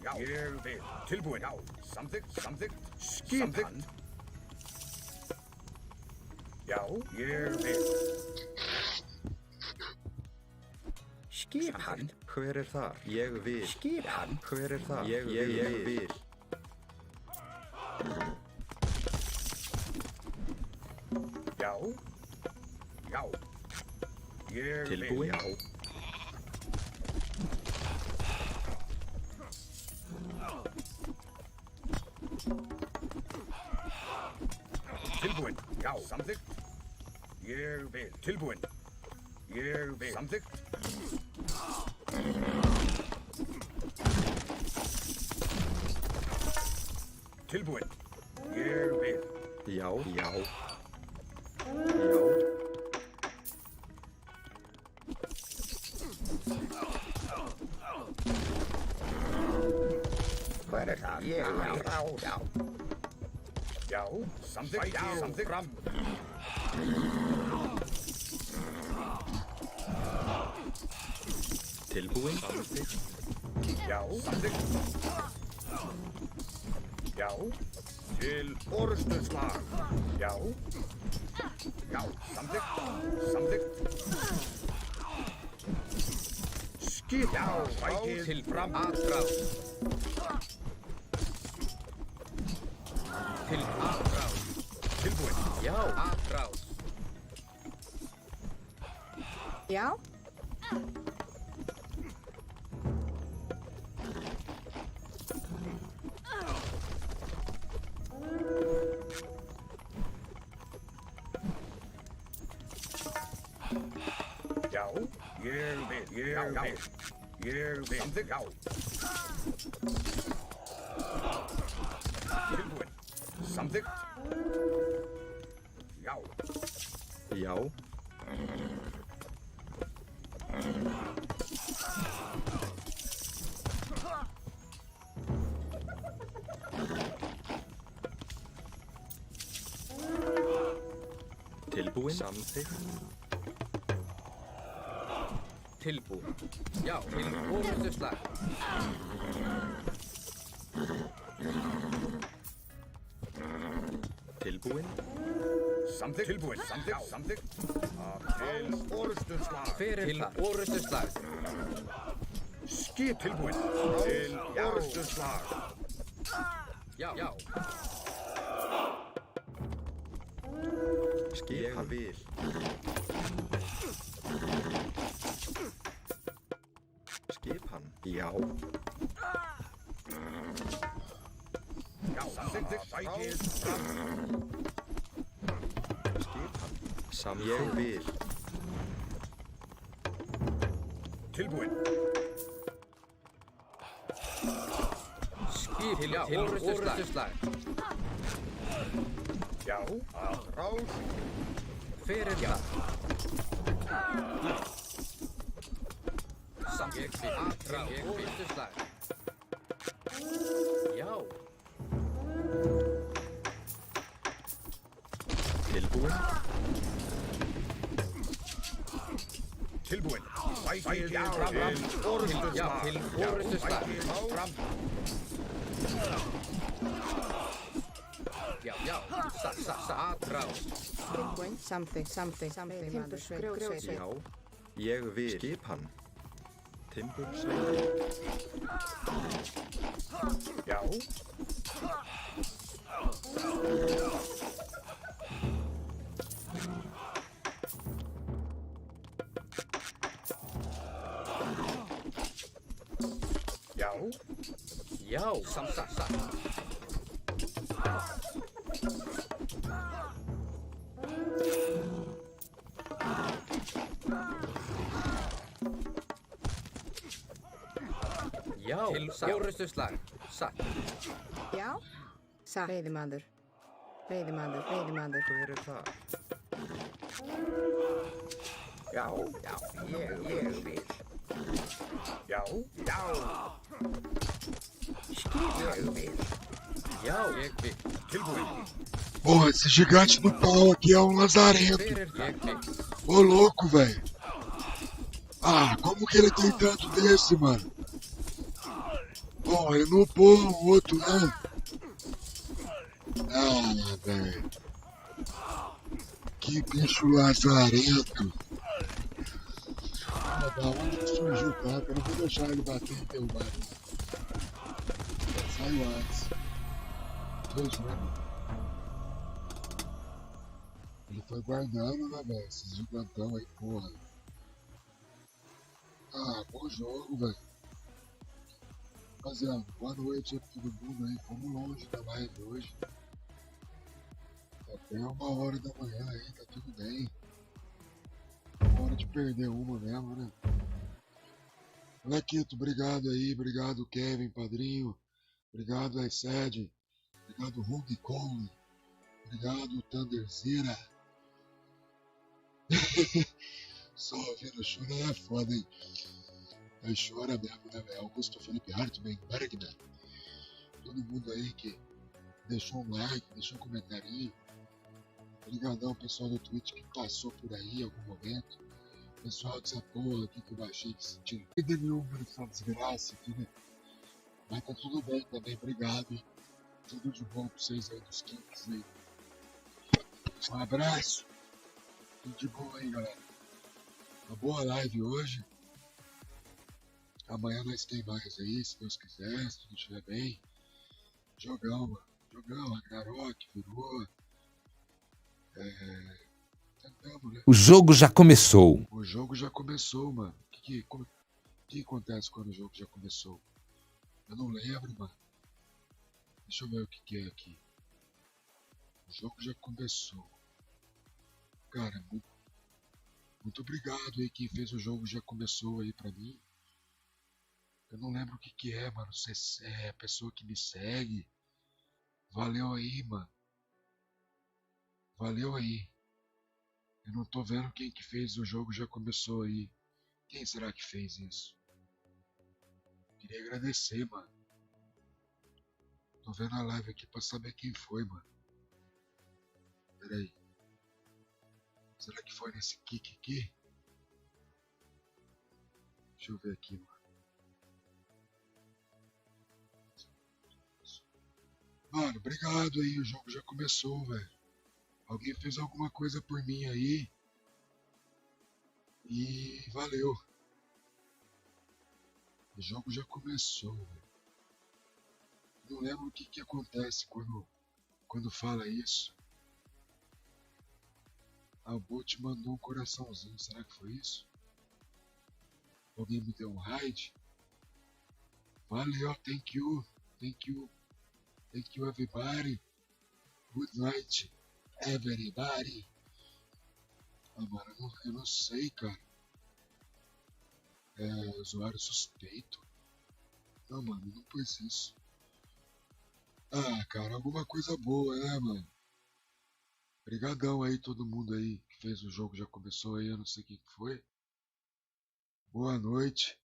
Já, ég vil. Tilbúin. Já, samþykkt. Skipan. Já, ég vil. Skipan. Hver er þar? Ég vil. Skipan. Hver er þar? Ég vil. Já. Já. Ég vil. Tilbúin? Já. Tilbúin. Já. Samþykkt. Ég vil. Tilbúin. Ég vil. Samþykkt. Tilbúin. Ég vil. Já. Hver er það? Ég vil. Já. Já. Samþykkt. Já. Samþykkt. Fram. Tilbúin? Já. Samþykkt. Já. Til orustuslag. Já. Já. Samþykkt. Skip. Já. Sækið til fram. Atráð. Til atráð. Tilbúin. Já. Atráð. Já. Já. Ég vil. Ég vil. Samþykkt. Já. Tilbúin. Samþykkt. Já. Já. Tilbúin? Samþykkt. Tilbúin. Já. Til orustuslag. Tilbúin? Samþykkt. Tilbúin. Samþykkt. Til orustuslag. Hver er það? Til orustuslag. Skip. Tilbúin. Til orustuslag. Já. Skipan. Ég vil. Skipan. Já. Já. Samþykkt. Sækið fram. Skipan. Ég vil. Tilbúin. Skip. Til orustuslag. Já. Atráð. Hver er það? Samþykkt. Atráð. Orustuslag. Já. Tilbúin? Tilbúin. Sækið fram. Til orustuslag. Já. Til orustuslag. Fram. Já. Atráð. Tilbúin. Samþykkt. Timbursveit. Grjótsveit. Já. Ég vil. Skipan. Timbursveit. Já. Já. Satt. Já. Til orustuslag. Satt. Já. Satt. Veiðimaður. Hver er það? Já. Ég vil. Já. Skip. Ég vil. Ég vil. Tilbúin. Porra, esse gigante do pau aqui é um lazarento. Hver ég vil. Ô, louco, velho. Ah, como que ele tem tanto desse, mano? Pô, ele não upou o outro, não. Ah, velho. Que bicho lazarento. Ah, da onde surgiu o tanto? Eu não vou deixar ele bater e derrubar. Saiu antes. Ele foi guardando, né, velho? Esses gigantão aí, porra. Ah, bom jogo, velho. Rapaziada, boa noite aí pra todo mundo aí. Fomos longe da live hoje. Até 1h da manhã aí, tá tudo bem. Hora de perder uma mesmo, né? Molequito, obrigado aí. Obrigado, Kevin, padrinho. Obrigado, Exced. Obrigado, Hug Cole. Obrigado, Thunderzera. Só ouvindo choro é foda, hein? Aí chora mesmo, né, velho? Augusto Felipe Hartmann, Bergman. Todo mundo aí que deixou um like, deixou um comentarinho. Obrigadão, pessoal do Twitch que passou por aí em algum momento. Pessoal dessa porra aqui que eu baixei que sentiu vida nenhuma nessa desgraça aqui, né? Mas tá tudo bem também, obrigado, hein? Tudo de bom pra vocês aí dos kicks aí. Um abraço. Tudo de bom aí, galera. Uma boa live hoje. Amanhã nós tem mais aí, se Deus quiser, se tudo estiver bem. Jogão, mano. Jogão, Ragnarok, virou. Tentamos, né? O jogo já começou. O jogo já começou, mano. O que acontece quando o jogo já começou? Eu não lembro, mano. Deixa eu ver o que é aqui. O jogo já começou. Cara, muito obrigado aí quem fez o jogo já começou aí pra mim. Eu não lembro o que é, mano. Você é a pessoa que me segue. Valeu aí, mano. Valeu aí. Eu não tô vendo quem que fez o jogo já começou aí. Quem será que fez isso? Queria agradecer, mano. Tô vendo a live aqui pra saber quem foi, mano. Pera aí. Será que foi nesse kick aqui? Deixa eu ver aqui, mano. Mano, obrigado aí. O jogo já começou, velho. Alguém fez alguma coisa por mim aí. E valeu. O jogo já começou, velho. Não lembro o que acontece quando fala isso. A bot mandou um coraçãozinho. Será que foi isso? Alguém me deu um raid? Valeu, thank you. Thank you. Thank you, everybody. Good night, everybody. Ah, mano, eu não sei, cara. É usuário suspeito. Não, mano, não pus isso. Ah, cara, alguma coisa boa, né, mano? Obrigadão aí, todo mundo aí que fez o jogo, já começou aí, eu não sei quem que foi. Boa noite.